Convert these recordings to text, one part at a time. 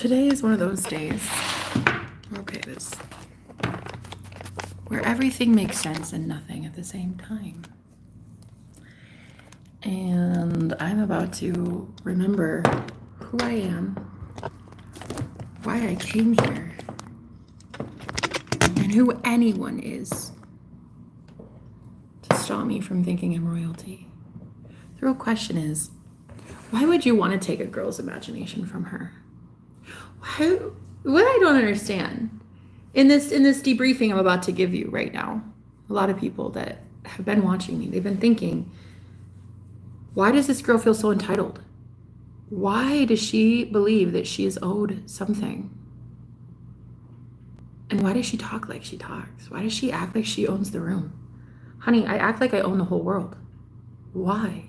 Today is one of those days. Okay, where everything makes sense and nothing at the same time. And I'm about to remember who I am, why I came here, and who anyone is to stop me from thinking I'm royalty. The real question is, why would you want to take a girl's imagination from her? What I don't understand in this debriefing I'm about to give you right now, a lot of people that have been watching me, they've been thinking, why does this girl feel so entitled? Why does she believe that she is owed something? And why does she talk like she talks? Why does she act like she owns the room? Honey, I act like I own the whole world. Why?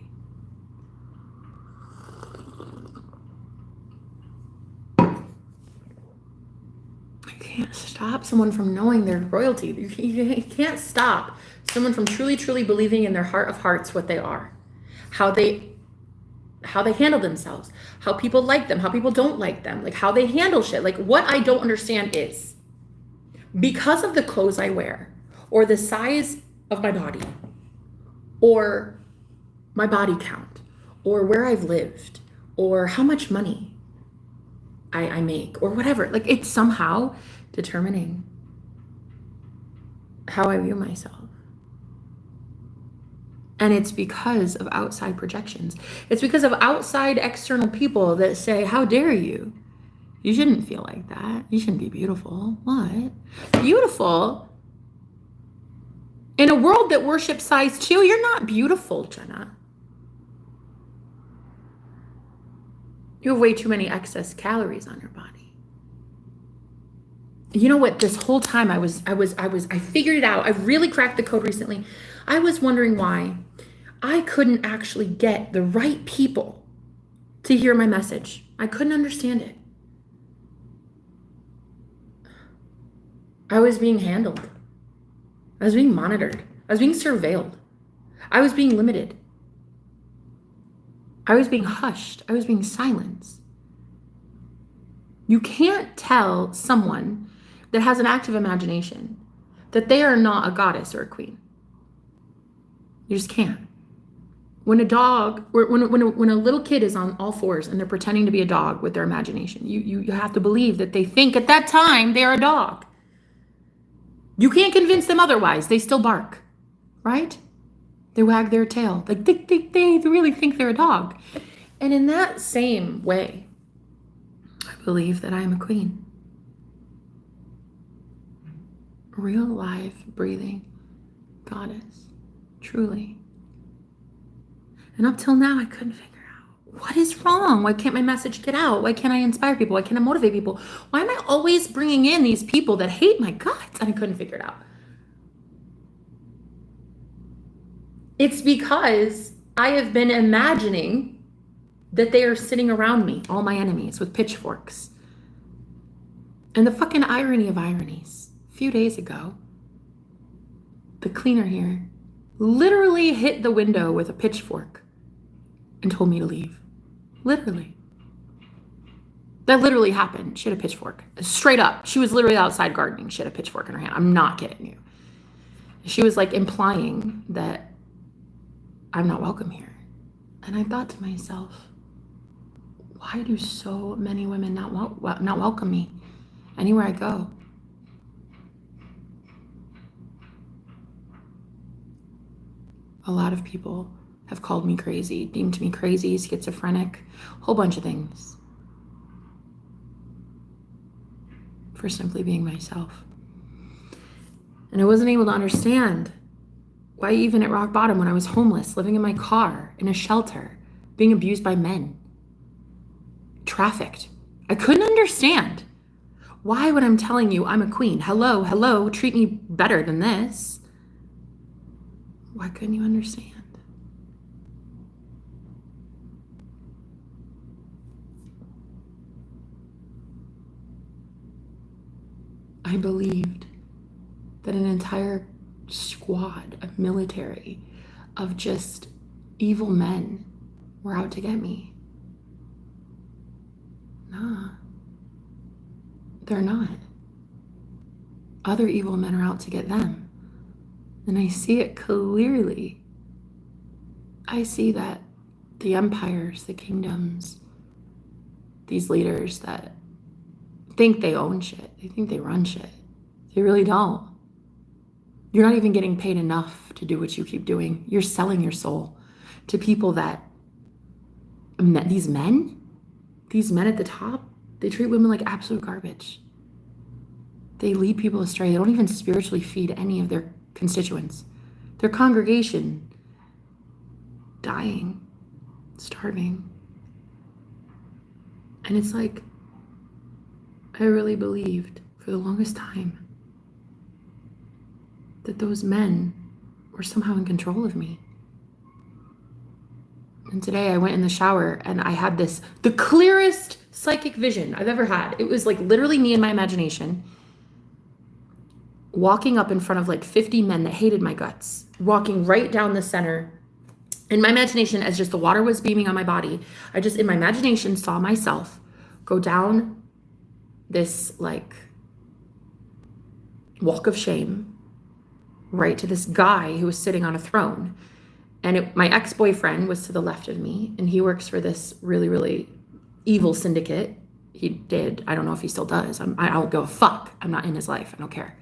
Can't stop someone from knowing their royalty. You can't stop someone from truly, truly believing in their heart of hearts what they are, how they handle themselves, how people like them, how people don't like them, like how they handle shit. Like what I don't understand is because of the clothes I wear or the size of my body or my body count or where I've lived or how much money I make or whatever, like it's somehow determining how I view myself. And it's because of outside projections. It's because of outside external people that say, how dare you? You shouldn't feel like that. You shouldn't be beautiful. What? Beautiful? In a world that worships size 2, you're not beautiful, Jenna. You have way too many excess calories on your body. You know what? This whole time I figured it out. I really cracked the code recently. I was wondering why I couldn't actually get the right people to hear my message. I couldn't understand it. I was being handled. I was being monitored. I was being surveilled. I was being limited. I was being hushed. I was being silenced. You can't tell someone that has an active imagination that they are not a goddess or a queen. You just can't. When a dog, when a little kid is on all fours and they're pretending to be a dog with their imagination, you have to believe that they think at that time they're a dog. You can't convince them otherwise. They still bark, right? They wag their tail. Like they really think they're a dog. And in that same way, I believe that I am a queen. Real life, breathing goddess, truly. And up till now, I couldn't figure out what is wrong. Why can't my message get out? Why can't I inspire people? Why can't I motivate people? Why am I always bringing in these people that hate my guts? And I couldn't figure it out. It's because I have been imagining that they are sitting around me, all my enemies, with pitchforks. And the fucking irony of ironies. A few days ago, the cleaner here literally hit the window with a pitchfork and told me to leave. Literally. That literally happened. She had a pitchfork. Straight up. She was literally outside gardening. She had a pitchfork in her hand. I'm not kidding you. She was like implying that I'm not welcome here. And I thought to myself, why do so many women not welcome me anywhere I go? A lot of people have called me crazy, deemed me crazy, schizophrenic, a whole bunch of things for simply being myself. And I wasn't able to understand why even at rock bottom, when I was homeless, living in my car, in a shelter, being abused by men, trafficked, I couldn't understand why when I'm telling you I'm a queen, hello, treat me better than this. Why couldn't you understand? I believed that an entire squad of military, of just evil men were out to get me. Nah. they're not. Other evil men are out to get them. And I see it clearly. I see that the empires, the kingdoms, these leaders that think they own shit, they think they run shit. They really don't. You're not even getting paid enough to do what you keep doing. You're selling your soul to people that, these men at the top, they treat women like absolute garbage. They lead people astray. They don't even spiritually feed any of their constituents. Their congregation dying, starving. And it's like, I really believed for the longest time that those men were somehow in control of me. And today I went in the shower and I had the clearest psychic vision I've ever had. It was like literally me in my imagination walking up in front of like 50 men that hated my guts, walking right down the center. In my imagination, as just the water was beaming on my body, I just in my imagination saw myself go down this like walk of shame right to this guy who was sitting on a throne. And my ex-boyfriend was to the left of me, and he works for this really, really evil syndicate. He did. I don't know if he still does. I don't give a fuck. I'm not in his life. I don't care.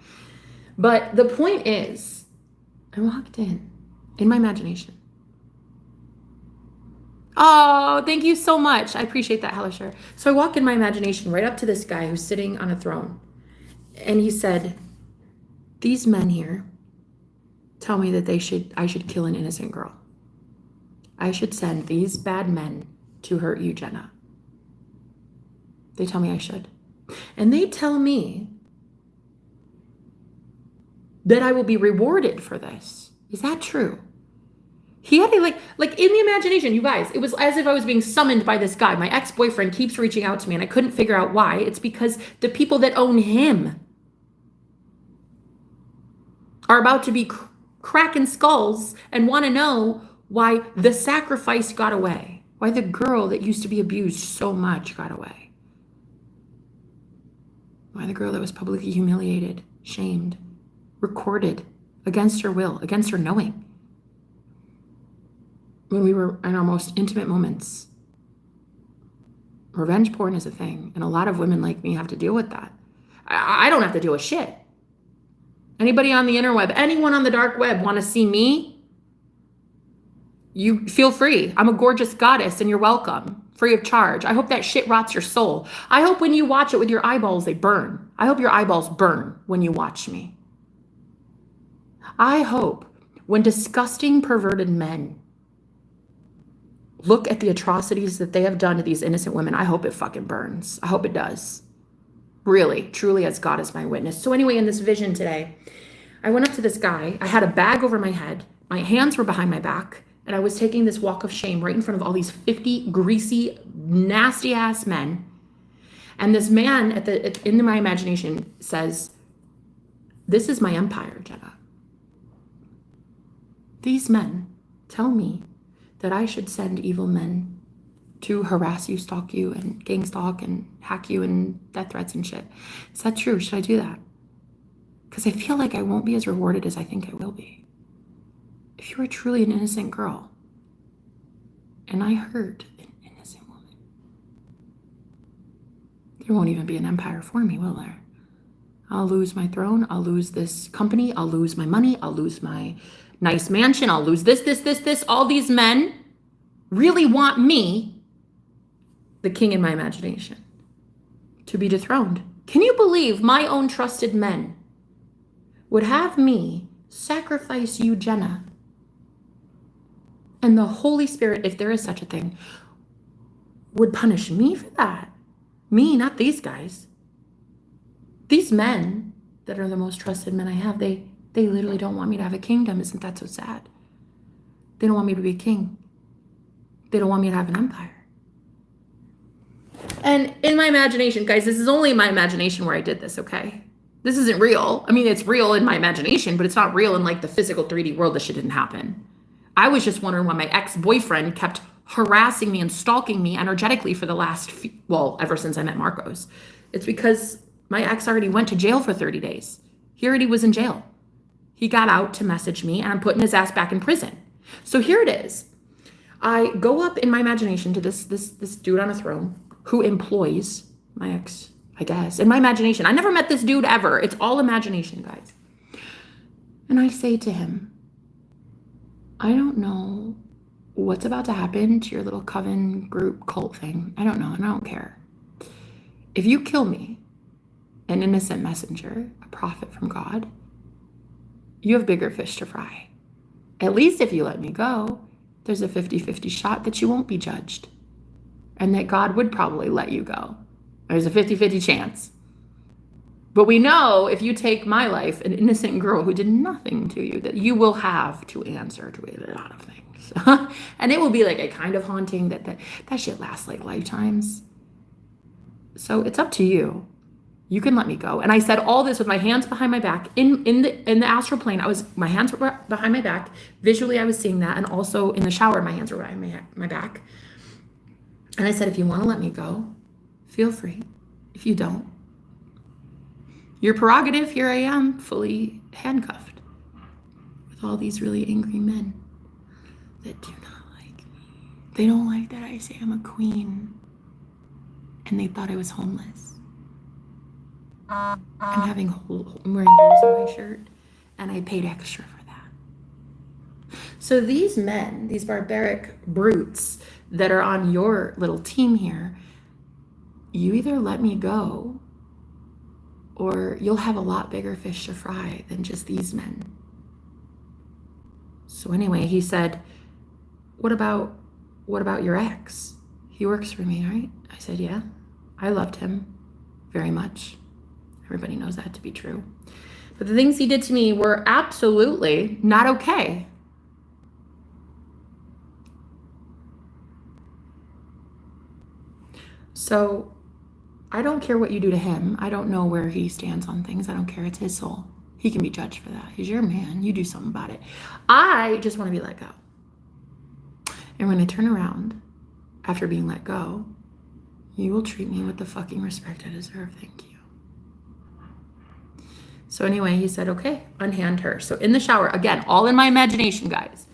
But the point is, I walked in my imagination. Oh, thank you so much. I appreciate that, Hellisher. So I walk in my imagination right up to this guy who's sitting on a throne. And he said, these men here tell me that I should kill an innocent girl. I should send these bad men to hurt you, Jenna. They tell me I should. And they tell me that I will be rewarded for this. Is that true? He had to like in the imagination, you guys, it was as if I was being summoned by this guy. My ex-boyfriend keeps reaching out to me and I couldn't figure out why. It's because the people that own him are about to be cracking skulls and want to know why the sacrifice got away, why the girl that used to be abused so much got away, why the girl that was publicly humiliated, shamed, recorded against her will, against her knowing, when we were in our most intimate moments. Revenge porn is a thing, and a lot of women like me have to deal with that. I don't have to deal with shit. Anybody on the interweb, anyone on the dark web want to see me? You feel free. I'm a gorgeous goddess and you're welcome. Free of charge. I hope that shit rots your soul. I hope when you watch it with your eyeballs, they burn. I hope your eyeballs burn when you watch me. I hope when disgusting, perverted men look at the atrocities that they have done to these innocent women, I hope it fucking burns. I hope it does. Really, truly, as God is my witness. So anyway, in this vision today, I went up to this guy. I had a bag over my head. My hands were behind my back. And I was taking this walk of shame right in front of all these 50 greasy, nasty ass men. And this man in my imagination says, this is my empire, Jenna. These men tell me that I should send evil men to harass you, stalk you, and gang stalk and hack you and death threats and shit. Is that true? Should I do that? Because I feel like I won't be as rewarded as I think I will be. If you are truly an innocent girl, and I hurt an innocent woman, there won't even be an empire for me, will there? I'll lose my throne, I'll lose this company, I'll lose my money, I'll lose my nice mansion, I'll lose this. All these men really want me, the king in my imagination, to be dethroned. Can you believe my own trusted men would have me sacrifice you, Jenna? And the Holy Spirit, if there is such a thing, would punish me for that. Me, not these guys. These men that are the most trusted men I have, they literally don't want me to have a kingdom. Isn't that so sad? They don't want me to be a king. They don't want me to have an empire. And in my imagination, guys, this is only in my imagination where I did this, okay? This isn't real. I mean, it's real in my imagination, but it's not real in like the physical 3D world. This shit didn't happen. I was just wondering why my ex-boyfriend kept harassing me and stalking me energetically for the last ever since I met Marcos. It's because My ex already went to jail for 30 days. He already was in jail. He got out to message me, and I'm putting his ass back in prison. So here it is. I go up in my imagination to this dude on a throne who employs my ex, I guess. In my imagination. I never met this dude ever. It's all imagination, guys. And I say to him, I don't know what's about to happen to your little coven group cult thing. I don't know, and I don't care. If you kill me, an innocent messenger, a prophet from God, you have bigger fish to fry. At least if you let me go, there's a 50-50 shot that you won't be judged and that God would probably let you go. There's a 50-50 chance. But we know if you take my life, an innocent girl who did nothing to you, that you will have to answer to a lot of things. And it will be like a kind of haunting that shit lasts like lifetimes. So it's up to you. You can let me go. And I said all this with my hands behind my back. In the astral plane, my hands were behind my back. Visually, I was seeing that. And also in the shower, my hands were behind my back. And I said, if you want to let me go, feel free. If you don't, your prerogative, here I am, fully handcuffed with all these really angry men that do not like me. They don't like that I say I'm a queen. And they thought I was homeless. I'm wearing holes in my shirt, and I paid extra for that. So these men, these barbaric brutes that are on your little team here, you either let me go, or you'll have a lot bigger fish to fry than just these men. So anyway, he said, what about your ex? He works for me, right? I said, yeah, I loved him very much. Everybody knows that to be true. But the things he did to me were absolutely not okay. So I don't care what you do to him. I don't know where he stands on things. I don't care. It's his soul. He can be judged for that. He's your man. You do something about it. I just want to be let go. And when I turn around after being let go, you will treat me with the fucking respect I deserve. Thank you. So anyway, he said, okay, unhand her. So in the shower, again, all in my imagination, guys.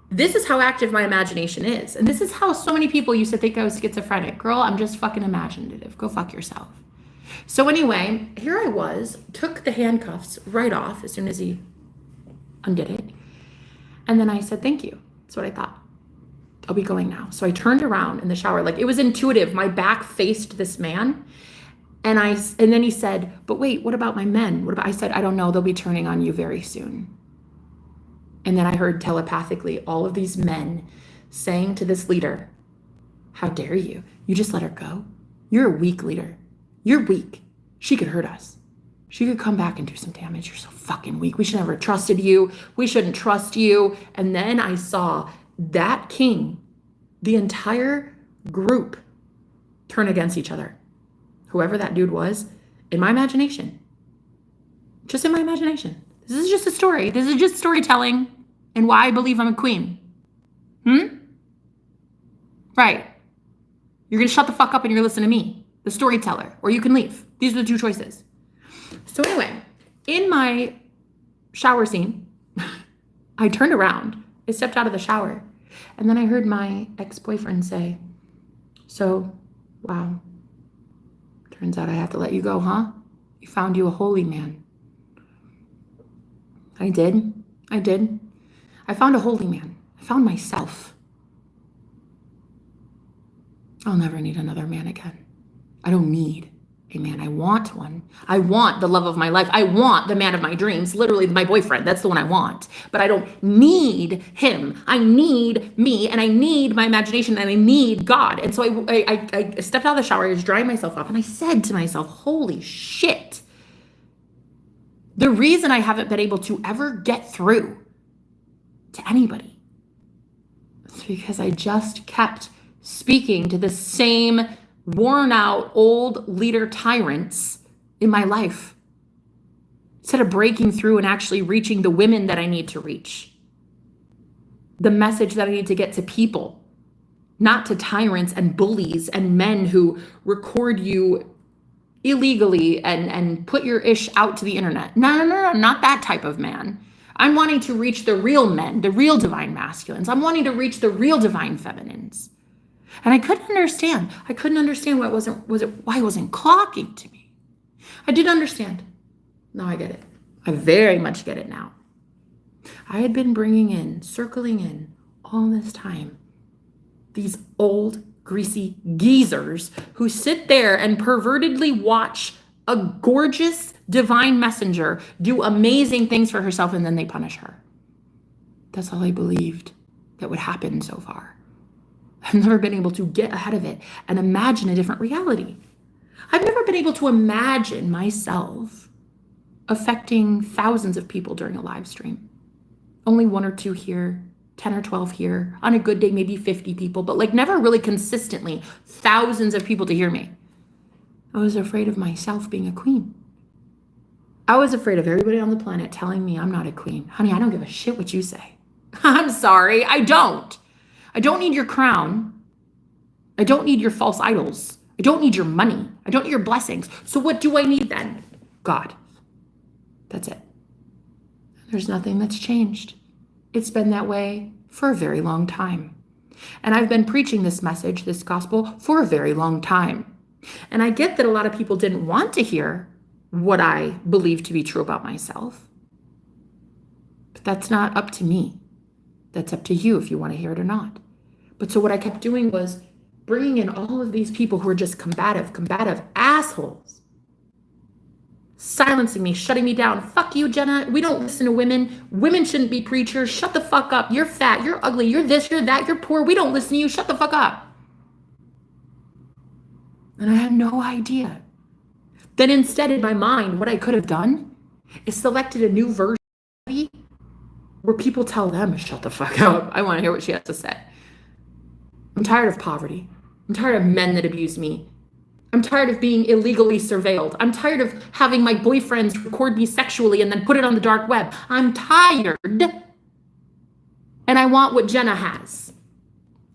This is how active my imagination is. And this is how so many people used to think I was schizophrenic. Girl, I'm just fucking imaginative. Go fuck yourself. So anyway, here I was, took the handcuffs right off as soon as he undid it. And then I said, thank you. That's what I thought. I'll be going now. So I turned around in the shower. Like, it was intuitive. My back faced this man. And then he said, but wait, what about my men? I said, I don't know. They'll be turning on you very soon. And then I heard telepathically all of these men saying to this leader, how dare you? You just let her go. You're a weak leader. You're weak. She could hurt us. She could come back and do some damage. You're so fucking weak. We should never have trusted you. We shouldn't trust you. And then I saw that king, the entire group, turn against each other. Whoever that dude was, in my imagination. Just in my imagination. This is just a story. This is just storytelling and why I believe I'm a queen. Right. You're going to shut the fuck up and you're listening to me, the storyteller, or you can leave. These are the two choices. So anyway, in my shower scene, I turned around. I stepped out of the shower. And then I heard my ex-boyfriend say, so, wow. Turns out I have to let you go, huh? You found you a holy man. I did. I found a holy man. I found myself. I'll never need another man again. I don't need a man. I want one. I want the love of my life. I want the man of my dreams, literally my boyfriend. That's the one I want. But I don't need him. I need me, and I need my imagination, and I need God. And so I stepped out of the shower. I was drying myself off, and I said to myself, holy shit. The reason I haven't been able to ever get through to anybody is because I just kept speaking to the same worn out old leader tyrants in my life instead of breaking through and actually reaching the women that I need to reach, the message that I need to get to people, not to tyrants and bullies and men who record you illegally and put your ish out to the internet. No, not that type of man. I'm wanting to reach the real men, the real divine masculines. I'm wanting to reach the real divine feminines. And I couldn't understand. I couldn't understand why it wasn't clocking to me. I did understand. Now I get it. I very much get it now. I had been circling in all this time, these old, greasy geezers who sit there and pervertedly watch a gorgeous divine messenger do amazing things for herself, and then they punish her. That's all I believed that would happen so far. I've never been able to get ahead of it and imagine a different reality. I've never been able to imagine myself affecting thousands of people during a live stream. Only 1 or 2 here, 10 or 12 here. On a good day, maybe 50 people, but like never really consistently thousands of people to hear me. I was afraid of myself being a queen. I was afraid of everybody on the planet telling me I'm not a queen. Honey, I don't give a shit what you say. I'm sorry, I don't. I don't need your crown. I don't need your false idols. I don't need your money. I don't need your blessings. So what do I need then? God. That's it. There's nothing that's changed. It's been that way for a very long time. And I've been preaching this message, this gospel, for a very long time. And I get that a lot of people didn't want to hear what I believe to be true about myself. But that's not up to me. That's up to you if you want to hear it or not. But so what I kept doing was bringing in all of these people who are just combative assholes. Silencing me, shutting me down. Fuck you, Jenna. We don't listen to women. Women shouldn't be preachers. Shut the fuck up. You're fat. You're ugly. You're this, you're that. You're poor. We don't listen to you. Shut the fuck up. And I had no idea that instead in my mind, what I could have done is selected a new version of me where people tell them, shut the fuck up. I want to hear what she has to say. I'm tired of poverty. I'm tired of men that abuse me. I'm tired of being illegally surveilled. I'm tired of having my boyfriends record me sexually and then put it on the dark web. I'm tired. And I want what Jenna has.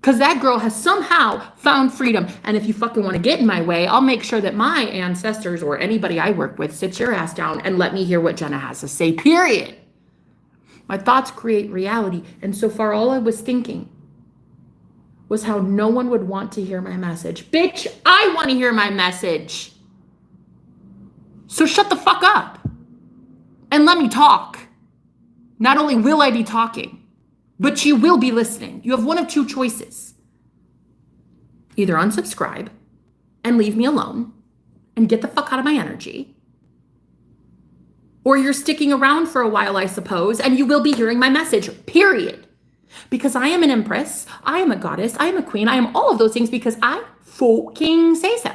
Because that girl has somehow found freedom. And if you fucking want to get in my way, I'll make sure that my ancestors or anybody I work with sits your ass down and let me hear what Jenna has to say, period. My thoughts create reality. And so far, all I was thinking was how no one would want to hear my message. Bitch, I want to hear my message. So shut the fuck up and let me talk. Not only will I be talking, but you will be listening. You have one of 2 choices. Either unsubscribe and leave me alone and get the fuck out of my energy, or you're sticking around for a while, I suppose, and you will be hearing my message, period. Because I am an empress, I am a goddess, I am a queen, I am all of those things because I fucking say so.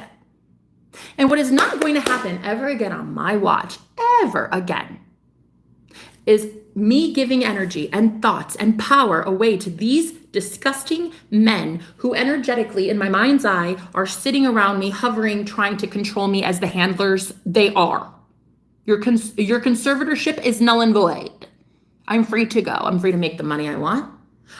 And what is not going to happen ever again on my watch, ever again, is me giving energy and thoughts and power away to these disgusting men who energetically, in my mind's eye, are sitting around me, hovering, trying to control me as the handlers they are. Your conservatorship is null and void. I'm free to go. I'm free to make the money I want.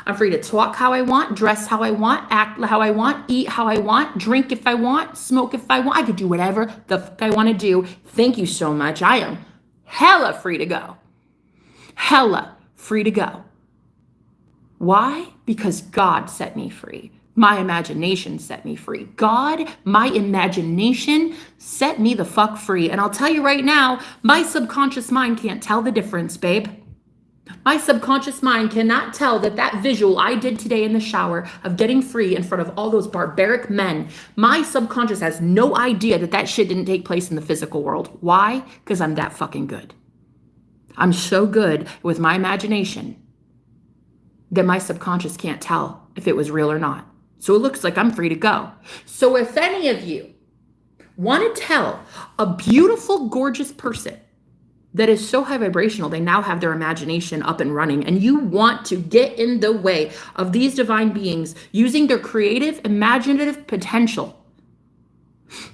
I'm free to talk how I want, dress how I want, act how I want, eat how I want, drink if I want, smoke if I want. I could do whatever the fuck I want to do. Thank you so much. I am hella free to go. Hella free to go. Why? Because God set me free. My imagination set me free. God, my imagination set me the fuck free. And I'll tell you right now, my subconscious mind can't tell the difference, babe. My subconscious mind cannot tell that visual I did today in the shower of getting free in front of all those barbaric men, my subconscious has no idea that shit didn't take place in the physical world. Why? Because I'm that fucking good. I'm so good with my imagination that my subconscious can't tell if it was real or not. So it looks like I'm free to go. So if any of you want to tell a beautiful, gorgeous person that is so high vibrational, they now have their imagination up and running, and you want to get in the way of these divine beings using their creative, imaginative potential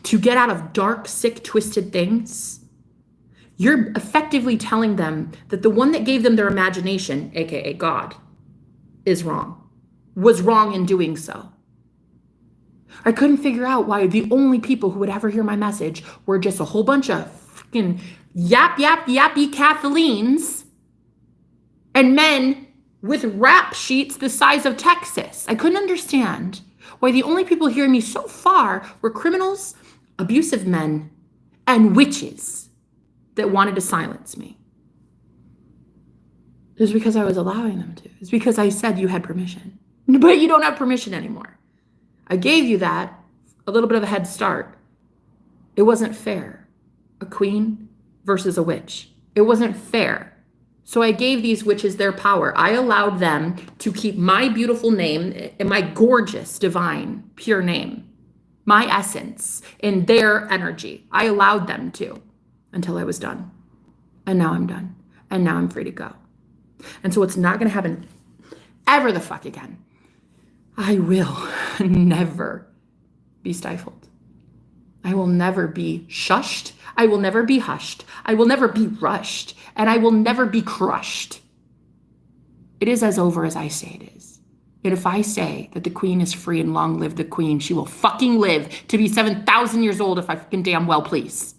to get out of dark, sick, twisted things, you're effectively telling them that the one that gave them their imagination, aka God, is wrong, was wrong in doing so. I couldn't figure out why the only people who would ever hear my message were just a whole bunch of fucking yappy Kathleen's and men with rap sheets the size of Texas. I couldn't understand why the only people hearing me so far were criminals, abusive men, and witches that wanted to silence me. It was because I was allowing them to. It's because I said you had permission. But you don't have permission anymore. I gave you that, a little bit of a head start. It wasn't fair. A queen versus a witch. It wasn't fair. So I gave these witches their power. I allowed them to keep my beautiful name and my gorgeous, divine, pure name, my essence in their energy. I allowed them to until I was done. And now I'm done. And now I'm free to go. And so it's not going to happen ever the fuck again. I will never be stifled. I will never be shushed. I will never be hushed. I will never be rushed. And I will never be crushed. It is as over as I say it is. And if I say that the queen is free and long live the queen, she will fucking live to be 7,000 years old if I fucking damn well please.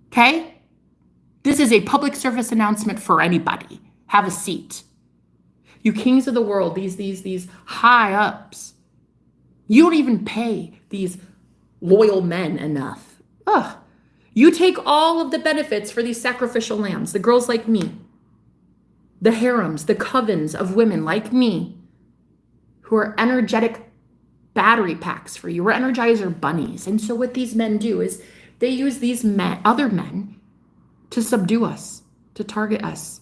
Okay? This is a public service announcement for anybody. Have a seat. You kings of the world, these high ups, you don't even pay these loyal men enough. Ugh. You take all of the benefits for these sacrificial lambs, the girls like me, the harems, the covens of women like me, who are energetic battery packs for you. We're energizer bunnies. And so what these men do is they use these men, other men, to subdue us, to target us,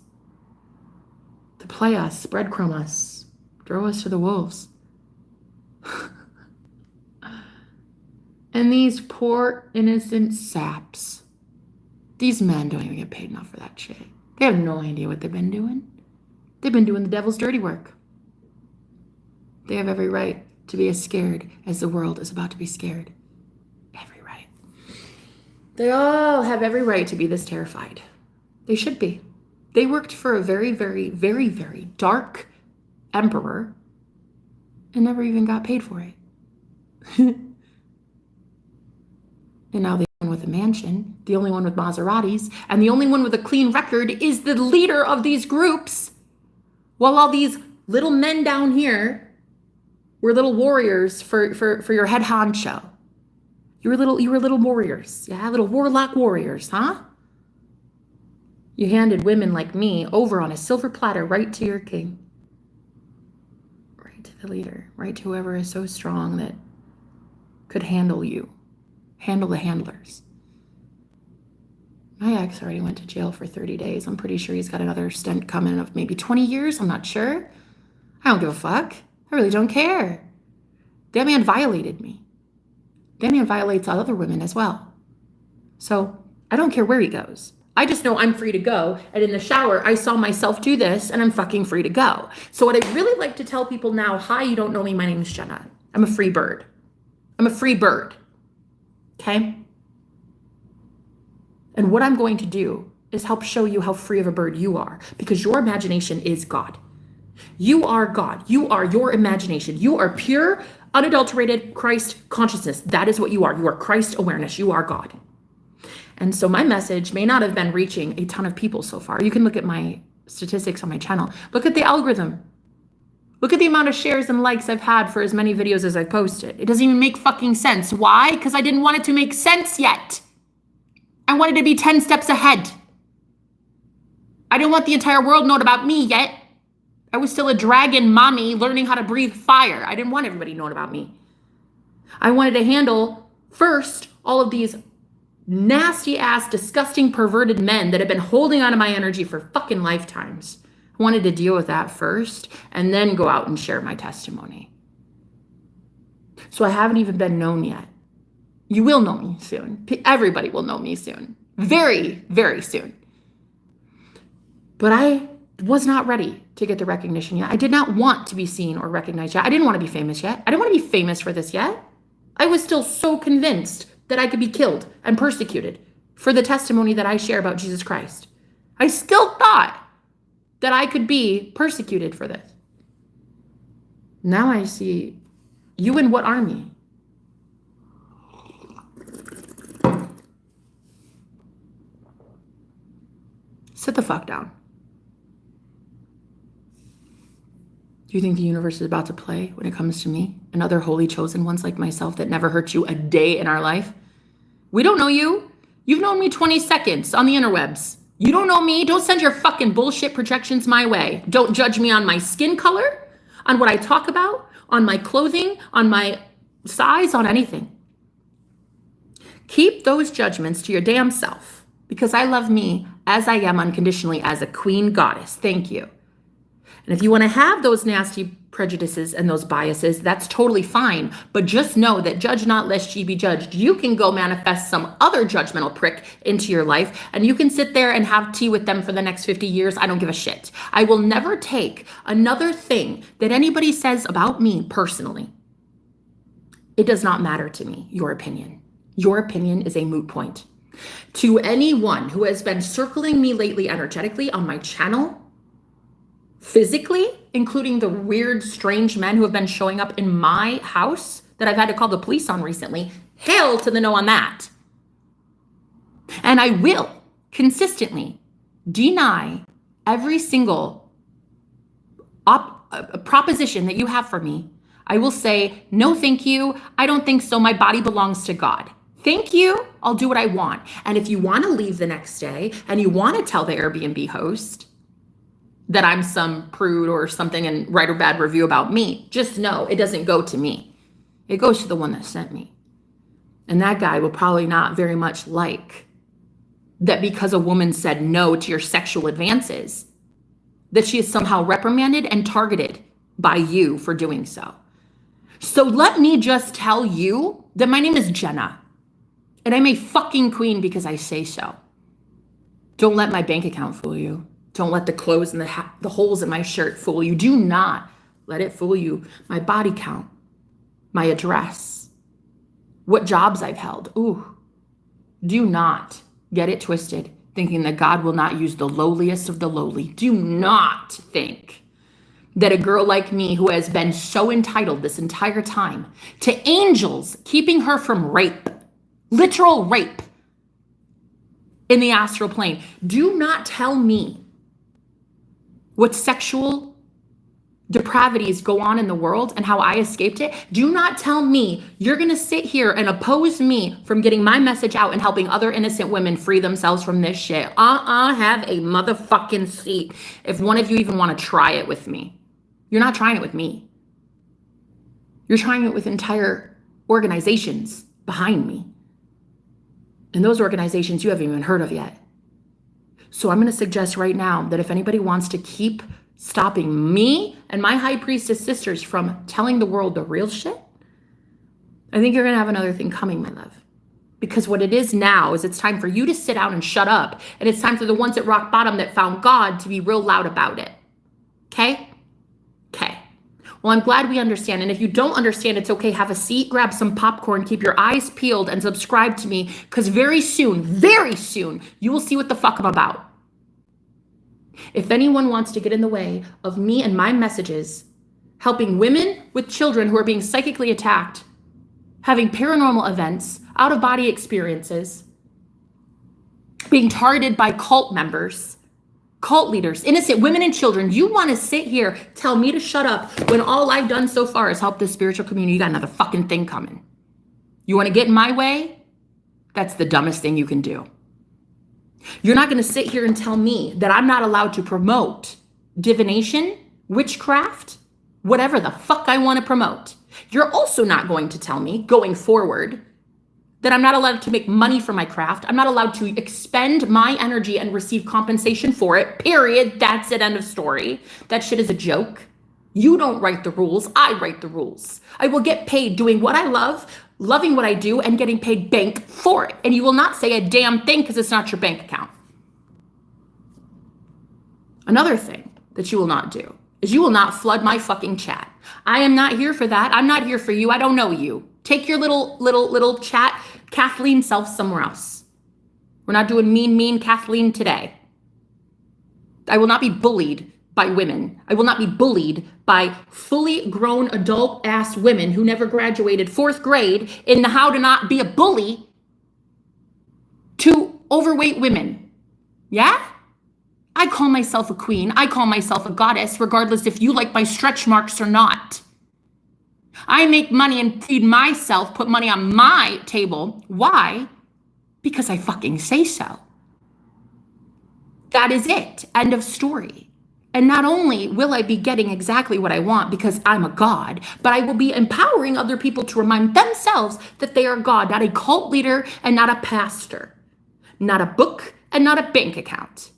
to play us, breadcrumb us, throw us to the wolves. And these poor innocent saps, these men don't even get paid enough for that shit. They have no idea what they've been doing. They've been doing the devil's dirty work. They have every right to be as scared as the world is about to be scared. Every right. They all have every right to be this terrified. They should be. They worked for a very, very, very, very dark emperor and never even got paid for it. And now the only one with a mansion, the only one with Maseratis, and the only one with a clean record is the leader of these groups. While all these little men down here were little warriors for your head honcho. You were little warriors. Yeah, little warlock warriors, huh? You handed women like me over on a silver platter right to your king. Right to the leader. Right to whoever is so strong that could handle you. Handle the handlers. My ex already went to jail for 30 days. I'm pretty sure he's got another stint coming of maybe 20 years. I'm not sure. I don't give a fuck. I really don't care. That man violated me. That man violates other women as well. So I don't care where he goes. I just know I'm free to go. And in the shower, I saw myself do this and I'm fucking free to go. So what I really like to tell people now, hi, you don't know me. My name is Jenna. I'm a free bird. I'm a free bird. Okay? And what I'm going to do is help show you how free of a bird you are, because your imagination is God. You are God. You are your imagination. You are pure, unadulterated Christ consciousness. That is what you are. You are Christ awareness. You are God. And so my message may not have been reaching a ton of people so far. You can look at my statistics on my channel. Look at the algorithm. Look at the amount of shares and likes I've had for as many videos as I've posted. It doesn't even make fucking sense. Why? Because I didn't want it to make sense yet. I wanted to be 10 steps ahead. I didn't want the entire world knowing about me yet. I was still a dragon mommy learning how to breathe fire. I didn't want everybody knowing about me. I wanted to handle first all of these nasty ass, disgusting, perverted men that have been holding on to my energy for fucking lifetimes. I wanted to deal with that first and then go out and share my testimony. So I haven't even been known yet. You will know me soon. Everybody will know me soon. Very, very soon. But I was not ready to get the recognition yet. I did not want to be seen or recognized yet. I didn't want to be famous yet. I didn't want to be famous for this yet. I was still so convinced that I could be killed and persecuted for the testimony that I share about Jesus Christ. I still thought that I could be persecuted for this. Now I see you in what army? Sit the fuck down. Do you think the universe is about to play when it comes to me and other holy chosen ones like myself that never hurt you a day in our life? We don't know you. You've known me 20 seconds on the interwebs. You don't know me. Don't send your fucking bullshit projections my way. Don't judge me on my skin color, on what I talk about, on my clothing, on my size, on anything. Keep those judgments to your damn self, because I love me as I am unconditionally as a queen goddess. Thank you. And if you want to have those nasty prejudices and those biases, that's totally fine. But just know that judge not lest ye be judged. You can go manifest some other judgmental prick into your life, and you can sit there and have tea with them for the next 50 years. I don't give a shit. I will never take another thing that anybody says about me personally. It does not matter to me, your opinion. Your opinion is a moot point. To anyone who has been circling me lately energetically on my channel, physically, including the weird, strange men who have been showing up in my house that I've had to call the police on recently, hell to the no on that. And I will consistently deny every single proposition that you have for me. I will say, no, thank you. I don't think so. My body belongs to God. Thank you. I'll do what I want. And if you want to leave the next day and you want to tell the Airbnb host that I'm some prude or something and write a bad review about me, just know it doesn't go to me. It goes to the one that sent me. And that guy will probably not very much like that because a woman said no to your sexual advances, that she is somehow reprimanded and targeted by you for doing so. So let me just tell you that my name is Jenna, and I'm a fucking queen because I say so. Don't let my bank account fool you. Don't let the clothes and the holes in my shirt fool you. Do not let it fool you. My body count, my address, what jobs I've held. Ooh, do not get it twisted thinking that God will not use the lowliest of the lowly. Do not think that a girl like me who has been so entitled this entire time to angels keeping her from rape, literal rape in the astral plane. Do not tell me what sexual depravities go on in the world and how I escaped it. Do not tell me you're going to sit here and oppose me from getting my message out and helping other innocent women free themselves from this shit. Have a motherfucking seat. If one of you even want to try it with me, you're not trying it with me. You're trying it with entire organizations behind me. And those organizations you haven't even heard of yet. So I'm going to suggest right now that if anybody wants to keep stopping me and my high priestess sisters from telling the world the real shit, I think you're going to have another thing coming, my love. Because what it is now is it's time for you to sit down and shut up. And it's time for the ones at rock bottom that found God to be real loud about it. Okay? Okay. Well, I'm glad we understand. And if you don't understand, it's okay. Have a seat, grab some popcorn, keep your eyes peeled, and subscribe to me. Because very soon, you will see what the fuck I'm about. If anyone wants to get in the way of me and my messages, helping women with children who are being psychically attacked, having paranormal events, out-of-body experiences, being targeted by cult members, cult leaders, innocent women and children, you want to sit here, tell me to shut up when all I've done so far is help this spiritual community. You got another fucking thing coming. You want to get in my way? That's the dumbest thing you can do. You're not going to sit here and tell me that I'm not allowed to promote divination, witchcraft, whatever the fuck I want to promote. You're also not going to tell me going forward that I'm not allowed to make money from my craft. I'm not allowed to expend my energy and receive compensation for it, period. That's it, end of story. That shit is a joke. You don't write the rules. I write the rules. I will get paid doing what I love, loving what I do, and getting paid bank for it. And you will not say a damn thing because it's not your bank account. Another thing that you will not do is you will not flood my fucking chat. I am not here for that. I'm not here for you. I don't know you. Take your little chat Kathleen self somewhere else. We're not doing mean Kathleen today. I will not be bullied by women. I will not be bullied by fully grown adult ass women who never graduated 4th grade in the how to not be a bully to overweight women. Yeah? I call myself a queen. I call myself a goddess, regardless if you like my stretch marks or not. I make money and feed myself, put money on my table. Why? Because I fucking say so. That is it. End of story. And not only will I be getting exactly what I want because I'm a god, but I will be empowering other people to remind themselves that they are God, not a cult leader and not a pastor, not a book and not a bank account.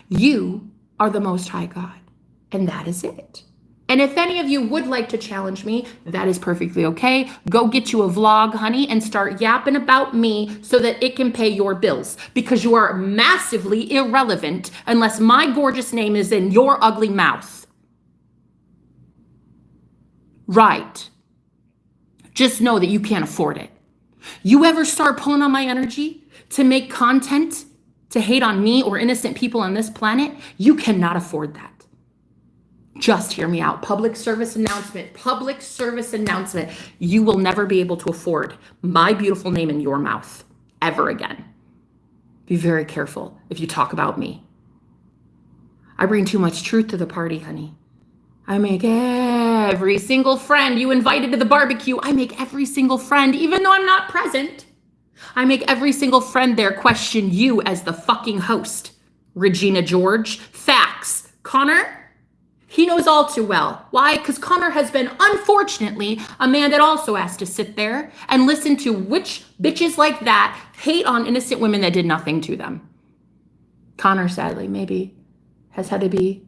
You are the Most High God, and that is it. And if any of you would like to challenge me, that is perfectly okay. Go get you a vlog, honey, and start yapping about me so that it can pay your bills, because you are massively irrelevant unless my gorgeous name is in your ugly mouth. Right. Just know that you can't afford it. You ever start pulling on my energy to make content to hate on me or innocent people on this planet, you cannot afford that. Just hear me out. Public service announcement. Public service announcement. You will never be able to afford my beautiful name in your mouth ever again. Be very careful if you talk about me. I bring too much truth to the party, honey. I make every single friend you invited to the barbecue. I make every single friend, even though I'm not present. I make every single friend there question you as the fucking host. Regina George. Facts. Connor? He knows all too well. Why? Because Connor has been, unfortunately, a man that also has to sit there and listen to which bitches like that hate on innocent women that did nothing to them. Connor, sadly, maybe has had to be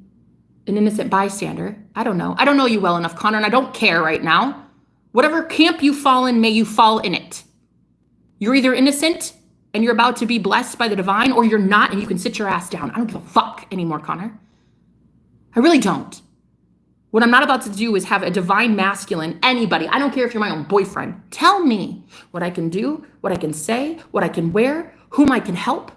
an innocent bystander. I don't know. I don't know you well enough, Connor, and I don't care right now. Whatever camp you fall in, may you fall in it. You're either innocent and you're about to be blessed by the divine, or you're not and you can sit your ass down. I don't give a fuck anymore, Connor. I really don't. What I'm not about to do is have a divine masculine, anybody, I don't care if you're my own boyfriend, tell me what I can do, what I can say, what I can wear, whom I can help,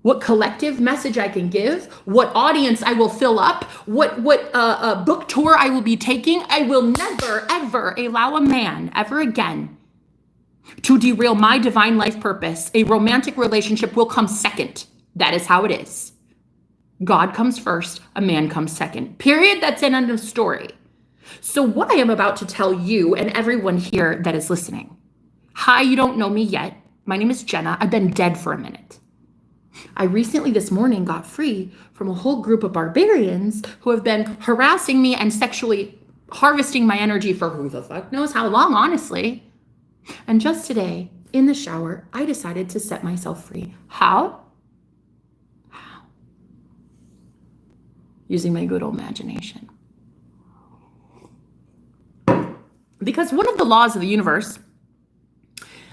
what collective message I can give, what audience I will fill up, what book tour I will be taking. I will never, ever allow a man ever again to derail my divine life purpose. A romantic relationship will come second. That is how it is. God comes first, a man comes second. Period. That's an end of story. So what I am about to tell you and everyone here that is listening. Hi, you don't know me yet. My name is Jenna. I've been dead for a minute. I recently this morning got free from a whole group of barbarians who have been harassing me and sexually harvesting my energy for who the fuck knows how long, honestly. And just today, in the shower, I decided to set myself free. How? Using my good old imagination. Because one of the laws of the universe,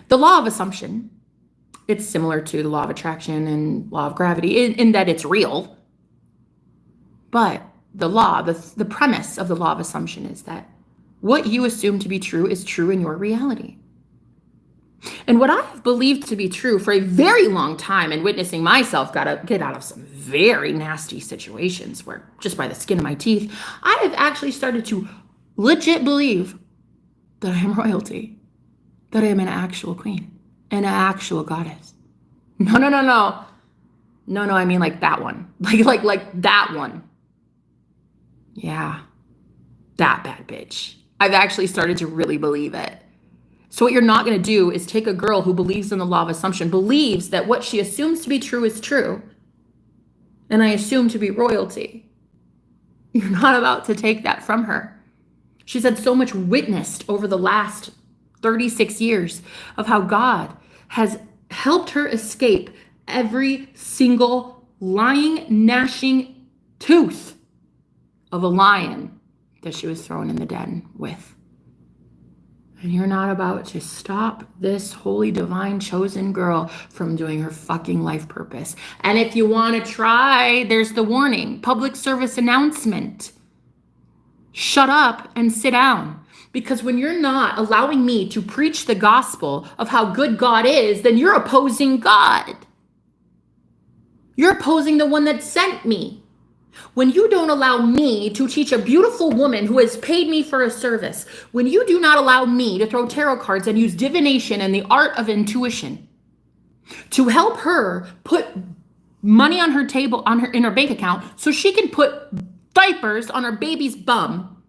the law of assumption, it's similar to the law of attraction and law of gravity in that it's real. But the premise of the law of assumption is that what you assume to be true is true in your reality. And what I have believed to be true for a very long time, and witnessing myself gotta get out of some very nasty situations where just by the skin of my teeth, I have actually started to legit believe that I am royalty, that I am an actual queen, an actual goddess. No, I mean like that one. Like that one. Yeah, that bad bitch. I've actually started to really believe it. So what you're not going to do is take a girl who believes in the law of assumption, believes that what she assumes to be true is true, and I assume to be royalty. You're not about to take that from her. She's had so much witnessed over the last 36 years of how God has helped her escape every single lying, gnashing tooth of a lion that she was thrown in the den with. And you're not about to stop this holy, divine, chosen girl from doing her fucking life purpose. And if you want to try, there's the warning. Public service announcement. Shut up and sit down. Because when you're not allowing me to preach the gospel of how good God is, then you're opposing God. You're opposing the one that sent me. When you don't allow me to teach a beautiful woman who has paid me for a service, when you do not allow me to throw tarot cards and use divination and the art of intuition to help her put money on her table, in her bank account, so she can put diapers on her baby's bum,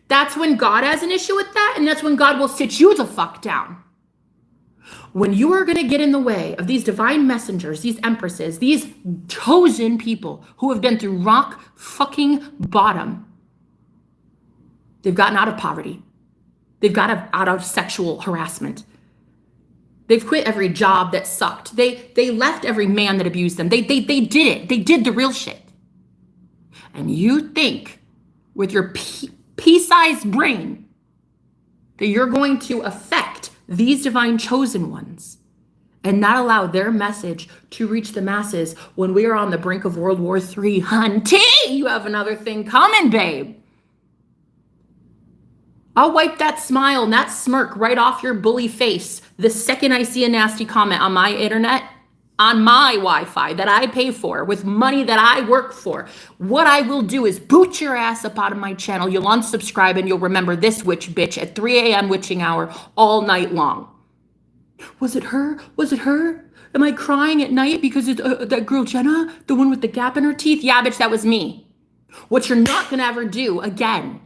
that's when God has an issue with that, and that's when God will sit you the fuck down. When you are going to get in the way of these divine messengers, these empresses, these chosen people who have been through rock fucking bottom, they've gotten out of poverty. They've got out of sexual harassment. They've quit every job that sucked. They left every man that abused them. They did it. They did the real shit. And you think with your pea-sized brain that you're going to affect these divine chosen ones and not allow their message to reach the masses when we are on the brink of World War III. Hunty, you have another thing coming, babe. I'll wipe that smile and that smirk right off your bully face the second I see a nasty comment on my internet, on my Wi-Fi that I pay for with money that I work for. What I will do is boot your ass up out of my channel. You'll unsubscribe and you'll remember this witch bitch at 3 a.m. witching hour all night long. Was it her? Was it her? Am I crying at night because it's that girl Jenna, the one with the gap in her teeth? Yeah, bitch, that was me. What you're not gonna ever do again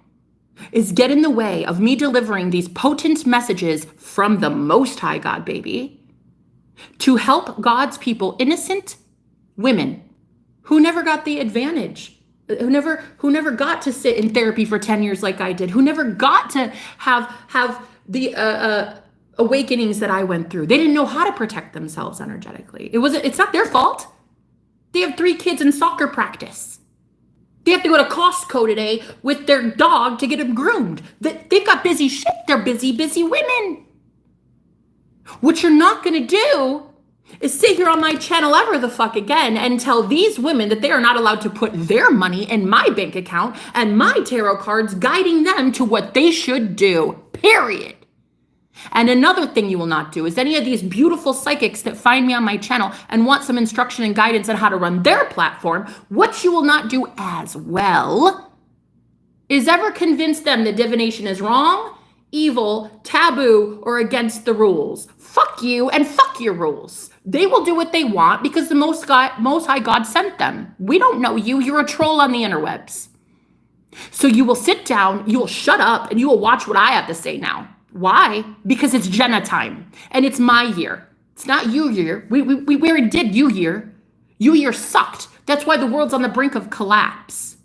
is get in the way of me delivering these potent messages from the Most High God, baby, to help God's people, innocent women who never got the advantage, who never got to sit in therapy for 10 years like I did, who never got to have the awakenings that I went through. They didn't know how to protect themselves energetically. It's not their fault. They have 3 kids in soccer practice. They have to go to Costco today with their dog to get him groomed. They've got busy shit. They're busy women. What you're not going to do is sit here on my channel ever the fuck again and tell these women that they are not allowed to put their money in my bank account and my tarot cards guiding them to what they should do, period. And another thing you will not do is any of these beautiful psychics that find me on my channel and want some instruction and guidance on how to run their platform, what you will not do as well is ever convince them that divination is wrong, evil, taboo, or against the rules. Fuck you and fuck your rules. They will do what they want because the Most High God sent them. We don't know you. You're a troll on the interwebs. So you will sit down, you will shut up, and you will watch what I have to say now. Why? Because it's Jenna time and it's my year. It's not you year. We already did you year. You year sucked. That's why the world's on the brink of collapse.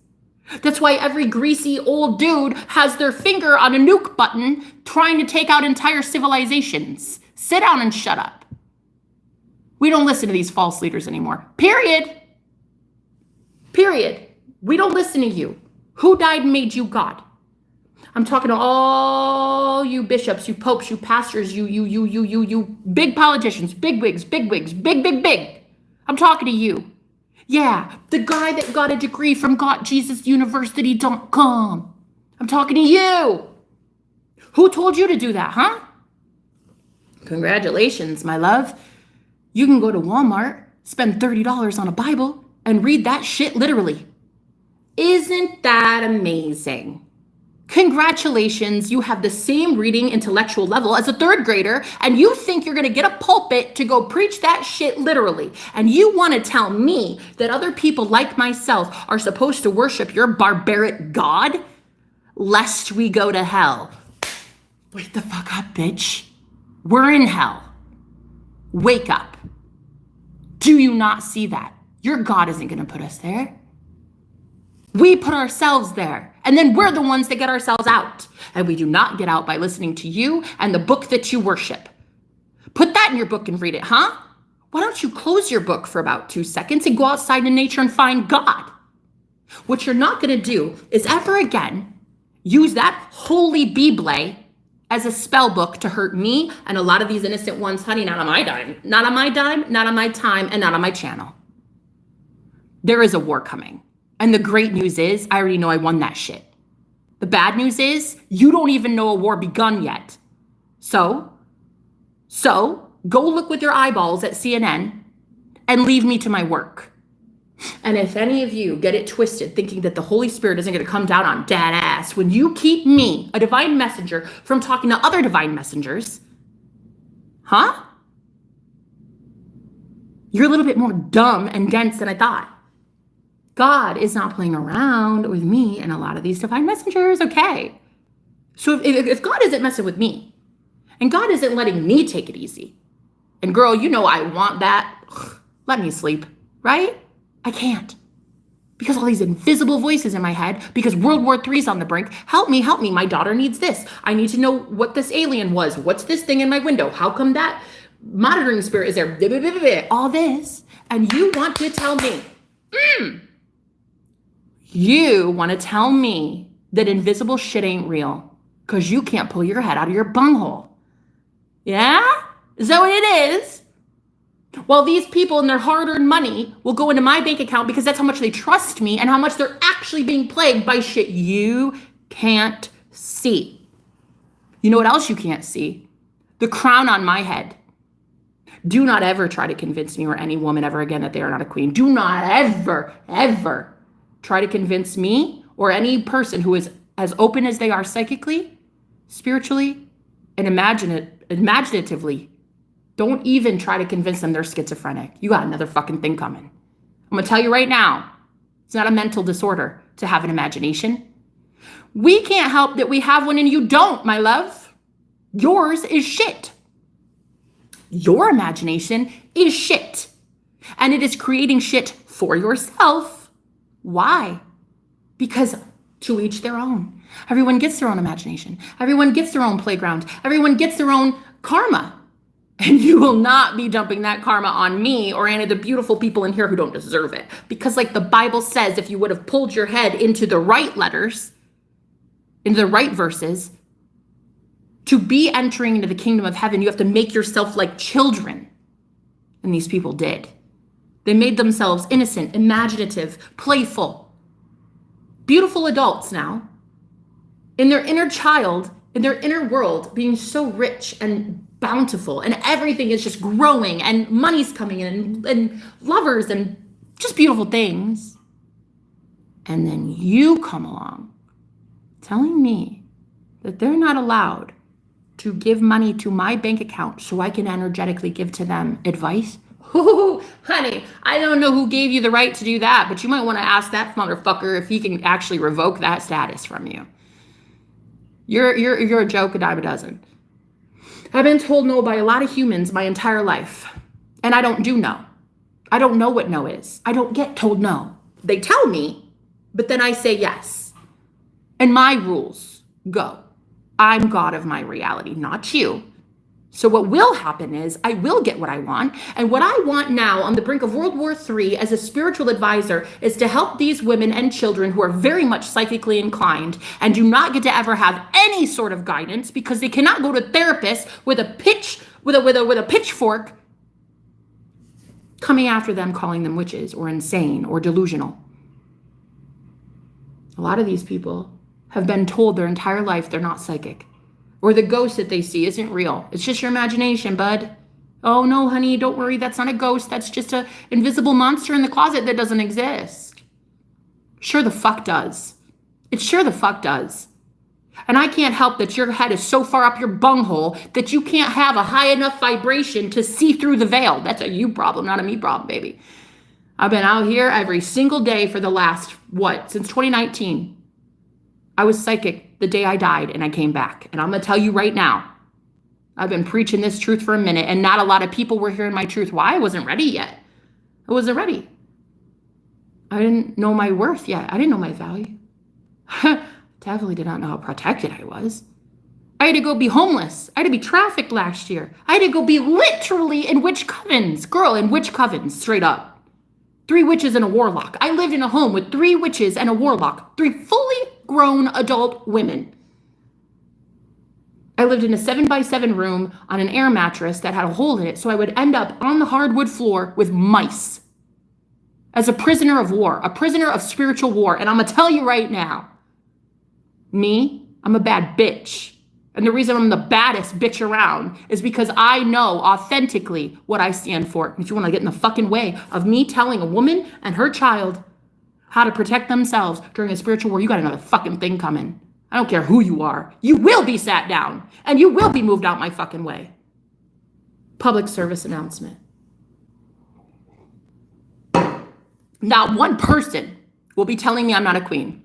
That's why every greasy old dude has their finger on a nuke button trying to take out entire civilizations. Sit down and shut up. We don't listen to these false leaders anymore. Period. Period. We don't listen to you. Who died and made you God? I'm talking to all you bishops, you popes, you pastors, you big politicians, big wigs, big. I'm talking to you. Yeah, the guy that got a degree from GotJesusUniversity.com. I'm talking to you. Who told you to do that, huh? Congratulations, my love. You can go to Walmart, spend $30 on a Bible, and read that shit literally. Isn't that amazing? Congratulations, you have the same reading intellectual level as a 3rd grader, and you think you're gonna get a pulpit to go preach that shit literally. And you wanna tell me that other people like myself are supposed to worship your barbaric God? Lest we go to hell. Wake the fuck up, bitch. We're in hell. Wake up. Do you not see that? Your God isn't gonna put us there. We put ourselves there, and then we're the ones that get ourselves out. And we do not get out by listening to you and the book that you worship. Put that in your book and read it, huh? Why don't you close your book for about 2 seconds and go outside in nature and find God? What you're not going to do is ever again use that holy Bible as a spell book to hurt me and a lot of these innocent ones, honey, not on my dime, not on my dime, not on my time, and not on my channel. There is a war coming. And the great news is, I already know I won that shit. The bad news is, you don't even know a war begun yet. So go look with your eyeballs at CNN and leave me to my work. And if any of you get it twisted, thinking that the Holy Spirit isn't going to come down on dad ass when you keep me, a divine messenger, from talking to other divine messengers, huh? You're a little bit more dumb and dense than I thought. God is not playing around with me and a lot of these divine messengers, okay? So if God isn't messing with me, and God isn't letting me take it easy, and girl, you know I want that, let me sleep, right? I can't. Because all these invisible voices in my head, because World War III's on the brink. Help me, my daughter needs this. I need to know what this alien was. What's this thing in my window? How come that monitoring spirit is there? All this. And you want to tell me, you want to tell me that invisible shit ain't real because you can't pull your head out of your bunghole. Yeah? Is that what it is? Well, these people and their hard-earned money will go into my bank account because that's how much they trust me and how much they're actually being plagued by shit you can't see. You know what else you can't see? The crown on my head. Do not ever try to convince me or any woman ever again that they are not a queen. Do not ever, ever try to convince me or any person who is as open as they are psychically, spiritually, and imaginatively. Don't even try to convince them they're schizophrenic. You got another fucking thing coming. I'm gonna tell you right now, it's not a mental disorder to have an imagination. We can't help that we have one and you don't, my love. Yours is shit. Your imagination is shit. And it is creating shit for yourself. Why? Because to each their own. Everyone gets their own imagination. Everyone gets their own playground. Everyone gets their own karma. And you will not be dumping that karma on me or any of the beautiful people in here who don't deserve it. Because like the Bible says, if you would have pulled your head into the right letters, into the right verses, to be entering into the kingdom of heaven, you have to make yourself like children. And these people did. They made themselves innocent, imaginative, playful, beautiful adults now. In their inner child, in their inner world, being so rich and bountiful, and everything is just growing, and money's coming in, and lovers, and just beautiful things. And then you come along telling me that they're not allowed to give money to my bank account so I can energetically give to them advice. Ooh, honey, I don't know who gave you the right to do that, but you might want to ask that motherfucker if he can actually revoke that status from you. You're a joke, a dime a dozen. I've been told no by a lot of humans my entire life. And I don't do no. I don't know what no is. I don't get told no. They tell me, but then I say yes. And my rules go. I'm God of my reality, not you. So what will happen is I will get what I want. And what I want now on the brink of World War III as a spiritual advisor is to help these women and children who are very much psychically inclined and do not get to ever have any sort of guidance because they cannot go to therapists with a pitchfork coming after them, calling them witches or insane or delusional. A lot of these people have been told their entire life they're not psychic. Or the ghost that they see isn't real. It's just your imagination, bud. Oh no, honey, don't worry. That's not a ghost. That's just an invisible monster in the closet that doesn't exist. Sure the fuck does. It sure the fuck does. And I can't help that your head is so far up your bunghole that you can't have a high enough vibration to see through the veil. That's a you problem, not a me problem, baby. I've been out here every single day for the last, since 2019. I was psychic the day I died and I came back. And I'm going to tell you right now, I've been preaching this truth for a minute and not a lot of people were hearing my truth. Why? I wasn't ready yet. I wasn't ready. I didn't know my worth yet. I didn't know my value. Definitely did not know how protected I was. I had to go be homeless. I had to be trafficked last year. I had to go be literally in witch covens. Girl, in witch covens, straight up. 3 witches and a warlock. I lived in a home with 3 witches and a warlock. 3 fully grown adult women. I lived in a 7x7 room on an air mattress that had a hole in it, so I would end up on the hardwood floor with mice. As a prisoner of war, a prisoner of spiritual war. And I'm going to tell you right now, I'm a bad bitch. And the reason I'm the baddest bitch around is because I know authentically what I stand for. And if you want to get in the fucking way of me telling a woman and her child how to protect themselves during a spiritual war, you got another fucking thing coming. I don't care who you are. You will be sat down and you will be moved out my fucking way. Public service announcement. Not one person will be telling me I'm not a queen.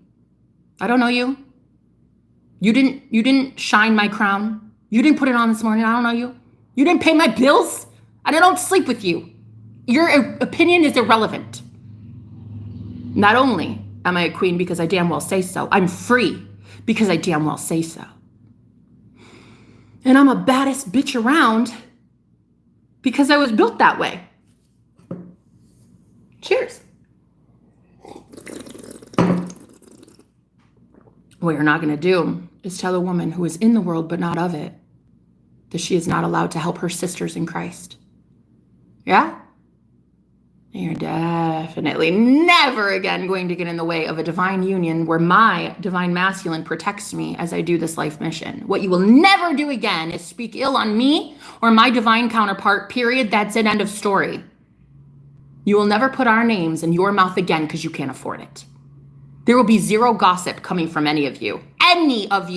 I don't know you. You didn't shine my crown. You didn't put it on this morning. I don't know you. You didn't pay my bills. And I don't sleep with you. Your opinion is irrelevant. Not only am I a queen because I damn well say so, I'm free because I damn well say so. And I'm a baddest bitch around because I was built that way. Cheers. What you're not going to do is tell a woman who is in the world but not of it that she is not allowed to help her sisters in Christ. Yeah? And you're definitely never again going to get in the way of a divine union where my divine masculine protects me as I do this life mission. What you will never do again is speak ill on me or my divine counterpart, period. That's it, end of story. You will never put our names in your mouth again because you can't afford it. There will be zero gossip coming from any of you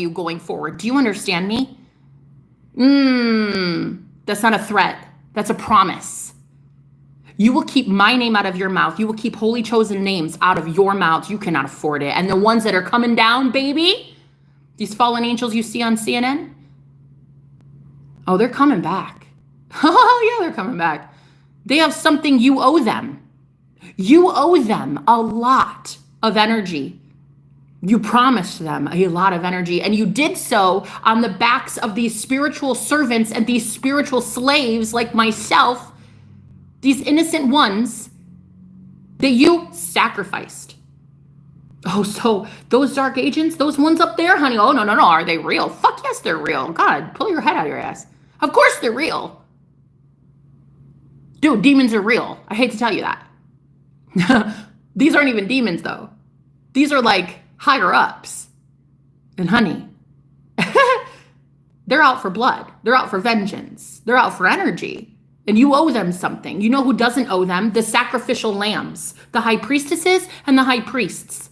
going forward. Do you understand me? That's not a threat. That's a promise. You will keep my name out of your mouth. You will keep holy chosen names out of your mouth. You cannot afford it. And the ones that are coming down, baby, these fallen angels you see on CNN, oh, they're coming back. Oh, yeah, they're coming back. They have something you owe them. You owe them a lot of energy. You promised them a lot of energy, and you did so on the backs of these spiritual servants and these spiritual slaves like myself, these innocent ones that you sacrificed. Oh, so those dark agents, those ones up there, honey, oh, no, are they real? Fuck yes, they're real. God, pull your head out of your ass. Of course they're real. Dude, demons are real. I hate to tell you that. These aren't even demons, though. These are like higher ups. And honey, they're out for blood. They're out for vengeance. They're out for energy. And you owe them something. You know who doesn't owe them? The sacrificial lambs, the high priestesses and the high priests.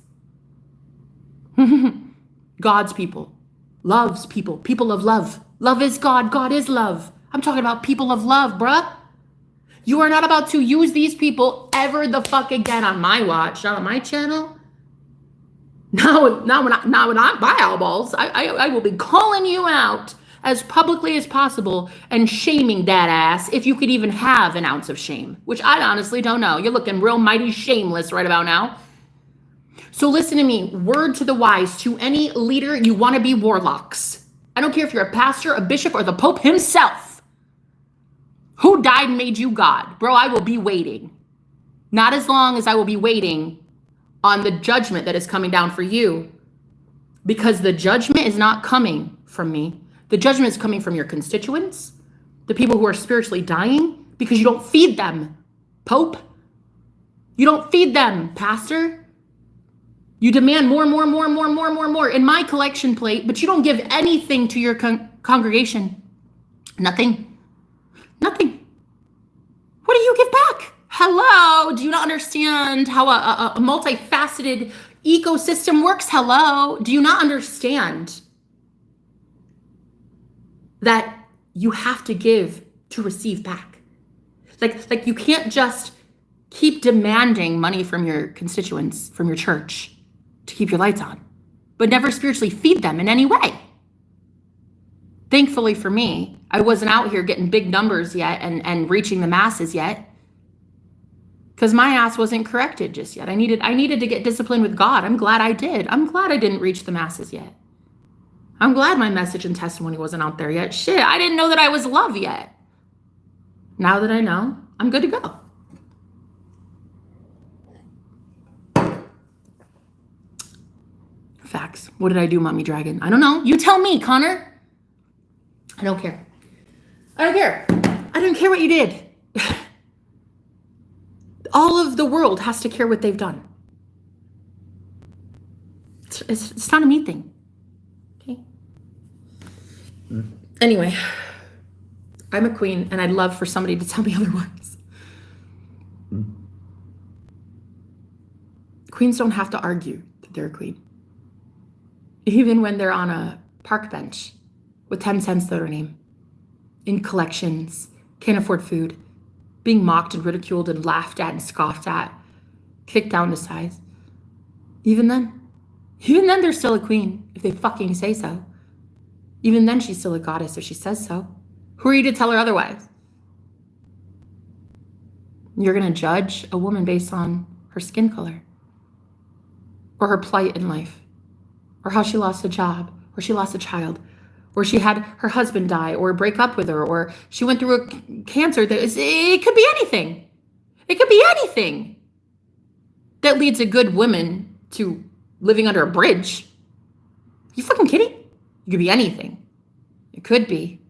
God's people, loves people, people of love. Love is God. God is love. I'm talking about people of love, bruh. You are not about to use these people ever the fuck again on my watch, not on my channel. Not when I buy eyeballs. I will be calling you out as publicly as possible and shaming that ass if you could even have an ounce of shame, which I honestly don't know. You're looking real mighty shameless right about now. So listen to me, word to the wise, to any leader, you want to be warlocks. I don't care if you're a pastor, a bishop, or the Pope himself. Who died and made you God? Bro, I will be waiting. Not as long as I will be waiting on the judgment that is coming down for you. Because the judgment is not coming from me. The judgment is coming from your constituents, the people who are spiritually dying, because you don't feed them, Pope. You don't feed them, Pastor. You demand more in my collection plate, but you don't give anything to your congregation. Nothing. Nothing. What do you give back? Hello? Do you not understand how a multifaceted ecosystem works? Hello? Do you not understand that you have to give to receive back? Like you can't just keep demanding money from your constituents, from your church to keep your lights on, but never spiritually feed them in any way. Thankfully for me, I wasn't out here getting big numbers yet and reaching the masses yet, because my ass wasn't corrected just yet. I needed to get disciplined with God. I'm glad I did. I'm glad I didn't reach the masses yet. I'm glad my message and testimony wasn't out there yet. Shit, I didn't know that I was love yet. Now that I know, I'm good to go. Facts. What did I do, Mommy Dragon? I don't know. You tell me, Connor. I don't care. I don't care. I don't care what you did. All of the world has to care what they've done. It's not a me thing. Okay? Anyway, I'm a queen, and I'd love for somebody to tell me otherwise. Queens don't have to argue that they're a queen. Even when they're on a park bench with 10 cents to their name, in collections, can't afford food, being mocked and ridiculed and laughed at and scoffed at, kicked down to size. Even then they're still a queen if they fucking say so. Even then she's still a goddess if she says so. Who are you to tell her otherwise? You're gonna judge a woman based on her skin color, or her plight in life, or how she lost a job, or she lost a child, or she had her husband die or break up with her, or she went through a cancer. It could be anything. It could be anything that leads a good woman to living under a bridge. You fucking kidding? It could be anything. It could be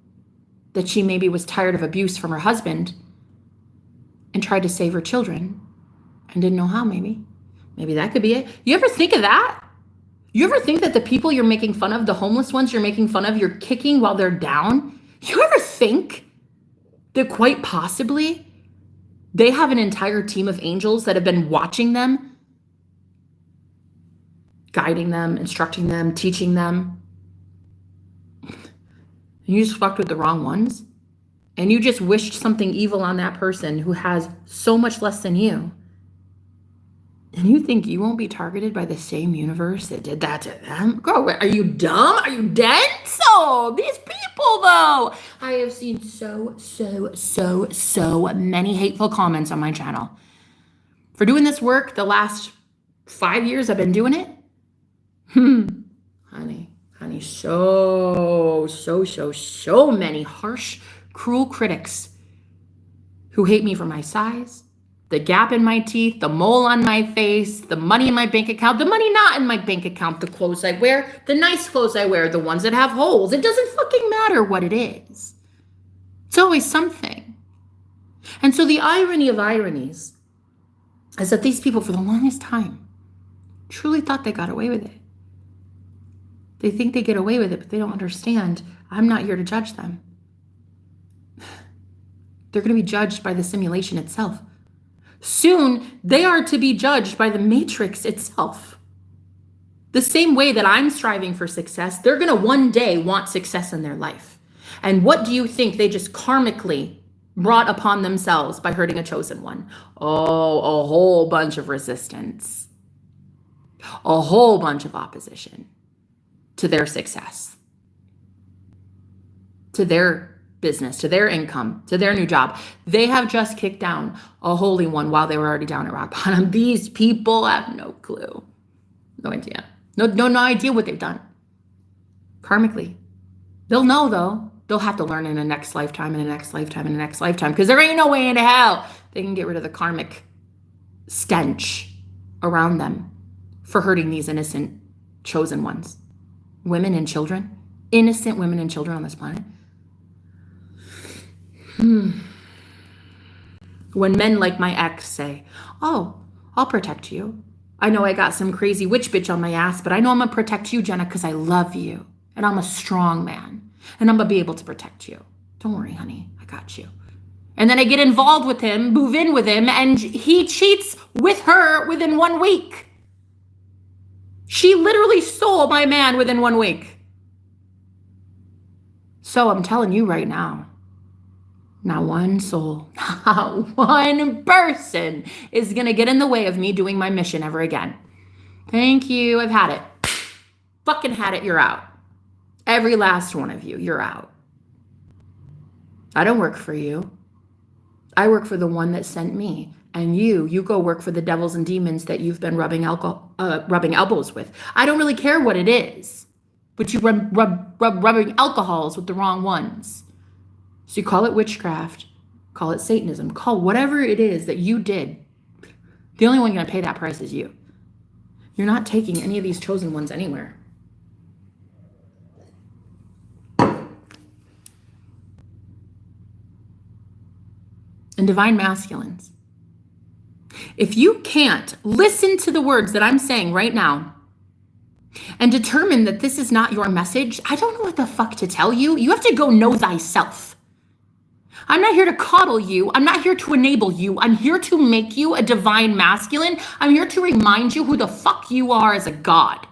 that she maybe was tired of abuse from her husband and tried to save her children and didn't know how, maybe. Maybe that could be it. You ever think of that? You ever think that the people you're making fun of, the homeless ones you're making fun of, you're kicking while they're down? You ever think that quite possibly they have an entire team of angels that have been watching them, guiding them, instructing them, teaching them? And you just fucked with the wrong ones? And you just wished something evil on that person who has so much less than you? And you think you won't be targeted by the same universe that did that to them? Girl, are you dumb? Are you dead? So, these people though. I have seen so many hateful comments on my channel. For doing this work the last 5 years I've been doing it. Honey, so many harsh, cruel critics who hate me for my size, the gap in my teeth, the mole on my face, the money in my bank account, the money not in my bank account, the clothes I wear, the nice clothes I wear, the ones that have holes. It doesn't fucking matter what it is. It's always something. And so the irony of ironies is that these people for the longest time truly thought they got away with it. They think they get away with it, but they don't understand. I'm not here to judge them. They're going to be judged by the simulation itself. Soon, they are to be judged by the matrix itself. The same way that I'm striving for success, they're going to one day want success in their life. And what do you think they just karmically brought upon themselves by hurting a chosen one? Oh, a whole bunch of resistance. A whole bunch of opposition to their success, to their business, to their income, to their new job. They have just kicked down a holy one while they were already down at rock bottom. These people have no clue. No idea. No idea what they've done. Karmically. They'll know though. They'll have to learn in the next lifetime, and the next lifetime, and the next lifetime, because there ain't no way into hell they can get rid of the karmic stench around them for hurting these innocent chosen ones. Women and children. Innocent women and children on this planet. When men like my ex say, oh, I'll protect you. I know I got some crazy witch bitch on my ass, but I know I'm going to protect you, Jenna, because I love you. And I'm a strong man. And I'm going to be able to protect you. Don't worry, honey. I got you. And then I get involved with him, move in with him, and he cheats with her within 1 week. She literally stole my man within 1 week. So I'm telling you right now, not one soul, not one person is going to get in the way of me doing my mission ever again. Thank you. I've had it. Fucking had it. You're out. Every last one of you, you're out. I don't work for you. I work for the one that sent me. And you go work for the devils and demons that you've been rubbing elbows with. I don't really care what it is, but you rubbing alcohols with the wrong ones. So you call it witchcraft, call it Satanism, call whatever it is that you did. The only one going to pay that price is you. You're not taking any of these chosen ones anywhere. And divine masculines. If you can't listen to the words that I'm saying right now and determine that this is not your message, I don't know what the fuck to tell you. You have to go know thyself. I'm not here to coddle you. I'm not here to enable you. I'm here to make you a divine masculine. I'm here to remind you who the fuck you are as a god.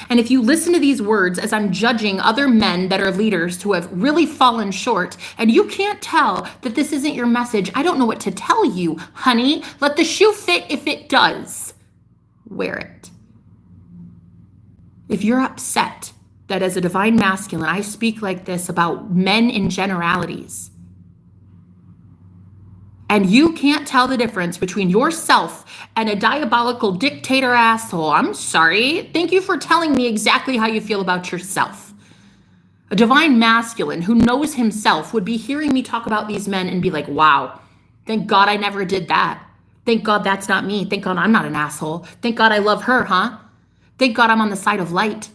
And if you listen to these words as I'm judging other men that are leaders who have really fallen short, and you can't tell that this isn't your message, I don't know what to tell you, honey. Let the shoe fit if it does. Wear it. If you're upset that as a divine masculine, I speak like this about men in generalities, and you can't tell the difference between yourself and a diabolical dictator asshole, I'm sorry. Thank you for telling me exactly how you feel about yourself. A divine masculine who knows himself would be hearing me talk about these men and be like, wow, thank God I never did that. Thank God that's not me. Thank God I'm not an asshole. Thank God I love her, huh? Thank God I'm on the side of light.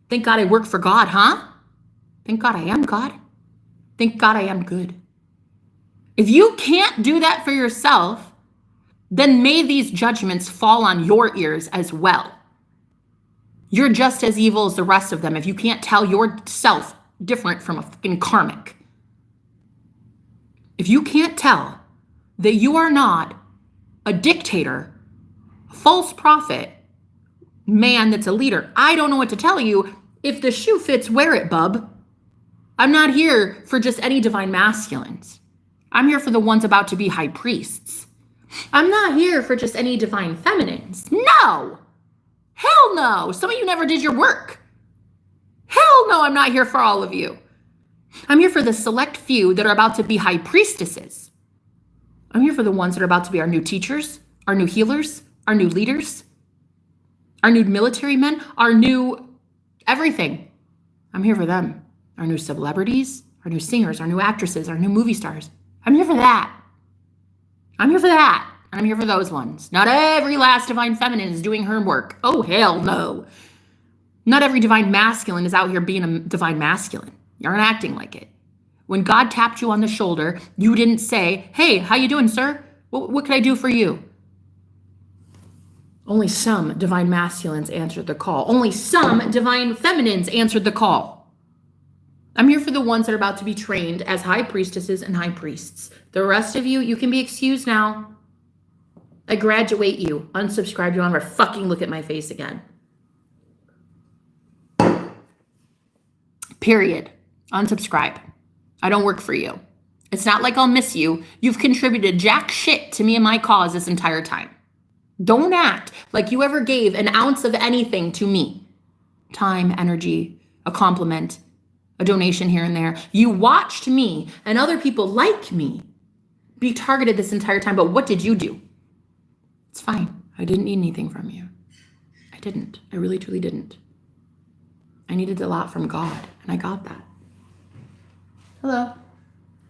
Thank God I work for God, huh? Thank God I am God. Thank God I am good. If you can't do that for yourself, then may these judgments fall on your ears as well. You're just as evil as the rest of them if you can't tell yourself different from a fucking karmic. If you can't tell that you are not a dictator, a false prophet, man that's a leader, I don't know what to tell you. If the shoe fits, wear it, bub. I'm not here for just any divine masculines. I'm here for the ones about to be high priests. I'm not here for just any divine feminines. No! Hell no! Some of you never did your work. Hell no, I'm not here for all of you. I'm here for the select few that are about to be high priestesses. I'm here for the ones that are about to be our new teachers, our new healers, our new leaders, our new military men, our new everything. I'm here for them. Our new celebrities, our new singers, our new actresses, our new movie stars. I'm here for that. I'm here for that. And I'm here for those ones. Not every last divine feminine is doing her work. Oh, hell no. Not every divine masculine is out here being a divine masculine. You aren't acting like it. When God tapped you on the shoulder, you didn't say, hey, how you doing, sir? What can I do for you? Only some divine masculines answered the call. Only some divine feminines answered the call. I'm here for the ones that are about to be trained as high priestesses and high priests. The rest of you, you can be excused now. I graduate you. Unsubscribe. You don't ever fucking look at my face again. Period. Unsubscribe. I don't work for you. It's not like I'll miss you. You've contributed jack shit to me and my cause this entire time. Don't act like you ever gave an ounce of anything to me. Time, energy, a compliment, a donation here and there. You watched me and other people like me be targeted this entire time, but what did you do? It's fine. I didn't need anything from you. I didn't. I really, truly didn't. I needed a lot from God, and I got that. Hello.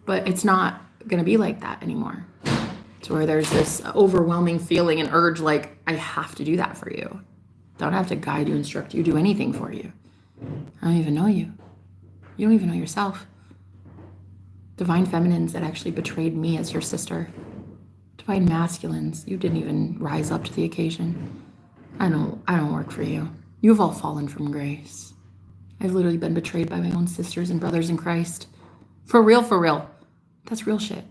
But it's not going to be like that anymore. It's where there's this overwhelming feeling and urge like, I have to do that for you. Don't have to guide you, instruct you, do anything for you. I don't even know you. You don't even know yourself. Divine feminines that actually betrayed me as your sister. Divine masculines, you didn't even rise up to the occasion. I don't work for you. You've all fallen from grace. I've literally been betrayed by my own sisters and brothers in Christ. For real, for real. That's real shit.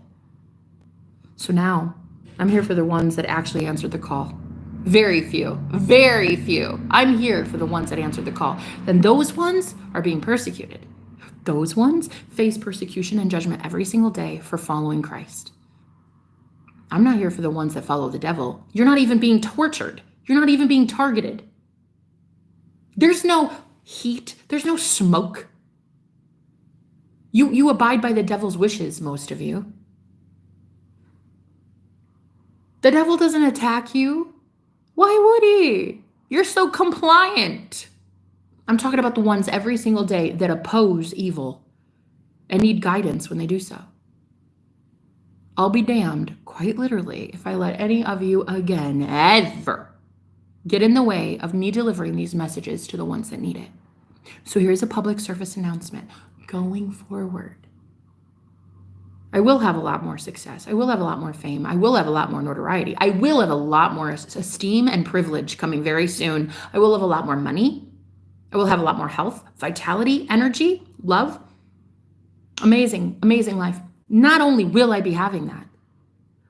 So now, I'm here for the ones that actually answered the call. Very few. Very few. I'm here for the ones that answered the call. Then those ones are being persecuted. Those ones face persecution and judgment every single day for following Christ. I'm not here for the ones that follow the devil. You're not even being tortured. You're not even being targeted. There's no heat. There's no smoke. You abide by the devil's wishes, most of you. The devil doesn't attack you. Why would he? You're so compliant. I'm talking about the ones every single day that oppose evil and need guidance when they do so. I'll be damned, quite literally, if I let any of you again, ever, get in the way of me delivering these messages to the ones that need it. So here's a public service announcement. Going forward, I will have a lot more success. I will have a lot more fame. I will have a lot more notoriety. I will have a lot more esteem and privilege coming very soon. I will have a lot more money. I will have a lot more health, vitality, energy, love. Amazing, amazing life. Not only will I be having that,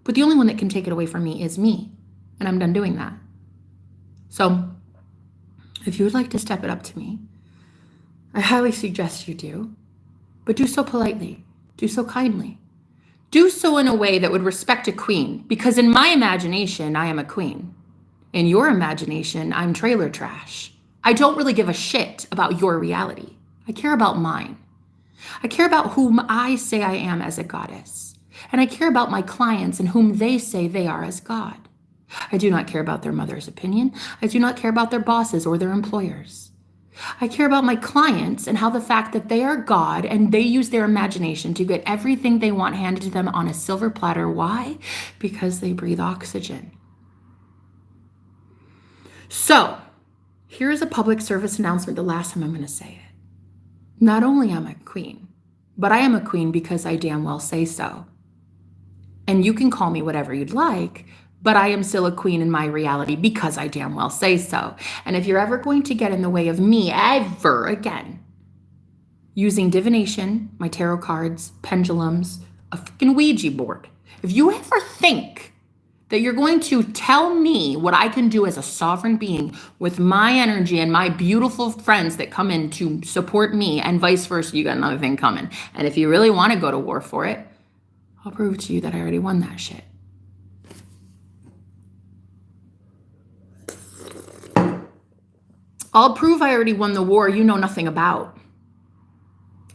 but the only one that can take it away from me is me. And I'm done doing that. So If you would like to step it up to me, I highly suggest you do, but do so politely, do so kindly. Do so in a way that would respect a queen, because in my imagination, I am a queen. In your imagination, I'm trailer trash. I don't really give a shit about your reality. I care about mine. I care about whom I say I am as a goddess. And I care about my clients and whom they say they are as God. I do not care about their mother's opinion. I do not care about their bosses or their employers. I care about my clients and how the fact that they are God and they use their imagination to get everything they want handed to them on a silver platter. Why? Because they breathe oxygen. So, here is a public service announcement, the last time I'm going to say it. Not only am I a queen, but I am a queen because I damn well say so. And you can call me whatever you'd like, but I am still a queen in my reality because I damn well say so. And if you're ever going to get in the way of me ever again, using divination, my tarot cards, pendulums, a freaking Ouija board, if you ever think that you're going to tell me what I can do as a sovereign being with my energy and my beautiful friends that come in to support me and vice versa, you got another thing coming. And if you really want to go to war for it, I'll prove to you that I already won that shit. I'll prove I already won the war you know nothing about.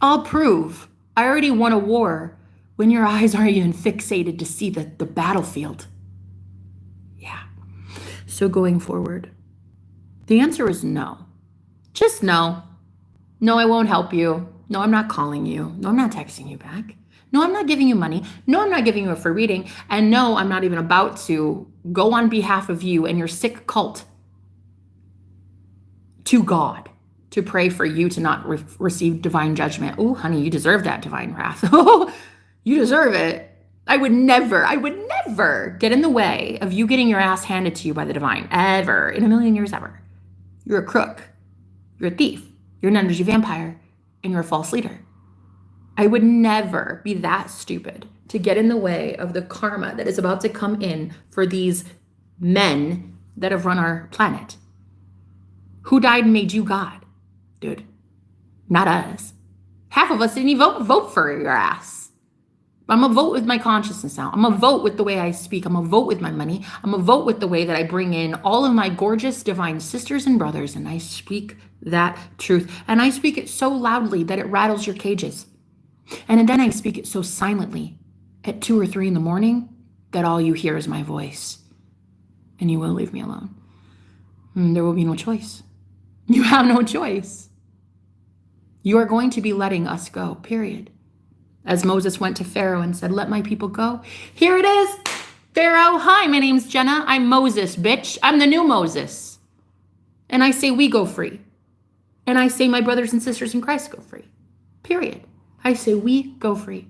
I'll prove I already won a war when your eyes aren't even fixated to see the battlefield. Yeah. So going forward, the answer is no. Just no. No, I won't help you. No, I'm not calling you. No, I'm not texting you back. No, I'm not giving you money. No, I'm not giving you a free reading. And no, I'm not even about to go on behalf of you and your sick cult to God to pray for you to not receive divine judgment. Oh, honey, you deserve that divine wrath. Oh, you deserve it. I would never get in the way of you getting your ass handed to you by the divine, ever, in a million years, ever. You're a crook. You're a thief. You're an energy vampire, and you're a false leader. I would never be that stupid to get in the way of the karma that is about to come in for these men that have run our planet. Who died and made you God, dude? Not us. Half of us didn't even vote for your ass. I'm gonna vote with my consciousness now. I'm gonna vote with the way I speak. I'm gonna vote with my money. I'm gonna vote with the way that I bring in all of my gorgeous divine sisters and brothers, and I speak that truth. And I speak it so loudly that it rattles your cages. And then I speak it so silently at 2 or 3 in the morning that all you hear is my voice. And you will leave me alone. And there will be no choice. You have no choice. You are going to be letting us go, period. As Moses went to Pharaoh and said, let my people go. Here it is, Pharaoh. Hi, my name's Jenna. I'm Moses, bitch. I'm the new Moses. And I say we go free. And I say my brothers and sisters in Christ go free, period. I say we go free.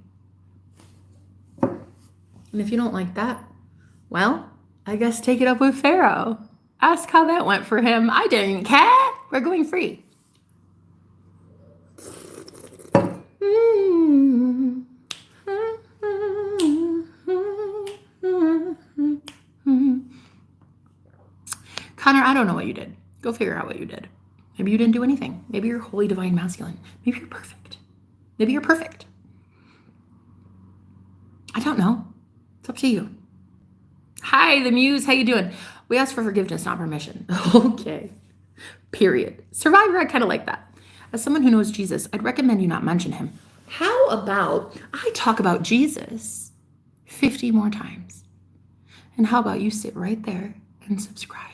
And if you don't like that, well, I guess take it up with Pharaoh. Ask how that went for him. I didn't care. We're going free. Connor, I don't know what you did. Go figure out what you did. Maybe you didn't do anything. Maybe you're holy divine masculine. Maybe you're perfect. Maybe you're perfect. I don't know. It's up to you. Hi, the Muse. How you doing? We asked for forgiveness, not permission. Okay. Period. Survivor, I kind of like that. As someone who knows Jesus, I'd recommend you not mention him. How about I talk about Jesus 50 more times? And how about you sit right there and subscribe?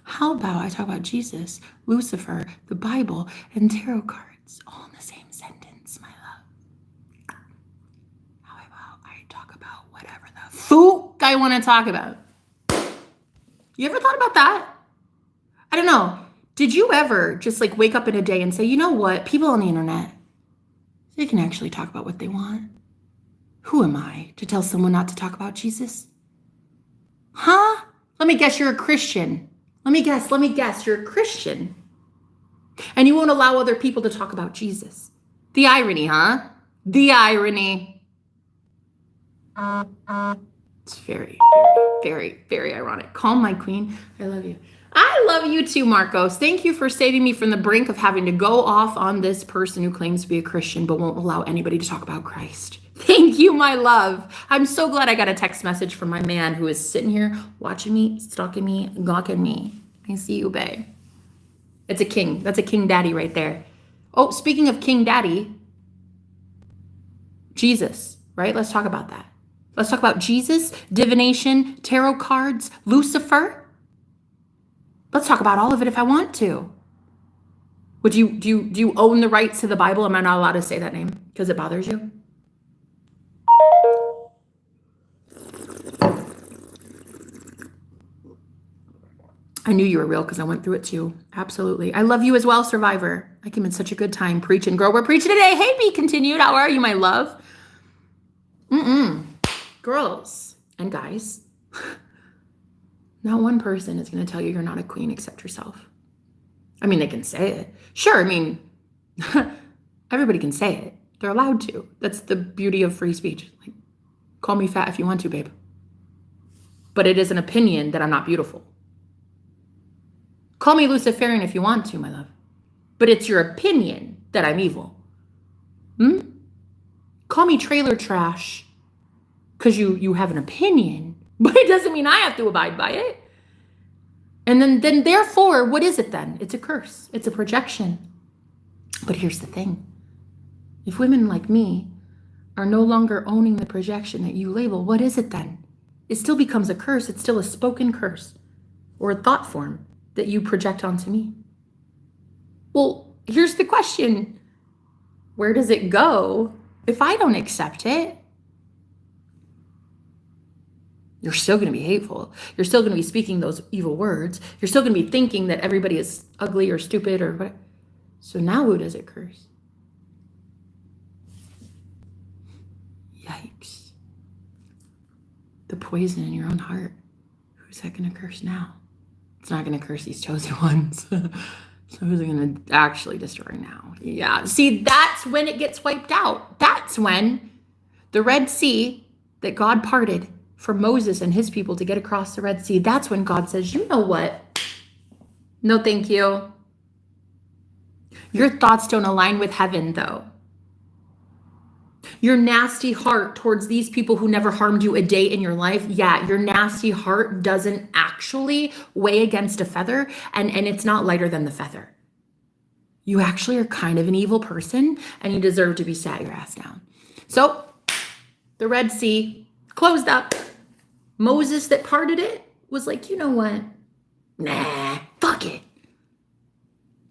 How about I talk about Jesus, Lucifer, the Bible, and tarot cards all in the same sentence, my love? How about I talk about whatever the fuck I want to talk about? You ever thought about that? I don't know. Did you ever just like wake up in a day and say, you know what? People on the internet, they can actually talk about what they want. Who am I to tell someone not to talk about Jesus? Huh? Let me guess you're a Christian. Let me guess you're a Christian. And you won't allow other people to talk about Jesus. The irony, huh? The irony. It's very, very, very, very ironic. Calm, my queen. I love you. I love you too, Marcos. Thank you for saving me from the brink of having to go off on this person who claims to be a Christian but won't allow anybody to talk about Christ. Thank you, my love. I'm so glad I got a text message from my man who is sitting here watching me, stalking me, gawking me. I see you, babe. It's a king. That's a king daddy right there. Oh, speaking of king daddy, Jesus, right? Let's talk about that. Let's talk about Jesus, divination, tarot cards, Lucifer. Let's talk about all of it if I want to. Do you own the rights to the Bible? Am I not allowed to say that name because it bothers you? I knew you were real because I went through it too. Absolutely. I love you as well, Survivor. I came in such a good time. Preach and grow. We're preaching today. Hey, be continued. How are you, my love? Girls and guys, not one person is going to tell you you're not a queen except yourself. I mean, they can say it. Sure, I mean, everybody can say it. They're allowed to. That's the beauty of free speech. Like, call me fat if you want to, babe. But it is an opinion that I'm not beautiful. Call me Luciferian if you want to, my love. But it's your opinion that I'm evil. Call me trailer trash because you have an opinion, but it doesn't mean I have to abide by it. And then therefore, what is it then? It's a curse. It's a projection. But here's the thing. If women like me are no longer owning the projection that you label, what is it then? It still becomes a curse. It's still a spoken curse or a thought form that you project onto me. Well, here's the question. Where does it go if I don't accept it? You're still going to be hateful. You're still going to be speaking those evil words. You're still going to be thinking that everybody is ugly or stupid or whatever. So now who does it curse? Yikes. The poison in your own heart. Who's that going to curse now? It's not going to curse these chosen ones. So who's it going to actually destroy now? Yeah. See, that's when it gets wiped out. That's when the Red Sea that God parted for Moses and his people to get across the Red Sea, that's when God says, you know what? No, thank you. Your thoughts don't align with heaven, though. Your nasty heart towards these people who never harmed you a day in your life, yeah, your nasty heart doesn't actually weigh against a feather, and it's not lighter than the feather. You actually are kind of an evil person, and you deserve to be sat your ass down. So, the Red Sea closed up. Moses that parted it was like, you know what? Nah, fuck it.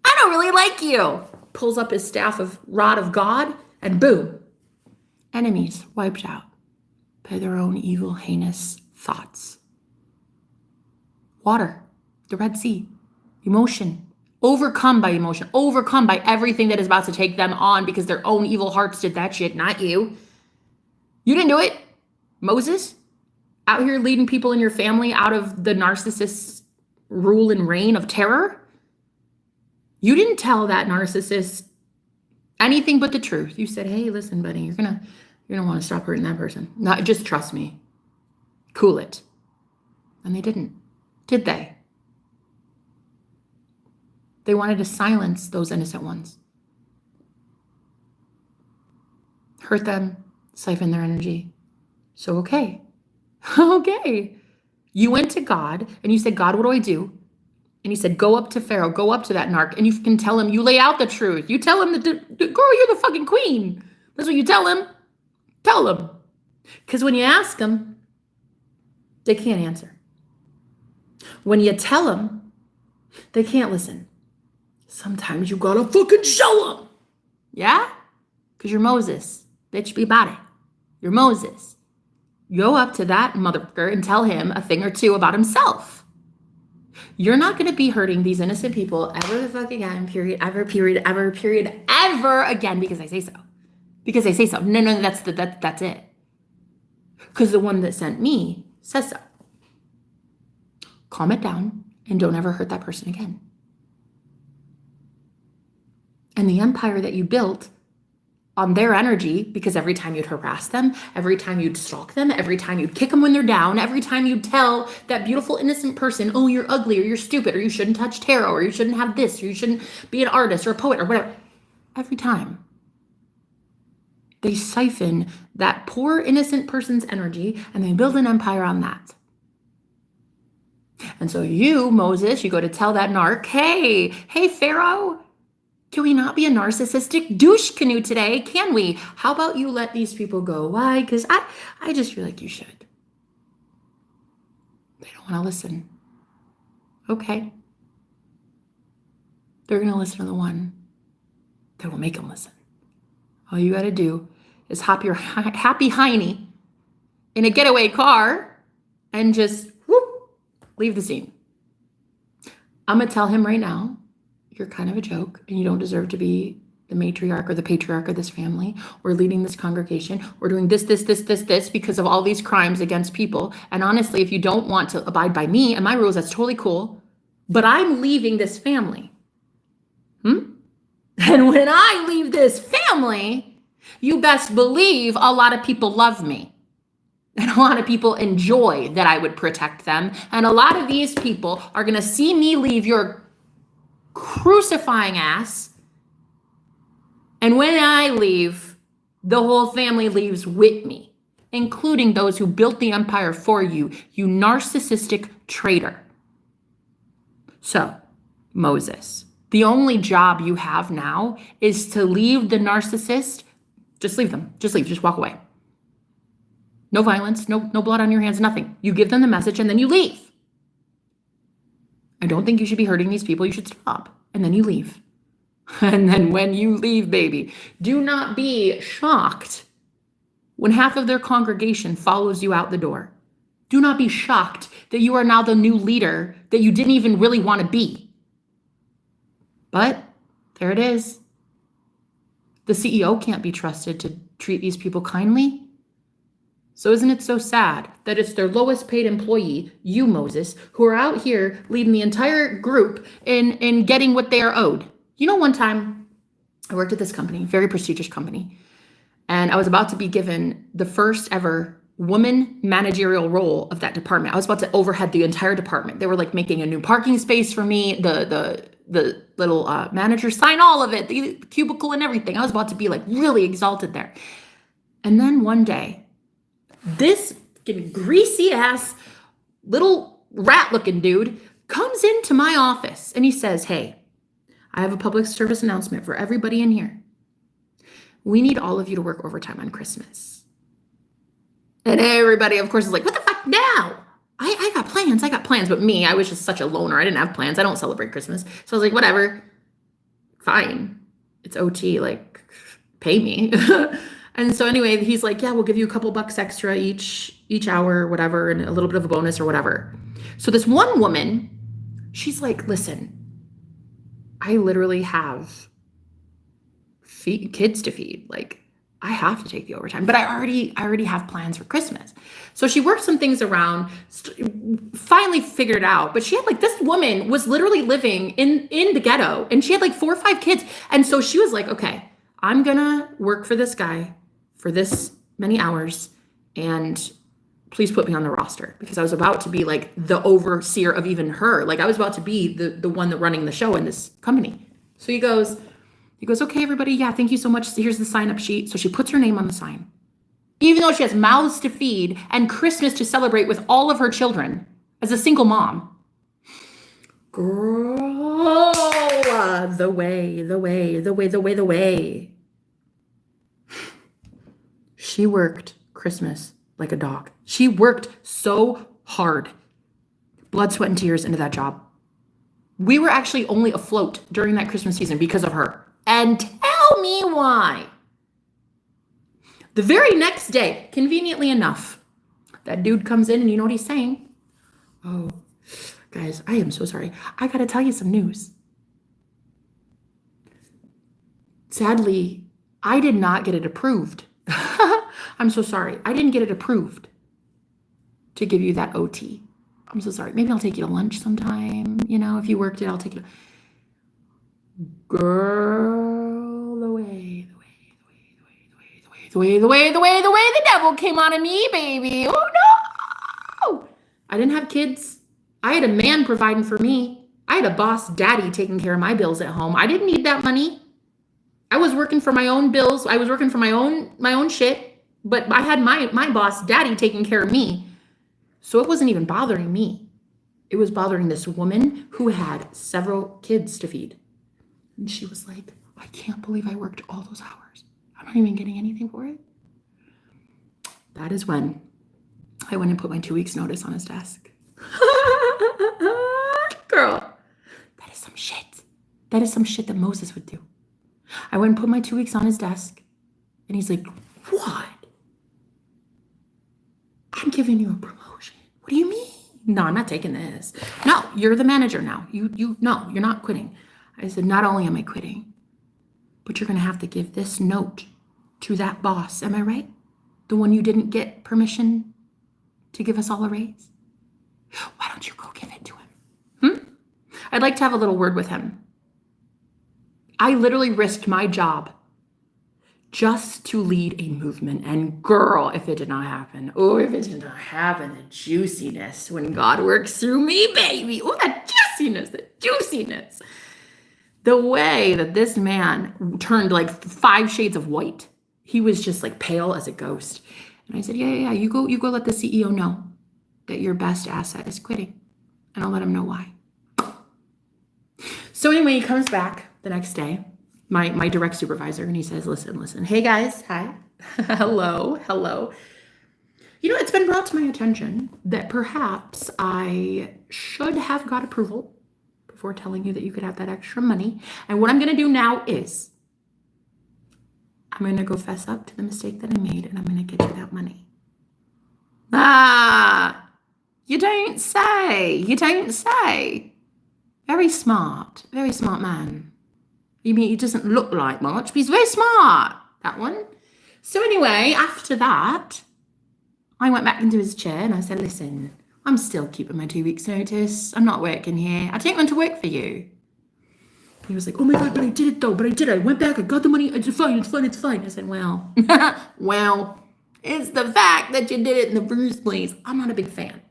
I don't really like you. Pulls up his staff of rod of God, and boom. Enemies wiped out by their own evil, heinous thoughts. Water, the Red Sea, emotion, overcome by emotion, overcome by everything that is about to take them on because their own evil hearts did that shit, not you. You didn't do it. Moses, out here leading people in your family out of the narcissist's rule and reign of terror. You didn't tell that narcissist anything but the truth. You said, hey, listen, buddy, you're gonna want to stop hurting that person. Not just trust me. Cool it. And they didn't. Did they? They wanted to silence those innocent ones. Hurt them, siphon their energy. So, okay. Okay. You went to God and you said, God, what do I do? And he said, go up to Pharaoh, go up to that narc, and you can tell him, you lay out the truth. You tell him that, girl, you're the fucking queen. That's what you tell him. Tell him. Because when you ask them, they can't answer. When you tell them, they can't listen. Sometimes you gotta fucking show them. Yeah? Because you're Moses. Bitch, be about it. You're Moses. Go up to that motherfucker and tell him a thing or two about himself. You're not going to be hurting these innocent people ever the fuck again, period, ever again, because I say so. Because I say so. No, that's it. Because the one that sent me says so. Calm it down and don't ever hurt that person again. And the empire that you built on their energy, because every time you'd harass them, every time you'd stalk them, every time you'd kick them when they're down, every time you'd tell that beautiful, innocent person, oh, you're ugly, or you're stupid, or you shouldn't touch tarot, or you shouldn't have this, or you shouldn't be an artist or a poet or whatever. Every time they siphon that poor, innocent person's energy and they build an empire on that. And so you, Moses, you go to tell that narc, hey, Pharaoh, can we not be a narcissistic douche canoe today? Can we? How about you let these people go? Why? Because I just feel like you should. They don't want to listen. Okay. They're going to listen to the one that will make them listen. All you got to do is hop your happy hiney in a getaway car and just whoop, leave the scene. I'm going to tell him right now, you're kind of a joke and you don't deserve to be the matriarch or the patriarch of this family or leading this congregation or doing this because of all these crimes against people. And honestly, if you don't want to abide by me and my rules, that's totally cool. But I'm leaving this family. And when I leave this family, you best believe a lot of people love me. And a lot of people enjoy that I would protect them. And a lot of these people are going to see me leave your crucifying ass. And when I leave, the whole family leaves with me, including those who built the empire for you, you narcissistic traitor. So, Moses, the only job you have now is to leave the narcissist. Just leave them. Just leave. Just walk away. No violence, no blood on your hands, nothing. You give them the message and then you leave. I don't think you should be hurting these people. You should stop. And then you leave. And then when you leave, baby, do not be shocked when half of their congregation follows you out the door. Do not be shocked that you are now the new leader that you didn't even really want to be. But there it is. The CEO can't be trusted to treat these people kindly. So isn't it so sad that it's their lowest paid employee, you, Moses, who are out here leading the entire group in getting what they are owed? You know, one time I worked at this company, very prestigious company, and I was about to be given the first ever woman managerial role of that department. I was about to overhead the entire department. They were like making a new parking space for me, the little manager sign all of it, the cubicle and everything. I was about to be like really exalted there. And then one day, this greasy ass little rat looking dude comes into my office and he says, hey, I have a public service announcement for everybody in here. We need all of you to work overtime on Christmas. And everybody, of course, is like, what the fuck now? I got plans. But me, I was just such a loner. I didn't have plans. I don't celebrate Christmas. So I was like, whatever, fine. It's OT, like, pay me. And so anyway, he's like, yeah, we'll give you a couple bucks extra each hour or whatever, and a little bit of a bonus or whatever. So this one woman, she's like, listen, I literally have kids to feed. Like, I have to take the overtime, but I already have plans for Christmas. So she worked some things around, finally figured it out. But she had like, this woman was literally living in the ghetto and she had like 4 or 5 kids. And so she was like, okay, I'm gonna work for this guy for this many hours and please put me on the roster, because I was about to be like the overseer of even her. Like I was about to be the one that running the show in this company. So he goes, okay, everybody. Yeah, thank you so much. Here's the sign up sheet. So she puts her name on the sign, even though she has mouths to feed and Christmas to celebrate with all of her children as a single mom. Girl, the way. She worked Christmas like a dog. She worked so hard, blood, sweat, and tears into that job. We were actually only afloat during that Christmas season because of her. And tell me why. The very next day, conveniently enough, that dude comes in and you know what he's saying? Oh, guys, I am so sorry. I got to tell you some news. Sadly, I did not get it approved. I'm so sorry. I didn't get it approved to give you that OT. I'm so sorry. Maybe I'll take you to lunch sometime. You know, if you worked it, I'll take you. Girl, the way. The devil came on me, baby. Oh no! I didn't have kids. I had a man providing for me. I had a boss daddy taking care of my bills at home. I didn't need that money. I was working for my own bills. I was working for my own shit. But I had my boss daddy taking care of me. So it wasn't even bothering me. It was bothering this woman who had several kids to feed. And she was like, I can't believe I worked all those hours. I'm not even getting anything for it. That is when I went and put my 2 weeks notice on his desk. Girl, that is some shit. That is some shit that Moses would do. I went and put my 2 weeks on his desk. And he's like, what? I'm giving you a promotion. What do you mean? No, I'm not taking this. No, you're the manager now. No, you're not quitting. I said, not only am I quitting, but you're going to have to give this note to that boss. Am I right? The one you didn't get permission to give us all a raise? Why don't you go give it to him? I'd like to have a little word with him. I literally risked my job just to lead a movement. And girl, if it did not happen, the juiciness when God works through me, baby. Oh, the juiciness. The way that this man turned like 5 shades of white. He was just like pale as a ghost. And I said, yeah, you go let the CEO know that your best asset is quitting. And I'll let him know why. So anyway, he comes back the next day, my direct supervisor, and he says, listen. Hey guys, hi. Hello. You know, it's been brought to my attention that perhaps I should have got approval before telling you that you could have that extra money. And what I'm going to do now is I'm going to go fess up to the mistake that I made, and I'm going to get you that money. You don't say. Very smart man. You mean he doesn't look like much, but he's very smart, that one. So anyway, after that, I went back into his chair and I said, listen, I'm still keeping my 2 weeks notice. I'm not working here. I didn't want to work for you. He was like, oh my God, but I did it though. I went back, I got the money. It's fine. I said, well, it's the fact that you did it in the first place. I'm not a big fan.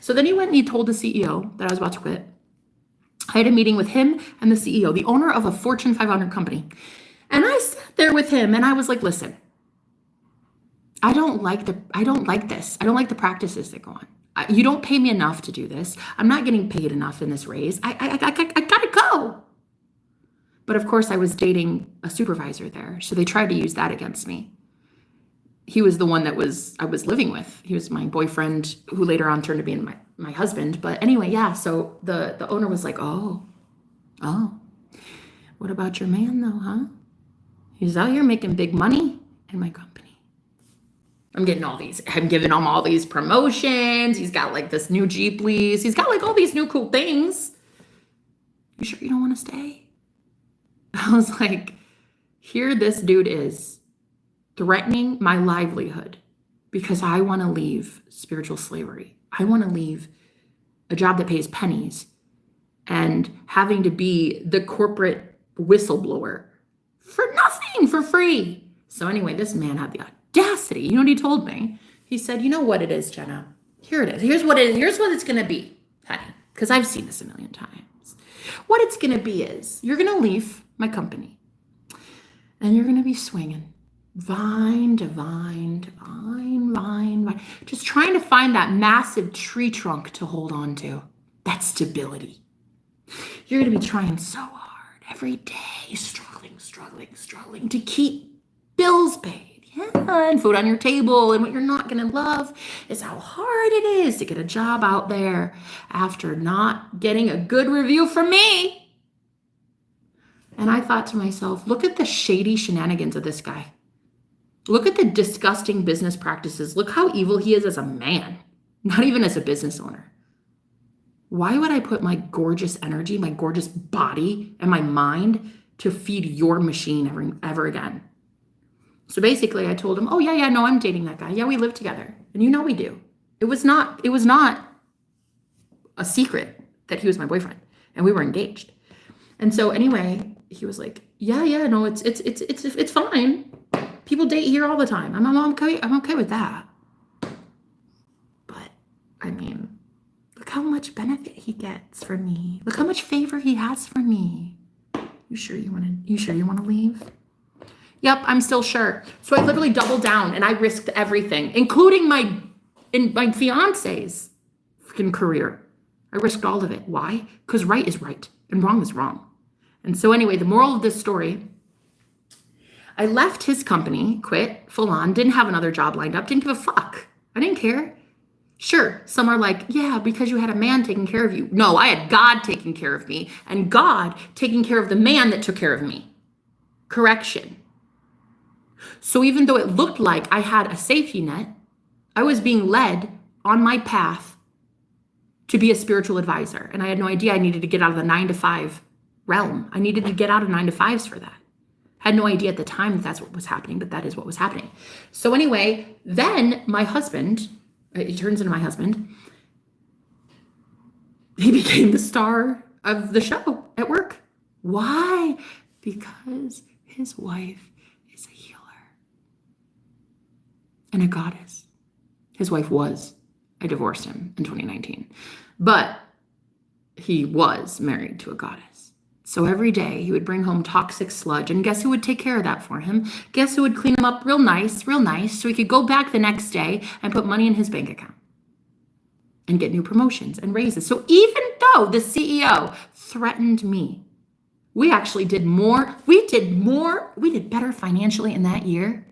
So then he went and he told the CEO that I was about to quit. I had a meeting with him and the CEO, the owner of a Fortune 500 company. And I sat there with him and I was like, listen, I don't like this. I don't like the practices that go on. You don't pay me enough to do this. I'm not getting paid enough in this raise. I gotta go. But of course I was dating a supervisor there. So they tried to use that against me. He was the one that I was living with. He was my boyfriend who later on turned to be my husband. But anyway, yeah. So the owner was like, oh, what about your man though, huh? He's out here making big money in my company. I'm giving him all these promotions. He's got like this new Jeep lease. He's got like all these new cool things. You sure you don't want to stay? I was like, here this dude is threatening my livelihood because I want to leave spiritual slavery. I want to leave a job that pays pennies and having to be the corporate whistleblower for nothing, for free. So anyway, this man had the audacity. You know what he told me? He said, you know what it is, Jenna? Here it is. Here's what it is. Here's what it's going to be, honey, because I've seen this a million times. What it's going to be is you're going to leave my company and you're going to be swinging vine to vine, just trying to find that massive tree trunk to hold on to, that stability. You're going to be trying so hard every day, struggling to keep bills paid. Yeah, and food on your table. And what you're not going to love is how hard it is to get a job out there after not getting a good review from me. And I thought to myself, look at the shady shenanigans of this guy. Look at the disgusting business practices. Look how evil he is as a man, not even as a business owner. Why would I put my gorgeous energy, my gorgeous body, and my mind to feed your machine ever again? So basically I told him, oh yeah, no, I'm dating that guy. Yeah, we live together. And you know we do. It was not a secret that he was my boyfriend and we were engaged. And so anyway, he was like, yeah, no, it's fine. People date here all the time. I'm okay with that. But I mean, look how much benefit he gets from me. Look how much favor he has for me. You sure you want to leave? Yep, I'm still sure. So I literally doubled down and I risked everything, including my fiance's freaking career. I risked all of it. Why? Because right is right and wrong is wrong. And so anyway, the moral of this story, I left his company, quit full on, didn't have another job lined up, didn't give a fuck. I didn't care. Sure, some are like, yeah, because you had a man taking care of you. No, I had God taking care of me and God taking care of the man that took care of me. Correction. So even though it looked like I had a safety net, I was being led on my path to be a spiritual advisor. And I had no idea I needed to get out of the 9-to-5 realm. I needed to get out of 9-to-5s for that. I had no idea at the time that that's what was happening, but that is what was happening. So anyway, then my husband, it turns into my husband, he became the star of the show at work. Why? Because his wife is a healer and a goddess. His wife was. I divorced him in 2019. But he was married to a goddess. So every day he would bring home toxic sludge, and guess who would take care of that for him? Guess who would clean him up real nice, so he could go back the next day and put money in his bank account and get new promotions and raises. So even though the CEO threatened me, we actually did more. We did better financially in that year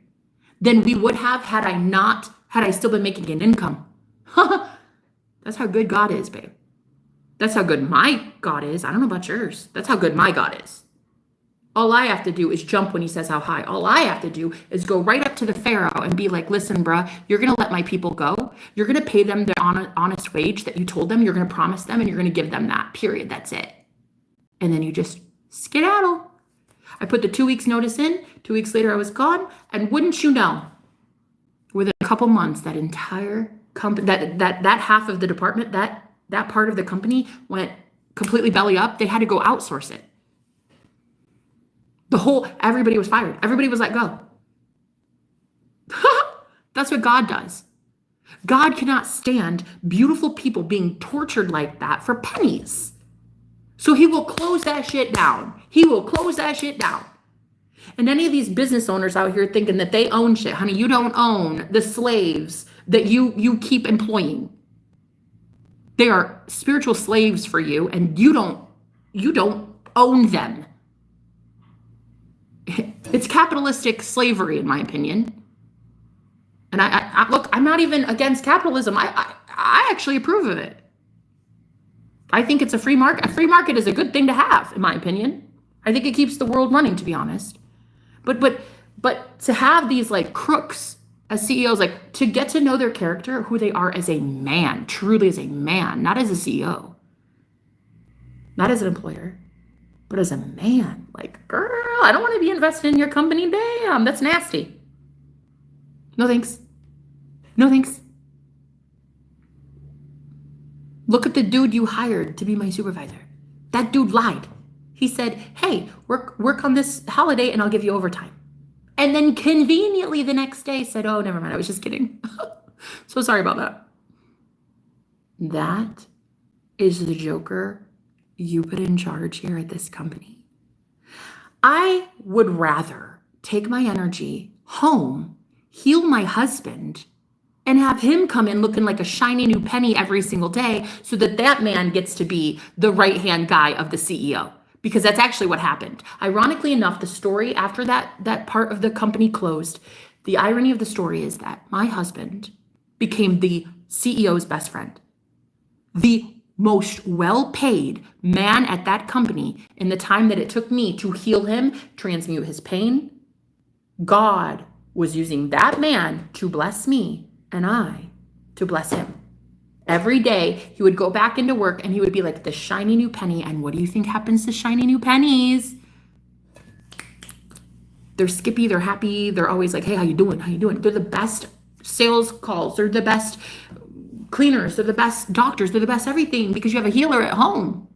than we would have had I still been making an income. That's how good God is, babe. That's how good my God is. I don't know about yours. That's how good my God is. All I have to do is jump when he says how high. All I have to do is go right up to the Pharaoh and be like, listen, bruh, you're going to let my people go. You're going to pay them the honest wage that you told them. You're going to promise them, and you're going to give them that, period. That's it. And then you just skedaddle. I put the 2 weeks notice in. 2 weeks later, I was gone. And wouldn't you know, within a couple months, that entire company, that half of the department, that part of the company went completely belly up. They had to go outsource it. Everybody was fired. Everybody was let go. That's what God does. God cannot stand beautiful people being tortured like that for pennies. So he will close that shit down. He will close that shit down. And any of these business owners out here thinking that they own shit, honey, you don't own the slaves that you keep employing. They are spiritual slaves for you, and you don't own them. It's capitalistic slavery, in my opinion. And I look, I'm not even against capitalism. I actually approve of it. I think it's a free market. A free market is a good thing to have, in my opinion. I think it keeps the world running, to be honest. But to have these like crooks as CEOs, like to get to know their character, who they are as a man, truly as a man, not as a CEO, not as an employer, but as a man. Like, girl, I don't want to be invested in your company. Damn, that's nasty. No thanks. No thanks. Look at the dude you hired to be my supervisor. That dude lied. He said, hey, work on this holiday and I'll give you overtime. And then conveniently the next day said, oh, never mind. I was just kidding. So sorry about that. That is the joker you put in charge here at this company. I would rather take my energy home, heal my husband, and have him come in looking like a shiny new penny every single day so that man gets to be the right-hand guy of the CEO. Because that's actually what happened. Ironically enough, the story after that part of the company closed, the irony of the story is that my husband became the CEO's best friend. The most well-paid man at that company in the time that it took me to heal him, transmute his pain. God was using that man to bless me and I to bless him. Every day he would go back into work and he would be like the shiny new penny. And what do you think happens to shiny new pennies? They're skippy, they're happy. They're always like, hey, how you doing? How you doing? They're the best sales calls. They're the best cleaners. They're the best doctors. They're the best everything because you have a healer at home.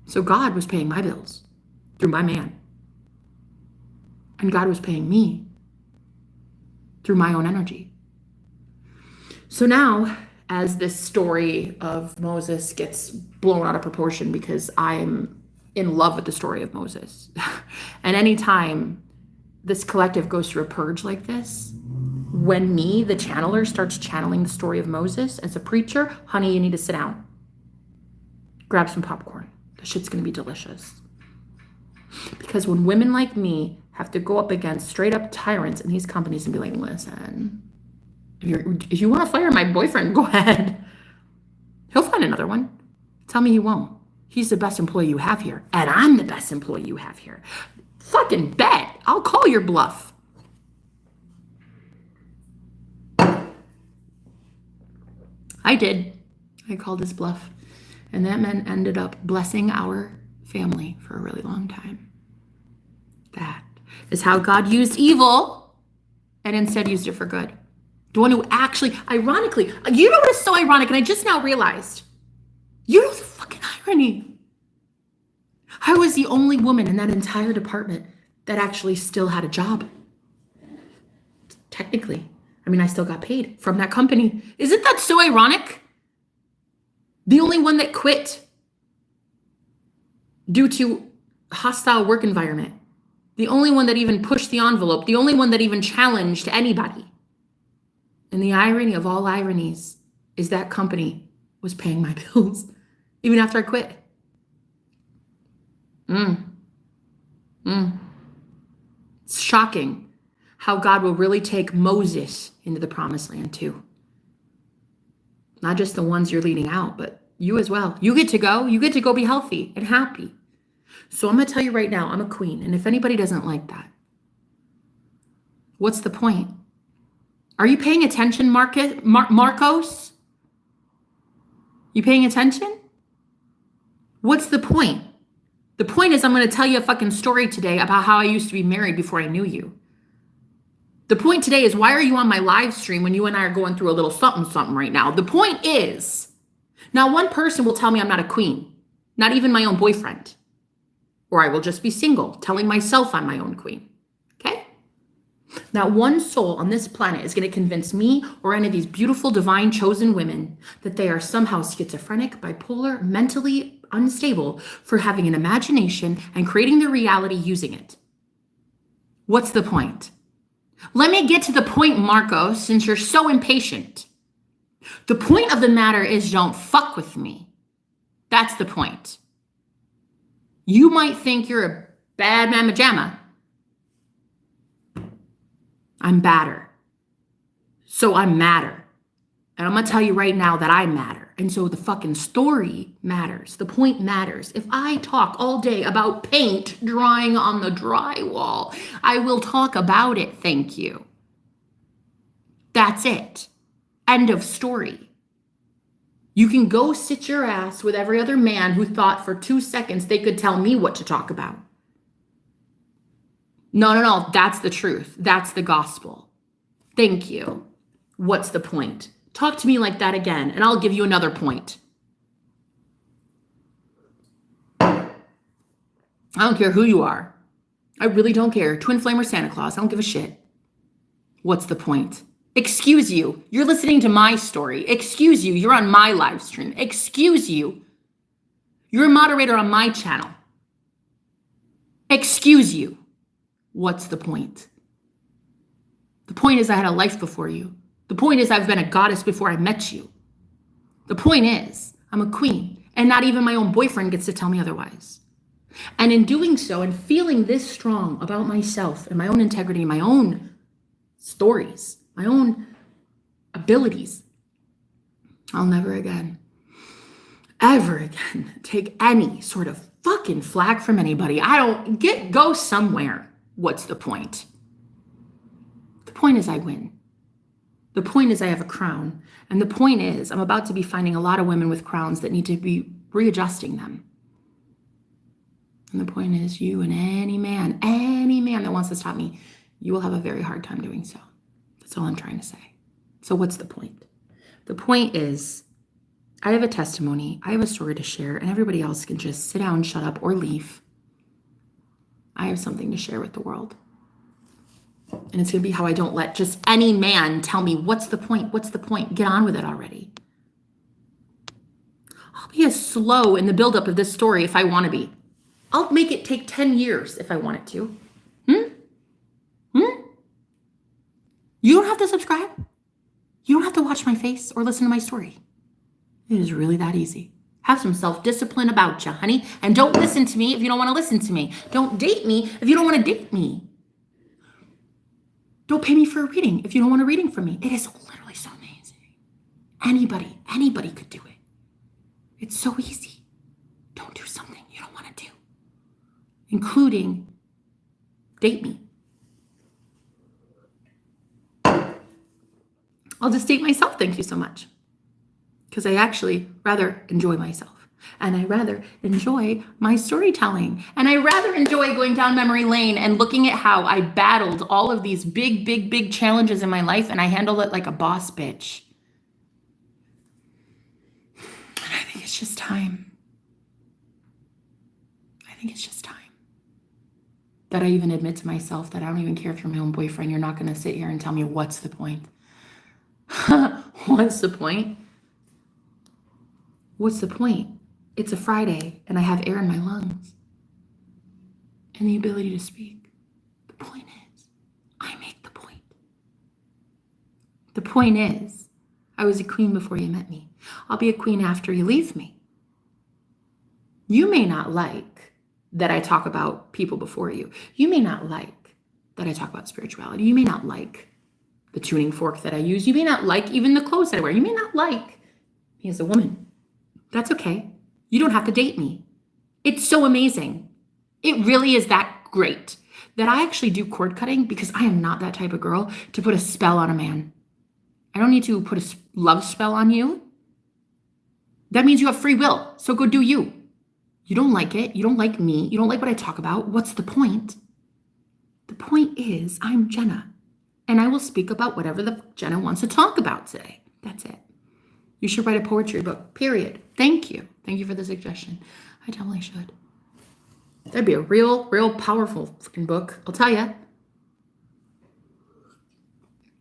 So God was paying my bills through my man. And God was paying me through my own energy. So now, as this story of Moses gets blown out of proportion because I'm in love with the story of Moses, and anytime this collective goes through a purge like this, when me, the channeler, starts channeling the story of Moses as a preacher, honey, you need to sit down. Grab some popcorn. The shit's going to be delicious. Because when women like me have to go up against straight up tyrants in these companies and be like, listen, if you want to fire my boyfriend, go ahead. He'll find another one. Tell me he won't. He's the best employee you have here. And I'm the best employee you have here. Fucking bet. I'll call your bluff. I did. I called his bluff. And that man ended up blessing our family for a really long time. That is how God used evil and instead used it for good. The one who actually, ironically, you know what is so ironic, and I just now realized, you know the fucking irony. I was the only woman in that entire department that actually still had a job. Technically. I mean, I still got paid from that company. Isn't that so ironic? The only one that quit due to hostile work environment. The only one that even pushed the envelope. The only one that even challenged anybody. And the irony of all ironies is that company was paying my bills even after I quit. It's shocking how God will really take Moses into the promised land too. Not just the ones you're leading out, but you as well. You get to go. You get to go be healthy and happy. So I'm going to tell you right now, I'm a queen. And if anybody doesn't like that, what's the point? Are you paying attention, Marcos? You paying attention? What's the point? The point is I'm going to tell you a fucking story today about how I used to be married before I knew you. The point today is, why are you on my live stream when you and I are going through a little something right now? The point is, now one person will tell me I'm not a queen, not even my own boyfriend. Or I will just be single, telling myself I'm my own queen. Okay? Not one soul on this planet is going to convince me or any of these beautiful, divine, chosen women that they are somehow schizophrenic, bipolar, mentally unstable for having an imagination and creating their reality using it. What's the point? Let me get to the point, Marcos, since you're so impatient. The point of the matter is, don't fuck with me. That's the point. You might think you're a bad mamma jamma. I'm badder. So I'm madder. And I'm going to tell you right now that I matter. And so the fucking story matters. The point matters. If I talk all day about paint drying on the drywall, I will talk about it. Thank you. That's it. End of story. You can go sit your ass with every other man who thought for 2 seconds they could tell me what to talk about. No. That's the truth. That's the gospel. Thank you. What's the point? Talk to me like that again, and I'll give you another point. I don't care who you are. I really don't care. Twin Flame or Santa Claus. I don't give a shit. What's the point? Excuse you. You're listening to my story. Excuse you. You're on my live stream. Excuse you. You're a moderator on my channel. Excuse you. What's the point? The point is I had a life before you. The point is I've been a goddess before I met you. The point is I'm a queen, and not even my own boyfriend gets to tell me otherwise. And in doing so and feeling this strong about myself and my own integrity, my own stories, my own abilities, I'll never again, ever again take any sort of fucking flack from anybody. Go somewhere. What's the point? The point is I win. The point is I have a crown. And the point is I'm about to be finding a lot of women with crowns that need to be readjusting them. And the point is you and any man that wants to stop me, you will have a very hard time doing so. That's all I'm trying to say. So what's the point? The point is I have a testimony. I have a story to share, and everybody else can just sit down, shut up, or leave. I have something to share with the world. And it's going to be how I don't let just any man tell me, what's the point? What's the point? Get on with it already. I'll be as slow in the buildup of this story if I want to be. I'll make it take 10 years if I want it to. You don't have to subscribe. You don't have to watch my face or listen to my story. It is really that easy. Have some self-discipline about you, honey. And don't listen to me if you don't want to listen to me. Don't date me if you don't want to date me. Don't pay me for a reading if you don't want a reading from me. It is literally so amazing. Anybody could do it. It's so easy. Don't do something you don't want to do, including date me. I'll just date myself, thank you so much. Because I actually rather enjoy myself. And I rather enjoy my storytelling. And I rather enjoy going down memory lane and looking at how I battled all of these big challenges in my life, and I handled it like a boss bitch. And I think it's just time. I think it's just time that I even admit to myself that I don't even care if you're my own boyfriend. You're not going to sit here and tell me what's the point. What's the point? What's the point? It's a Friday and I have air in my lungs and the ability to speak. The point is, I make the point. The point is, I was a queen before you met me. I'll be a queen after you leave me. You may not like that I talk about people before you. You may not like that I talk about spirituality. You may not like the tuning fork that I use. You may not like even the clothes that I wear. You may not like me as a woman. That's okay. You don't have to date me. It's so amazing. It really is that great that I actually do cord cutting, because I am not that type of girl to put a spell on a man. I don't need to put a love spell on you. That means you have free will. So go do you. You don't like it. You don't like me. You don't like what I talk about. What's the point? The point is, I'm Jenna, and I will speak about whatever the Jenna wants to talk about today. That's it. You should write a poetry book, period. Thank you. Thank you for the suggestion. I definitely should. That'd be a real powerful freaking book. I'll tell you.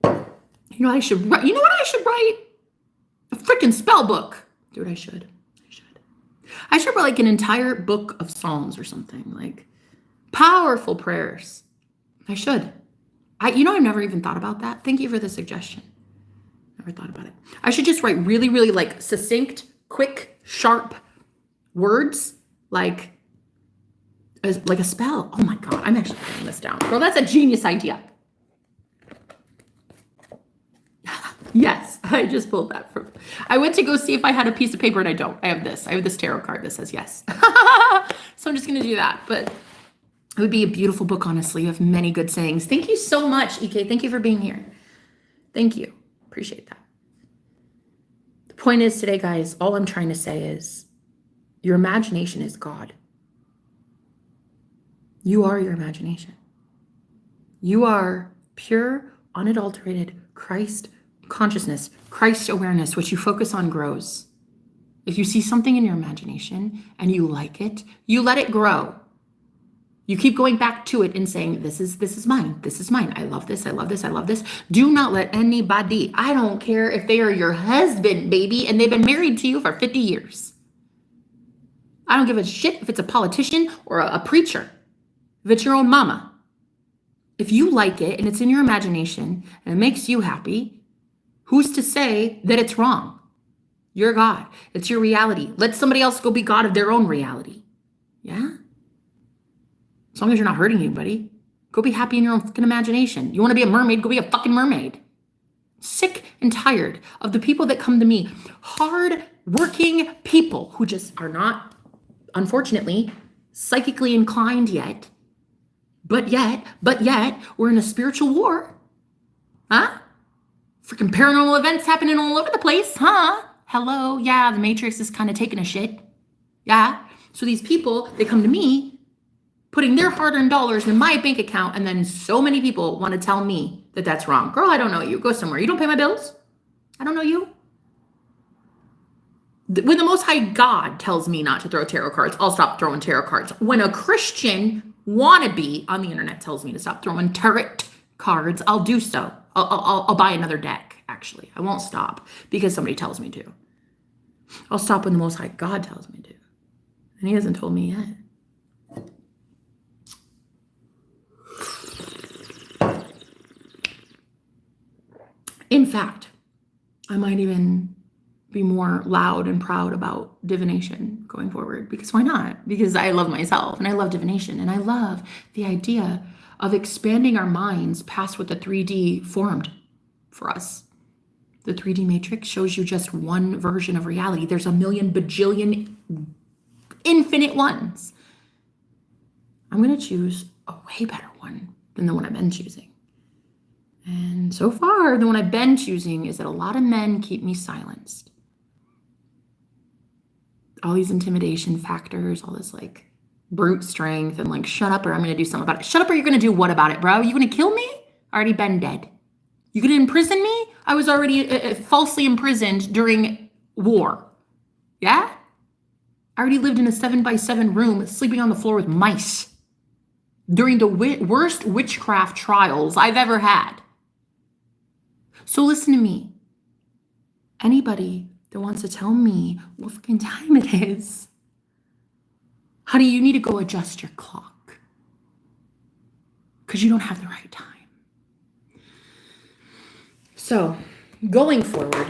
You know what I should write? A freaking spell book. Dude, I should. I should write like an entire book of Psalms or something. Like powerful prayers. I should. I've never even thought about that. Thank you for the suggestion. Never thought about it. I should just write really like succinct, quick, sharp words, like a spell. Oh my God, I'm actually writing this down. Girl, that's a genius idea. Yes, I just pulled that from. I went to go see if I had a piece of paper and I don't. I have this tarot card that says yes. So I'm just going to do that. But it would be a beautiful book, honestly, of many good sayings. Thank you so much, EK. Thank you for being here. Thank you. Appreciate that. The point is today, guys, all I'm trying to say is your imagination is God. You are your imagination. You are pure, unadulterated Christ consciousness, Christ awareness, which you focus on grows. If you see something in your imagination and you like it, you let it grow. You keep going back to it and saying, this is mine. This is mine. I love this. I love this. I love this. Do not let anybody, I don't care if they are your husband, baby, and they've been married to you for 50 years. I don't give a shit if it's a politician or a preacher, if it's your own mama. If you like it and it's in your imagination and it makes you happy, who's to say that it's wrong? You're God. It's your reality. Let somebody else go be God of their own reality. Yeah? As long as you're not hurting anybody, go be happy in your own fucking imagination. You want to be a mermaid? Go be a fucking mermaid. Sick and tired of the people that come to me, hard-working people who just are not, unfortunately, psychically inclined yet. But yet, we're in a spiritual war. Huh? Freaking paranormal events happening all over the place, huh? Hello? Yeah, the Matrix is kind of taking a shit. Yeah? So these people, they come to me, putting their hard-earned dollars in my bank account, and then so many people want to tell me that that's wrong. Girl, I don't know you. Go somewhere. You don't pay my bills? I don't know you. When the Most High God tells me not to throw tarot cards, I'll stop throwing tarot cards. When a Christian wannabe on the internet tells me to stop throwing tarot cards, I'll do so. I'll buy another deck, actually. I won't stop because somebody tells me to. I'll stop when the Most High God tells me to. And he hasn't told me yet. In fact, I might even be more loud and proud about divination going forward, because why not? Because I love myself and I love divination and I love the idea of expanding our minds past what the 3D formed for us. The 3D matrix shows you just one version of reality. There's a million bajillion infinite ones. I'm going to choose a way better one than the one I've been choosing. And so far, the one I've been choosing is that a lot of men keep me silenced. All these intimidation factors, all this like brute strength and like, shut up or I'm going to do something about it. Shut up or you're going to do what about it, bro? You going to kill me? I already been dead. You going to imprison me? I was already falsely imprisoned during war. Yeah? I already lived in a 7x7 room sleeping on the floor with mice during the worst witchcraft trials I've ever had. So listen to me. Anybody that wants to tell me what fucking time it is, honey, you need to go adjust your clock because you don't have the right time. So going forward,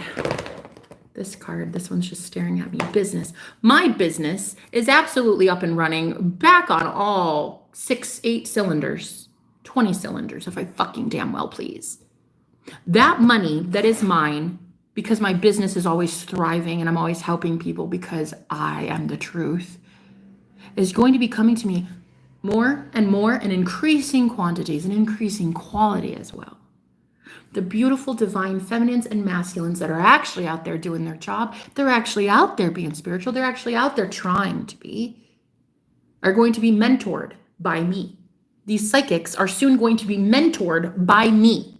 this card, this one's just staring at me. Business. My business is absolutely up and running, back on all 8 cylinders, 20 cylinders, if I fucking damn well please. That money that is mine, because my business is always thriving and I'm always helping people because I am the truth, is going to be coming to me more and more in increasing quantities and increasing quality as well. The beautiful divine feminines and masculines that are actually out there doing their job, they're actually out there being spiritual, they're actually out there trying to be, are going to be mentored by me. These psychics are soon going to be mentored by me.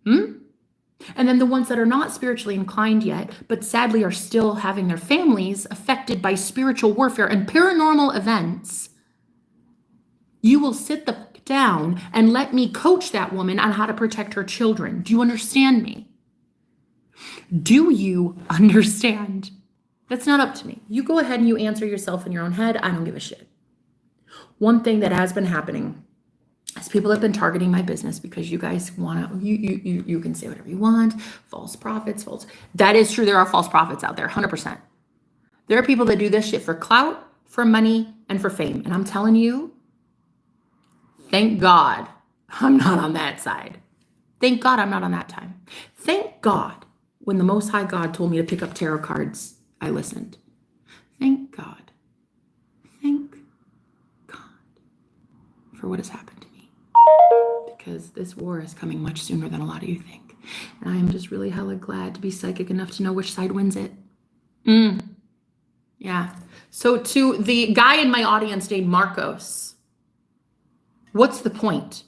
And then the ones that are not spiritually inclined yet, but sadly are still having their families affected by spiritual warfare and paranormal events, you will sit the fuck down and let me coach that woman on how to protect her children. Do you understand me? Do you understand? That's not up to me. You go ahead and you answer yourself in your own head. I don't give a shit. One thing that has been happening is people have been targeting my business because you guys want to, you can say whatever you want, false prophets, that is true. There are false prophets out there, 100%. There are people that do this shit for clout, for money, and for fame. And I'm telling you, thank God I'm not on that side. Thank God I'm not on that time. Thank God when the Most High God told me to pick up tarot cards, I listened. Thank God. Thank God for what has happened to me. Because this war is coming much sooner than a lot of you think. And I am just really hella glad to be psychic enough to know which side wins it. Yeah. So to the guy in my audience named Marcos, what's the point?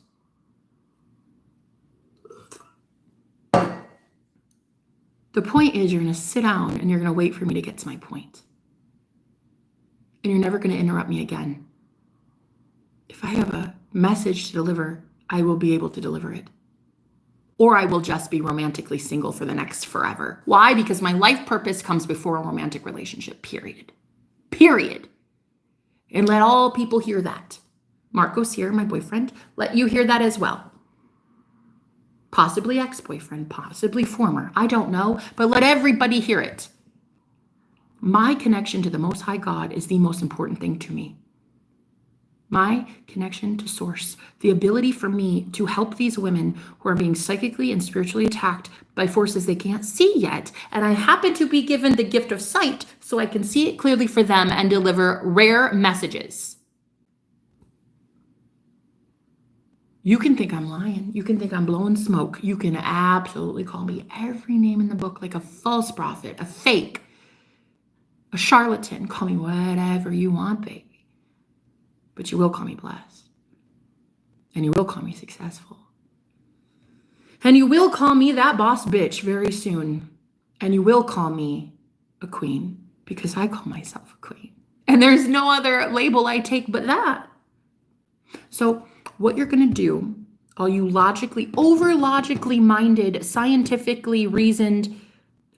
The point is you're going to sit down and you're going to wait for me to get to my point. And you're never going to interrupt me again. If I have a message to deliver, I will be able to deliver it. Or I will just be romantically single for the next forever. Why? Because my life purpose comes before a romantic relationship, period. Period. And let all people hear that. Marcos here, my boyfriend, let you hear that as well. Possibly ex-boyfriend, possibly former, I don't know, but let everybody hear it. My connection to the Most High God is the most important thing to me. My connection to source, the ability for me to help these women who are being psychically and spiritually attacked by forces they can't see yet. And I happen to be given the gift of sight so I can see it clearly for them and deliver rare messages. You can think I'm lying. You can think I'm blowing smoke. You can absolutely call me every name in the book, like a false prophet, a fake, a charlatan. Call me whatever you want, baby. But you will call me blessed. And you will call me successful. And you will call me that boss bitch very soon. And you will call me a queen, because I call myself a queen. And there's no other label I take but that. So what you're going to do all you over logically minded, scientifically reasoned,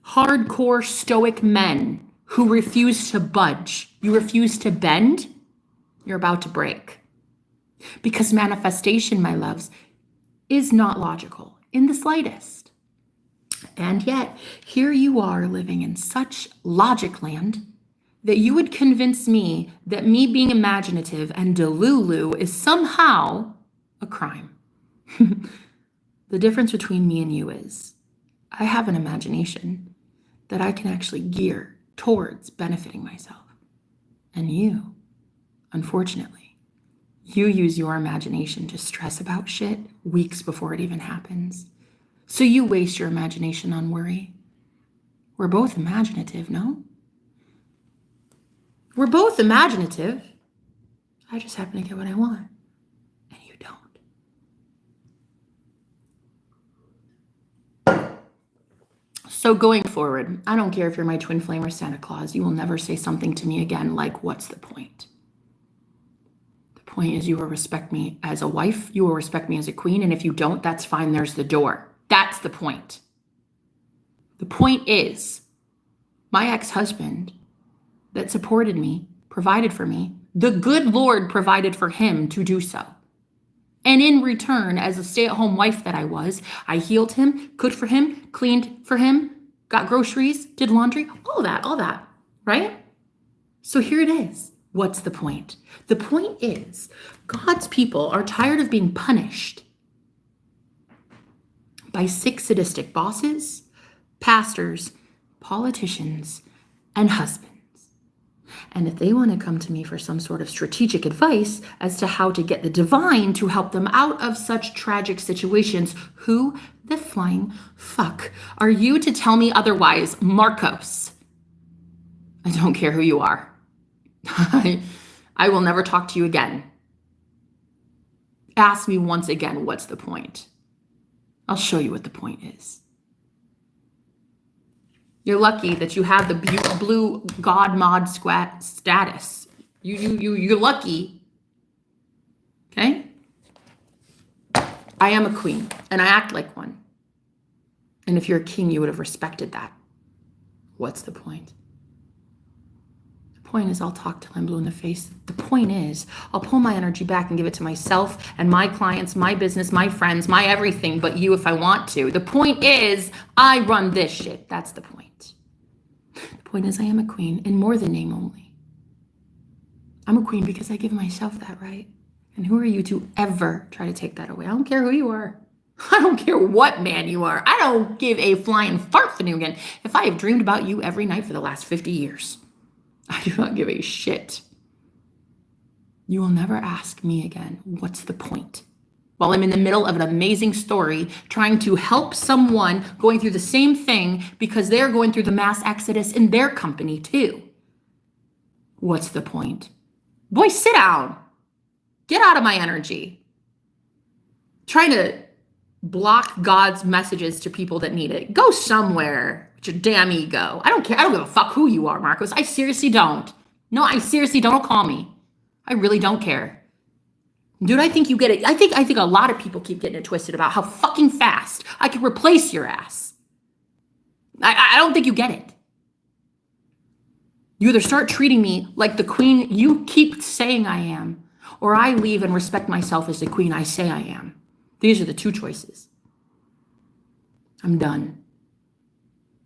hardcore stoic men who refuse to budge, you refuse to bend, you're about to break. Because manifestation, my loves, is not logical in the slightest. And yet, here you are living in such logic land that you would convince me that me being imaginative and delulu is somehow a crime. The difference between me and you is I have an imagination that I can actually gear towards benefiting myself. And you, unfortunately, you use your imagination to stress about shit weeks before it even happens. So you waste your imagination on worry. We're both imaginative, no? We're both imaginative. I just happen to get what I want, and you don't. So going forward, I don't care if you're my twin flame or Santa Claus, you will never say something to me again like, what's the point? The point is you will respect me as a wife, you will respect me as a queen, and if you don't, that's fine, there's the door. That's the point. The point is, my ex-husband that supported me, provided for me, the good Lord provided for him to do so. And in return, as a stay-at-home wife that I was, I healed him, cooked for him, cleaned for him, got groceries, did laundry, all that, right? So here it is. What's the point? The point is, God's people are tired of being punished by sick, sadistic bosses, pastors, politicians, and husbands. And if they want to come to me for some sort of strategic advice as to how to get the divine to help them out of such tragic situations, who the flying fuck are you to tell me otherwise, Marcos? I don't care who you are. I will never talk to you again. Ask me once again, what's the point? I'll show you what the point is. You're lucky that you have the blue God mod status. You're lucky. Okay? I am a queen, and I act like one. And if you're a king, you would have respected that. What's the point? The point is I'll talk till I'm blue in the face. The point is I'll pull my energy back and give it to myself and my clients, my business, my friends, my everything but you if I want to. The point is I run this shit. That's the point. The point is I am a queen in more than name only. I'm a queen because I give myself that right. And who are you to ever try to take that away? I don't care who you are. I don't care what man you are. I don't give a flying fart for you again. If I have dreamed about you every night for the last 50 years, I do not give a shit. You will never ask me again, what's the point? While I'm in the middle of an amazing story, trying to help someone going through the same thing because they're going through the mass exodus in their company too. What's the point? Boy, sit down. Get out of my energy. Trying to block God's messages to people that need it. Go somewhere with your damn ego. I don't care. I don't give a fuck who you are, Marcos. I seriously don't. No, I seriously don't. Call me. I really don't care. Dude, I think you get it. I think a lot of people keep getting it twisted about how fucking fast I can replace your ass. I don't think you get it. You either start treating me like the queen you keep saying I am, or I leave and respect myself as the queen I say I am. These are the two choices. I'm done.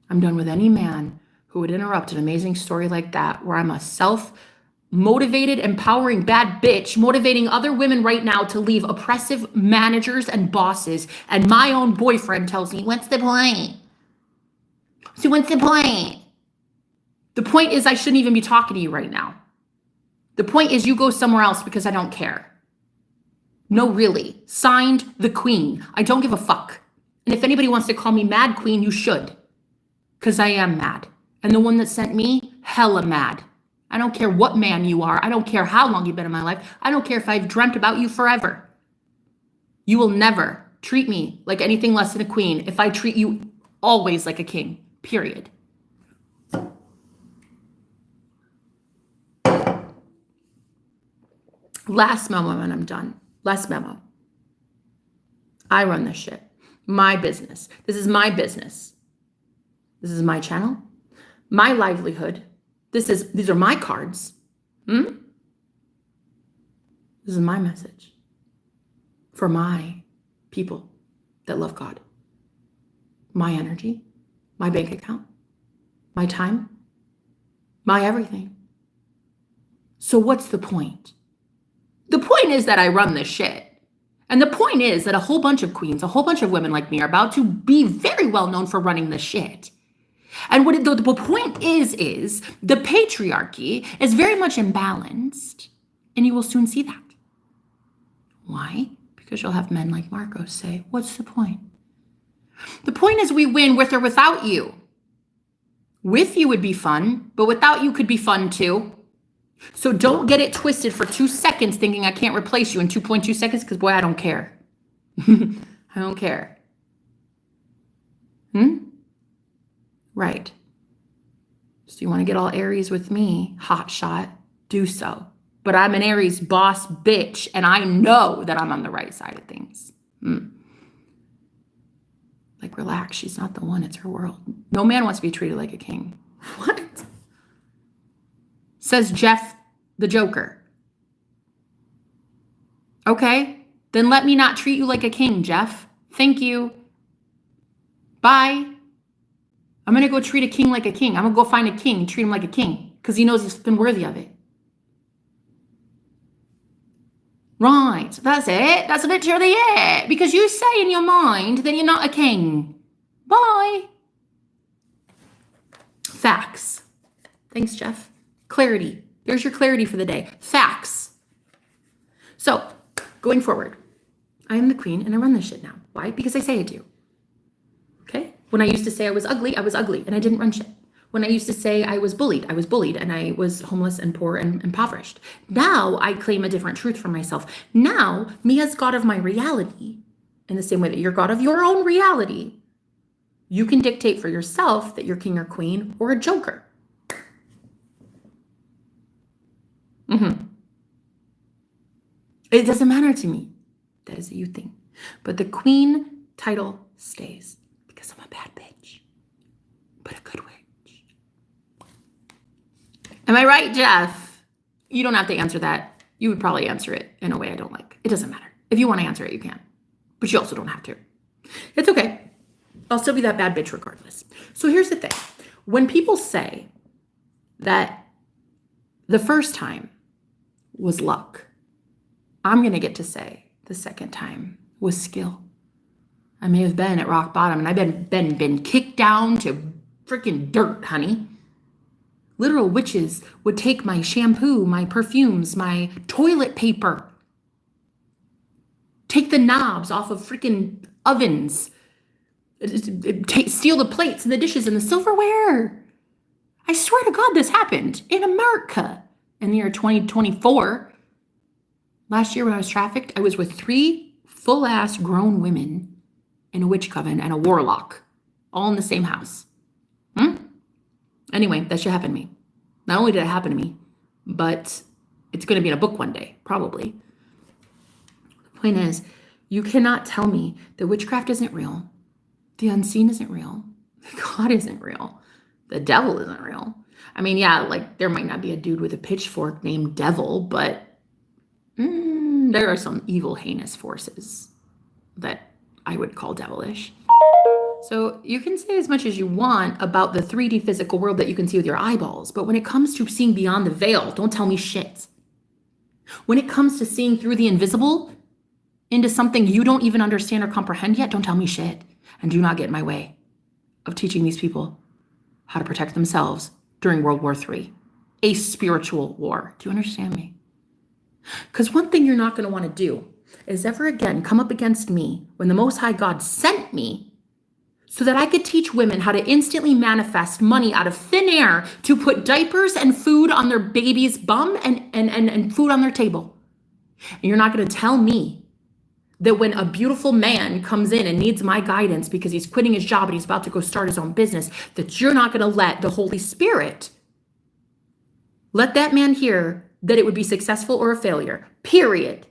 I'm done with any man who would interrupt an amazing story like that, where I'm a self-motivated, empowering bad bitch, motivating other women right now to leave oppressive managers and bosses, and my own boyfriend tells me, what's the point? So what's the point? The point is I shouldn't even be talking to you right now. The point is you go somewhere else because I don't care. No, really. Signed, the queen. I don't give a fuck. And if anybody wants to call me Mad Queen, you should. Because I am mad. And the one that sent me, hella mad. I don't care what man you are. I don't care how long you've been in my life. I don't care if I've dreamt about you forever. You will never treat me like anything less than a queen if I treat you always like a king. Period. Last memo and I'm done. Last memo. I run this shit. My business. This is my business. This is my channel, my livelihood. These are my cards. This is my message for my people that love God. My energy, my bank account, my time, my everything. So what's the point? The point is that I run this shit. And the point is that a whole bunch of queens, a whole bunch of women like me are about to be very well known for running this shit. And what the point is the patriarchy is very much imbalanced, and you will soon see that. Why? Because you'll have men like Marcos say, what's the point? The point is we win with or without you. With you would be fun, but without you could be fun too. So don't get it twisted for 2 seconds thinking I can't replace you in 2.2 seconds, because boy, I don't care. I don't care. Right. So you want to get all Aries with me, hot shot, do so. But I'm an Aries boss bitch, and I know that I'm on the right side of things. Like, relax, she's not the one, it's her world. No man wants to be treated like a king. What? Says Jeff the Joker. Okay, then let me not treat you like a king, Jeff. Thank you. Bye. I'm going to go treat a king like a king. I'm going to go find a king and treat him like a king because he knows he's been worthy of it. Right, that's it. That's literally it. Because you say in your mind that you're not a king. Bye. Facts. Thanks, Jeff. Clarity. There's your clarity for the day. Facts. So, going forward, I am the queen and I run this shit now. Why? Because I say I do. Okay? When I used to say I was ugly and I didn't run shit. When I used to say I was bullied and I was homeless and poor and impoverished. Now I claim a different truth for myself. Now, me as God of my reality, in the same way that you're God of your own reality, you can dictate for yourself that you're king or queen or a joker. It doesn't matter to me. That is a you thing. But the queen title stays because I'm a bad bitch, but a good witch. Am I right, Jeff? You don't have to answer that. You would probably answer it in a way I don't like. It doesn't matter. If you want to answer it, you can. But you also don't have to. It's okay. I'll still be that bad bitch regardless. So here's the thing. When people say that the first time was luck, I'm going to get to say the second time was skill. I may have been at rock bottom and I've been kicked down to freaking dirt, honey. Literal witches would take my shampoo, my perfumes, my toilet paper, take the knobs off of freaking ovens, steal the plates and the dishes and the silverware. I swear to God, this happened in America in the year 2024. Last year when I was trafficked, I was with 3 full-ass grown women in a witch coven and a warlock, all in the same house. Anyway, that should happen to me. Not only did it happen to me, but it's going to be in a book one day, probably. The point is, you cannot tell me that witchcraft isn't real, the unseen isn't real, God isn't real, the devil isn't real. I mean, yeah, like there might not be a dude with a pitchfork named Devil, but there are some evil, heinous forces that I would call devilish. So you can say as much as you want about the 3D physical world that you can see with your eyeballs, but when it comes to seeing beyond the veil, don't tell me shit. When it comes to seeing through the invisible into something you don't even understand or comprehend yet, don't tell me shit. And do not get in my way of teaching these people how to protect themselves during World War III, a spiritual war. Do you understand me? Because one thing you're not going to want to do is ever again come up against me when the Most High God sent me so that I could teach women how to instantly manifest money out of thin air to put diapers and food on their baby's bum and food on their table. And you're not going to tell me that when a beautiful man comes in and needs my guidance because he's quitting his job and he's about to go start his own business, that you're not going to let the Holy Spirit let that man hear that it would be successful or a failure, period.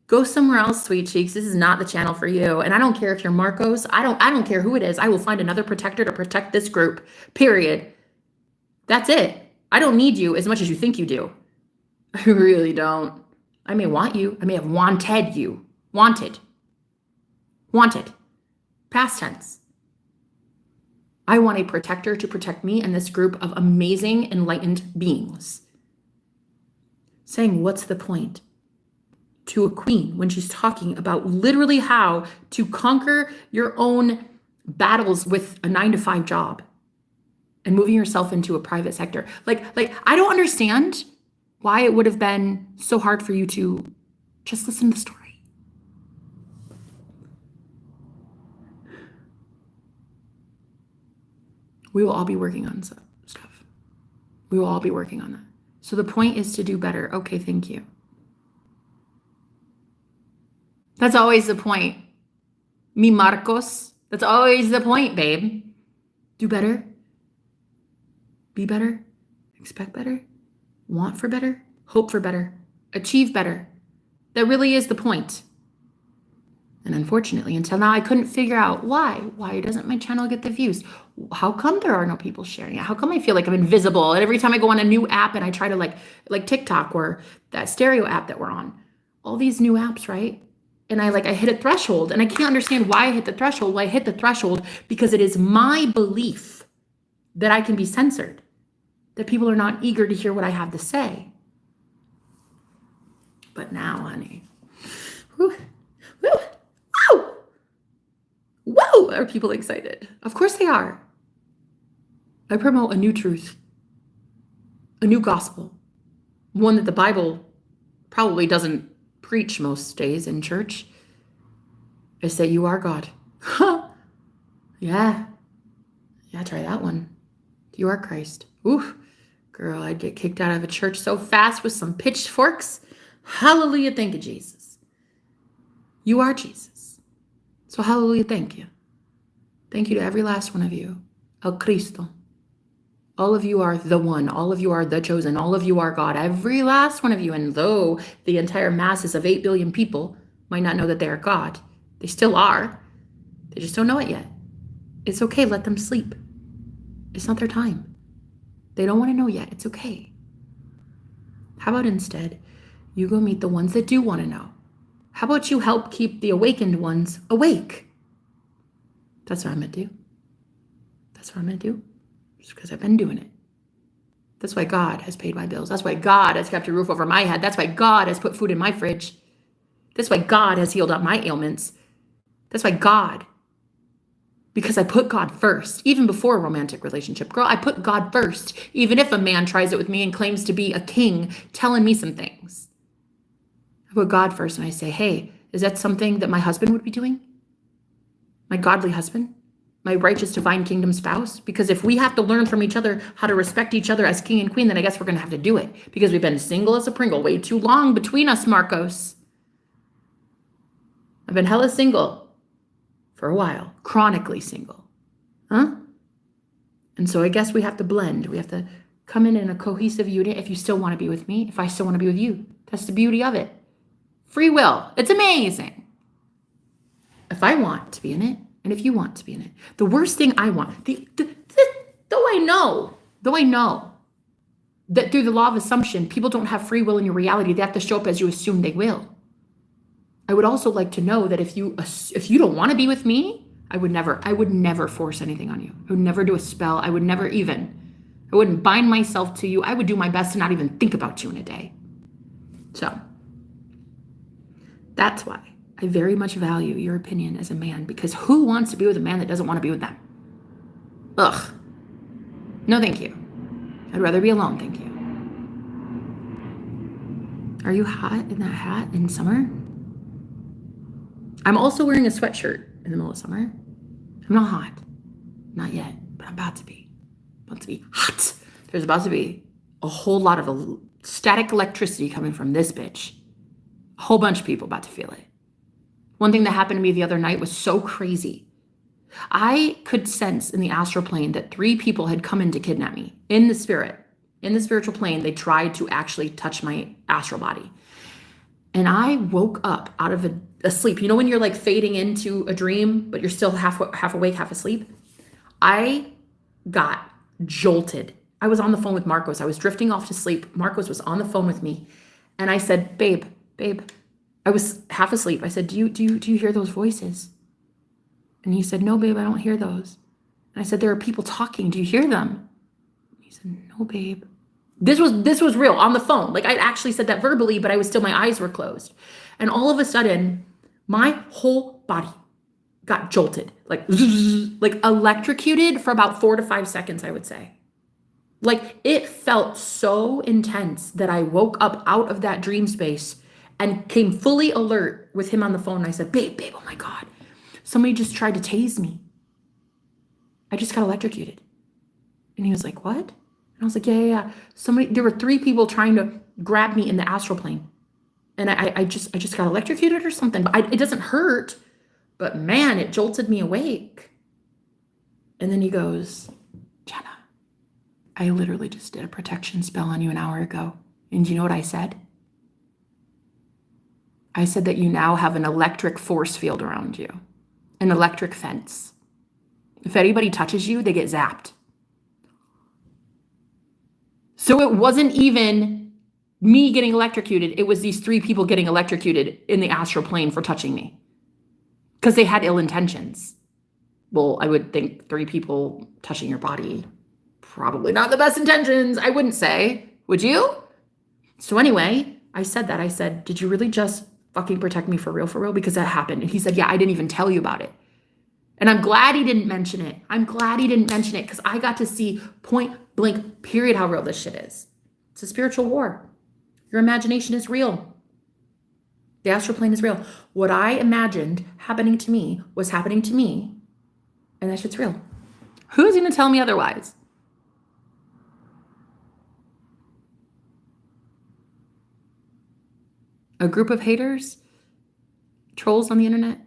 Go somewhere else, sweet cheeks. This is not the channel for you. And I don't care if you're Marcos. I don't care who it is. I will find another protector to protect this group. Period. That's it. I don't need you as much as you think you do. I really don't. I may want you. I may have wanted you. Wanted. Past tense. I want a protector to protect me and this group of amazing, enlightened beings. Saying, what's the point? To a queen when she's talking about literally how to conquer your own battles with a 9-to-5 job and moving yourself into a private sector. Like I don't understand why it would have been so hard for you to just listen to the story. We will all be working on stuff. We will all be working on that. So the point is to do better. Okay, thank you. That's always the point. Mi Marcos. That's always the point, babe. Do better. Be better. Expect better. Want for better. Hope for better. Achieve better. That really is the point. And unfortunately, until now, I couldn't figure out why. Why doesn't my channel get the views? How come there are no people sharing it? How come I feel like I'm invisible? And every time I go on a new app and I try to like TikTok or that stereo app that we're on, all these new apps, right? And I hit a threshold and I can't understand why I hit the threshold. Well, I hit the threshold because it is my belief that I can be censored, that people are not eager to hear what I have to say. But now, honey, whoa, are people excited? Of course they are. I promote a new truth, a new gospel, one that the Bible probably doesn't preach most days in church. I say you are God. Yeah, try that one. You are Christ. Ooh, girl, I'd get kicked out of a church so fast with some pitchforks. Hallelujah, thank you, Jesus. You are Jesus. So hallelujah, thank you. Thank you to every last one of you. El Cristo. All of you are the one. All of you are the chosen. All of you are God. Every last one of you. And though the entire masses of 8 billion people might not know that they are God, they still are. They just don't know it yet. It's okay. Let them sleep. It's not their time. They don't want to know yet. It's okay. How about instead, you go meet the ones that do want to know? How about you help keep the awakened ones awake? That's what I'm going to do. That's what I'm going to do. Just because I've been doing it. That's why God has paid my bills. That's why God has kept a roof over my head. That's why God has put food in my fridge. That's why God has healed up my ailments. That's why God, because I put God first, even before a romantic relationship. Girl, I put God first, even if a man tries it with me and claims to be a king telling me some things. I put God first and I say, hey, is that something that my husband would be doing? My godly husband? My righteous divine kingdom spouse? Because if we have to learn from each other how to respect each other as king and queen, then I guess we're going to have to do it. Because we've been single as a Pringle way too long between us, Marcos. I've been hella single for a while. Chronically single. Huh? And so I guess we have to blend. We have to come in a cohesive unit if you still want to be with me, if I still want to be with you. That's the beauty of it. Free will. It's amazing. If I want to be in it, and if you want to be in it. The worst thing I want, though I know that through the law of assumption, people don't have free will in your reality. They have to show up as you assume they will. I would also like to know that if you don't want to be with me, I would never force anything on you. I would never do a spell. I wouldn't bind myself to you. I would do my best to not even think about you in a day. So that's why I very much value your opinion as a man, because who wants to be with a man that doesn't want to be with them? Ugh. No, thank you. I'd rather be alone, thank you. Are you hot in that hat in summer? I'm also wearing a sweatshirt in the middle of summer. I'm not hot. Not yet, but I'm about to be. About to be hot. There's about to be a whole lot of static electricity coming from this bitch. A whole bunch of people about to feel it. One thing that happened to me the other night was so crazy. I could sense in the astral plane that 3 people had come in to kidnap me in the spirit. In the spiritual plane, they tried to actually touch my astral body. And I woke up out of a sleep. You know when you're like fading into a dream, but you're still half awake, half asleep? I got jolted. I was on the phone with Marcos. I was drifting off to sleep. Marcos was on the phone with me. And I said, babe, I was half asleep. I said, do you hear those voices? And he said, no, babe, I don't hear those. And I said, there are people talking. Do you hear them? He said, no, babe. This was real on the phone. Like I actually said that verbally, but my eyes were closed. And all of a sudden, my whole body got jolted, like electrocuted for about 4 to 5 seconds, I would say. Like it felt so intense that I woke up out of that dream space and came fully alert with him on the phone. And I said, babe, oh my God, somebody just tried to tase me. I just got electrocuted. And he was like, what? And I was like, yeah. There were 3 people trying to grab me in the astral plane. And I just got electrocuted or something. But it doesn't hurt. But man, it jolted me awake. And then he goes, Jenna, I literally just did a protection spell on you an hour ago. And you know what I said? I said that you now have an electric force field around you. An electric fence. If anybody touches you, they get zapped. So it wasn't even me getting electrocuted. It was these 3 people getting electrocuted in the astral plane for touching me. Because they had ill intentions. Well, I would think 3 people touching your body, probably not the best intentions, I wouldn't say. Would you? So anyway, I said that. I said, did you really just fucking protect me for real? Because that happened. And he said, yeah, I didn't even tell you about it. And I'm glad he didn't mention it. Because I got to see point blank, period, how real this shit is. It's a spiritual war. Your imagination is real. The astral plane is real. What I imagined happening to me was happening to me. And that shit's real. Who's going to tell me otherwise? A group of haters? Trolls on the internet?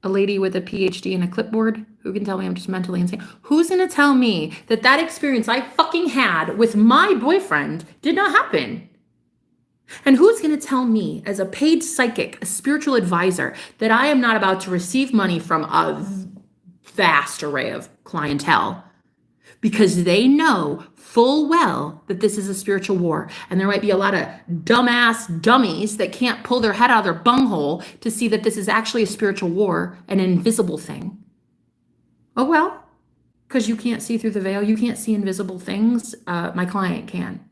A lady with a PhD and a clipboard who can tell me I'm just mentally insane? Who's going to tell me that experience I fucking had with my boyfriend did not happen? And who's going to tell me as a paid psychic, a spiritual advisor, that I am not about to receive money from a vast array of clientele because they know full well that this is a spiritual war. And there might be a lot of dumbass dummies that can't pull their head out of their bunghole to see that this is actually a spiritual war, an invisible thing. Oh, well, because you can't see through the veil. You can't see invisible things. My client can.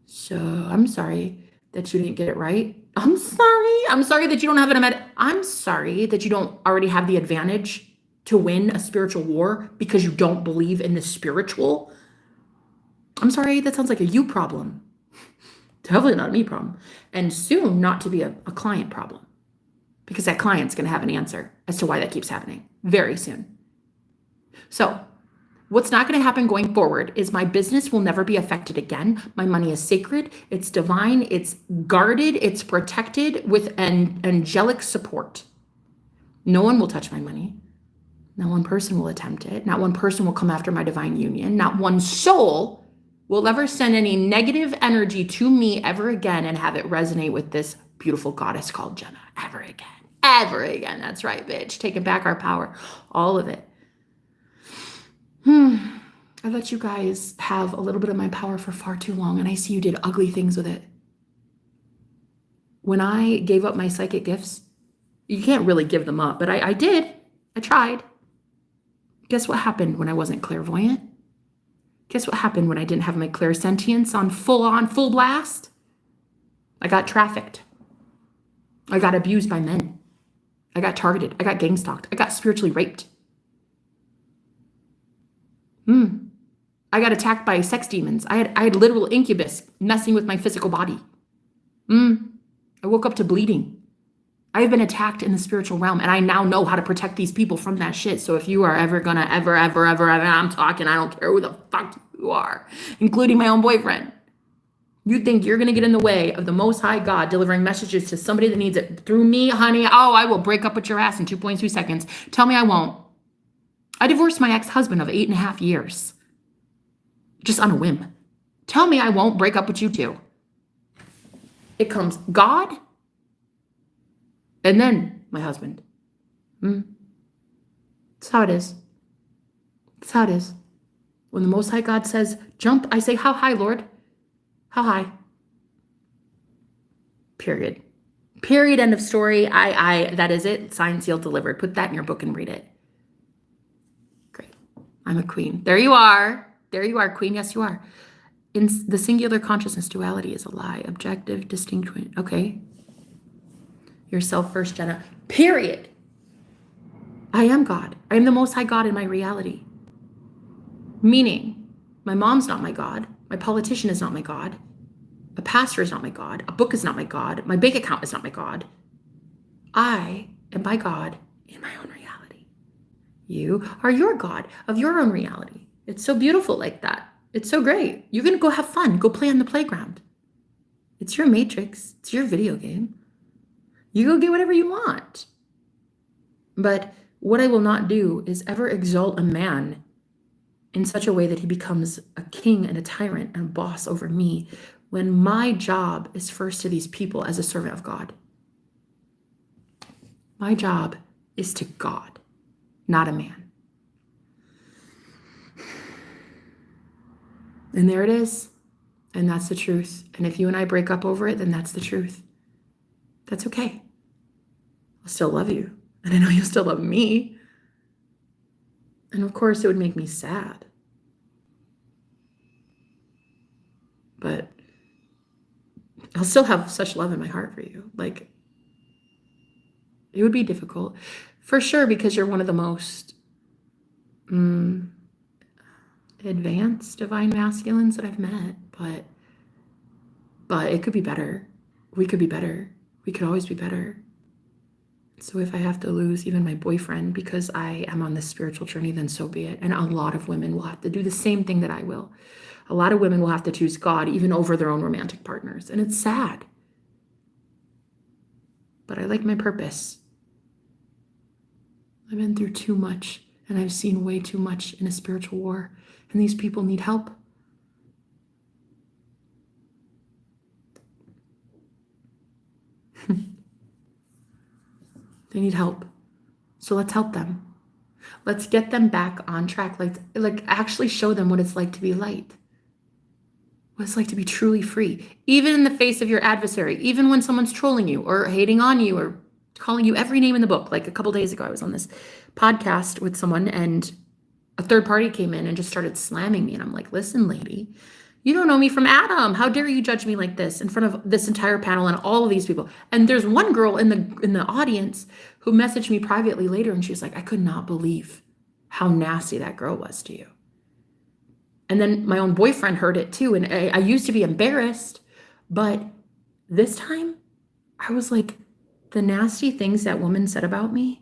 So I'm sorry that you didn't get it right. I'm sorry that you don't have an I'm sorry that you don't already have the advantage to win a spiritual war because you don't believe in the spiritual. I'm sorry, that sounds like a you problem. Definitely not a me problem. And soon not to be a client problem. Because that client's going to have an answer as to why that keeps happening very soon. So what's not going to happen going forward is my business will never be affected again. My money is sacred. It's divine. It's guarded. It's protected with an angelic support. No one will touch my money. Not one person will attempt it. Not one person will come after my divine union. Not one soul will ever send any negative energy to me ever again and have it resonate with this beautiful goddess called Jenna ever again. Ever again. That's right, bitch. Taking back our power. All of it. I let you guys have a little bit of my power for far too long, and I see you did ugly things with it. When I gave up my psychic gifts, you can't really give them up, but I did. I tried. Guess what happened when I wasn't clairvoyant? Guess what happened when I didn't have my clairsentience on full blast? I got trafficked. I got abused by men. I got targeted. I got gang stalked. I got spiritually raped. I got attacked by sex demons. I had literal incubus messing with my physical body. I woke up to bleeding. I have been attacked in the spiritual realm, and I now know how to protect these people from that shit. So if you are ever gonna ever, I'm talking, I don't care who the fuck you are, including my own boyfriend. You think you're gonna get in the way of the Most High God delivering messages to somebody that needs it through me, honey? Oh, I will break up with your ass in 2.2 seconds. Tell me I won't. I divorced my ex-husband of 8.5 years. Just on a whim. Tell me I won't break up with you too. It comes God and then my husband. That's how it is. That's how it is. When the Most High God says, jump, I say, how high, Lord? How high? Period. Period. End of story. That is it. Signed, sealed, delivered. Put that in your book and read it. Great. I'm a queen. There you are. There you are, queen. Yes, you are. In the singular consciousness, duality is a lie. Objective, distinct. Okay. Yourself first, Jenna. Period. I am God. I am the Most High God in my reality. Meaning, my mom's not my God. My politician is not my God. A pastor is not my God. A book is not my God. My bank account is not my God. I am my God in my own reality. You are your God of your own reality. It's so beautiful like that. It's so great. You're going to go have fun. Go play on the playground. It's your matrix. It's your video game. You go get whatever you want. But what I will not do is ever exalt a man in such a way that he becomes a king and a tyrant and a boss over me, when my job is first to these people as a servant of God. My job is to God, not a man. And there it is. And that's the truth. And if you and I break up over it, then that's the truth. That's okay. I'll still love you. And I know you'll still love me. And of course, it would make me sad. But I'll still have such love in my heart for you. Like, it would be difficult. For sure, because you're one of the most advanced divine masculines that I've met. But it could be better. We could be better. We could always be better. So if I have to lose even my boyfriend because I am on this spiritual journey, then so be it. And a lot of women will have to do the same thing that I will. A lot of women will have to choose God even over their own romantic partners. And it's sad. But I like my purpose. I've been through too much and I've seen way too much in a spiritual war. And these people need help. They need help. So let's help them. Let's get them back on track. Like actually show them what it's like to be light. What it's like to be truly free. Even in the face of your adversary. Even when someone's trolling you or hating on you or calling you every name in the book. Like a couple days ago, I was on this podcast with someone and a third party came in and just started slamming me. And I'm like, listen, lady, you don't know me from Adam. How dare you judge me like this in front of this entire panel and all of these people? And there's one girl in the audience who messaged me privately later, and she was like, I could not believe how nasty that girl was to you. And then my own boyfriend heard it too, and I used to be embarrassed, but this time I was like, the nasty things that woman said about me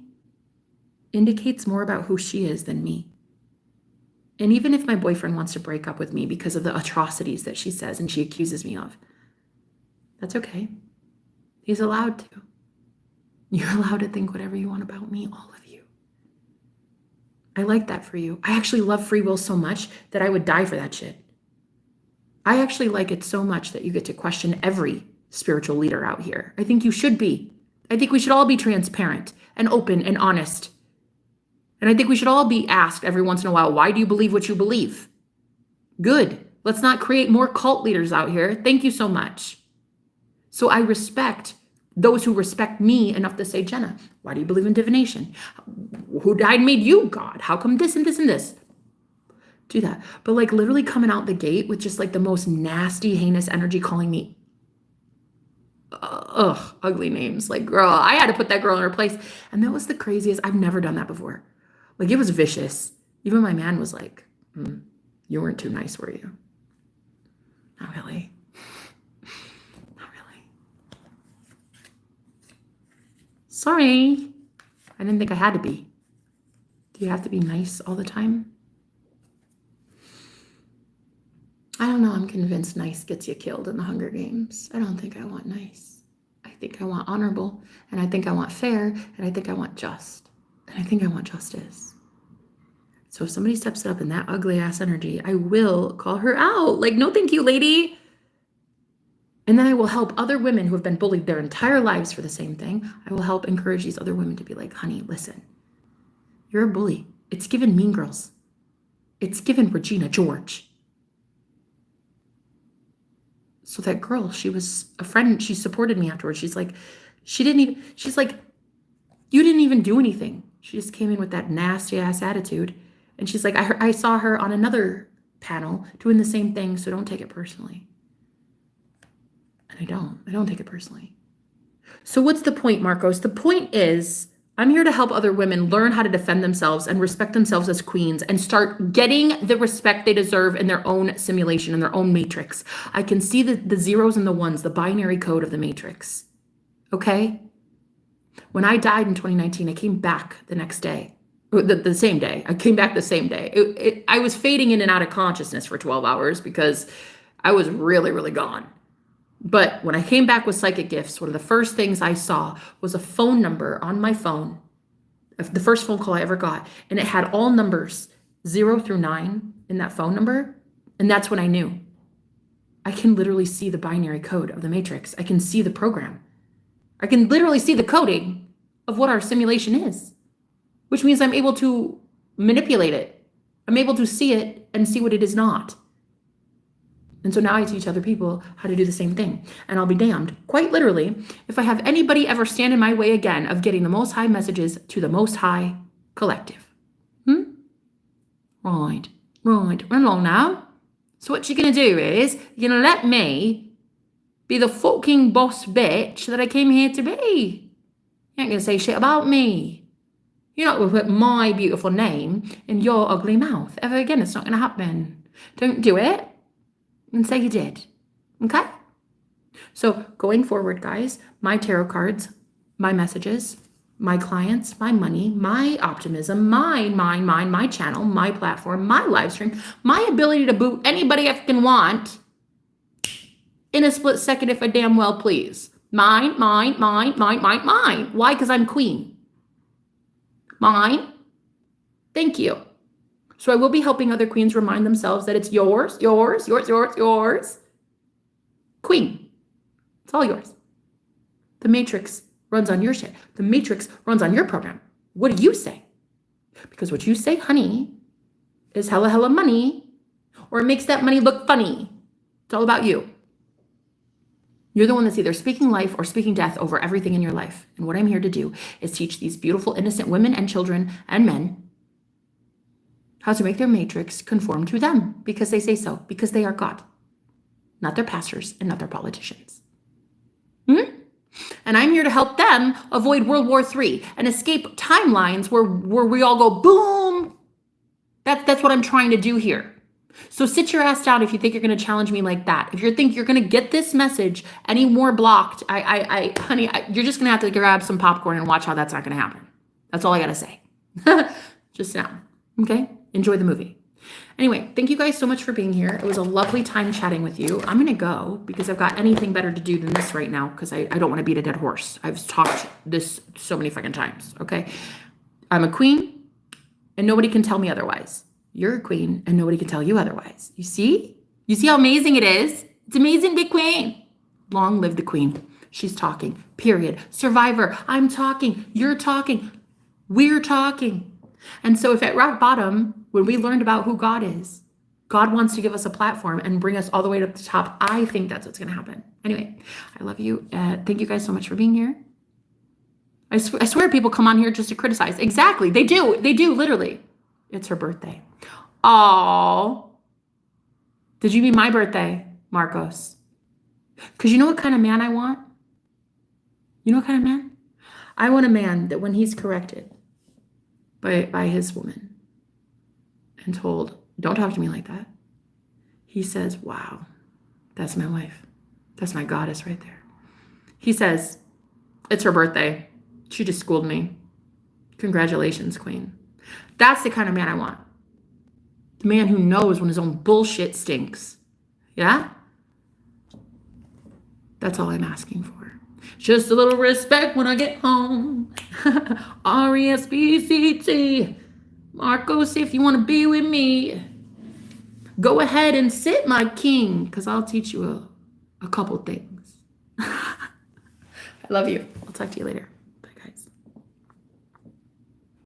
indicates more about who she is than me. And even if my boyfriend wants to break up with me because of the atrocities that she says and she accuses me of, that's okay. He's allowed to. You're allowed to think whatever you want about me, all of you. I like that for you. I actually love free will so much that I would die for that shit. I actually like it so much that you get to question every spiritual leader out here. I think you should be. I think we should all be transparent and open and honest. And I think we should all be asked every once in a while, why do you believe what you believe? Good. Let's not create more cult leaders out here. Thank you so much. So I respect those who respect me enough to say, Jenna, why do you believe in divination? Who died made you God? How come this and this and this? Do that. But like literally coming out the gate with just like the most nasty, heinous energy calling me ugly names. Like, girl, I had to put that girl in her place. And that was the craziest. I've never done that before. Like, it was vicious. Even my man was like, you weren't too nice, were you? Not really. Not really. Sorry. I didn't think I had to be. Do you have to be nice all the time? I don't know. I'm convinced nice gets you killed in the Hunger Games. I don't think I want nice. I think I want honorable, and I think I want fair, and I think I want just, and I think I want justice. So if somebody steps up in that ugly ass energy, I will call her out. Like, no, thank you, lady. And then I will help other women who have been bullied their entire lives for the same thing. I will help encourage these other women to be like, honey, listen, you're a bully. It's given Mean Girls. It's given Regina George. So that girl, she was a friend. She supported me afterwards. She's like, you didn't even do anything. She just came in with that nasty ass attitude. And she's like, I saw her on another panel doing the same thing. So don't take it personally. And I don't take it personally. So what's the point, Marcos? The point is, I'm here to help other women learn how to defend themselves and respect themselves as queens and start getting the respect they deserve in their own simulation, in their own matrix. I can see the zeros and the ones, the binary code of the matrix. Okay? When I died in 2019, I came back the next day. The same day. I came back the same day. I was fading in and out of consciousness for 12 hours because I was really, really gone. But when I came back with psychic gifts, one of the first things I saw was a phone number on my phone, the first phone call I ever got, and it had all numbers 0 through 9 in that phone number. And that's when I knew. I can literally see the binary code of the matrix. I can see the program. I can literally see the coding of what our simulation is, which means I'm able to manipulate it. I'm able to see it and see what it is not. And so now I teach other people how to do the same thing. And I'll be damned, quite literally, if I have anybody ever stand in my way again of getting the Most High messages to the Most High collective. Right. Run along now. So what you're going to do is, you're going to let me be the fucking boss bitch that I came here to be. You ain't going to say shit about me. You're not going to put my beautiful name in your ugly mouth ever again. It's not going to happen. Don't do it. And say you did. Okay? So going forward, guys, my tarot cards, my messages, my clients, my money, my optimism, my channel, my platform, my live stream, my ability to boot anybody I can want in a split second if I damn well please. Mine. Why? Because I'm queen. Mine. Thank you. So I will be helping other queens remind themselves that it's yours. Queen. It's all yours. The matrix runs on your shit. The matrix runs on your program. What do you say? Because what you say, honey, is hella money, or it makes that money look funny. It's all about you. You're the one that's either speaking life or speaking death over everything in your life. And what I'm here to do is teach these beautiful, innocent women and children and men how to make their matrix conform to them because they say so, because they are God, not their pastors and not their politicians. And I'm here to help them avoid World War III and escape timelines where we all go boom. That's what I'm trying to do here. So sit your ass down if you think you're going to challenge me like that. If you think you're going to get this message any more blocked, honey, you're just going to have to grab some popcorn and watch how that's not going to happen. That's all I got to say. Just sit down. Okay? Enjoy the movie. Anyway, thank you guys so much for being here. It was a lovely time chatting with you. I'm going to go because I've got anything better to do than this right now because I don't want to beat a dead horse. I've talked this so many fucking times, okay? I'm a queen and nobody can tell me otherwise. You're a queen and nobody can tell you otherwise. You see? You see how amazing it is? It's amazing, big queen. Long live the queen. She's talking, period. Survivor, I'm talking. You're talking. We're talking. And so if at rock bottom, when we learned about who God is, God wants to give us a platform and bring us all the way to the top, I think that's what's going to happen. Anyway, I love you. Thank you guys so much for being here. I swear people come on here just to criticize. Exactly. They do. They do, literally. It's her birthday. Oh, did you be my birthday, Marcos? Because you know what kind of man I want? You know what kind of man? I want a man that when he's corrected by his woman and told, don't talk to me like that, he says, wow, that's my wife. That's my goddess right there. He says, it's her birthday. She just schooled me. Congratulations, queen. That's the kind of man I want. The man who knows when his own bullshit stinks. Yeah? That's all I'm asking for. Just a little respect when I get home. RESPCT. Marcos, if you want to be with me, go ahead and sit, my king, because I'll teach you a couple things. I love you. I'll talk to you later.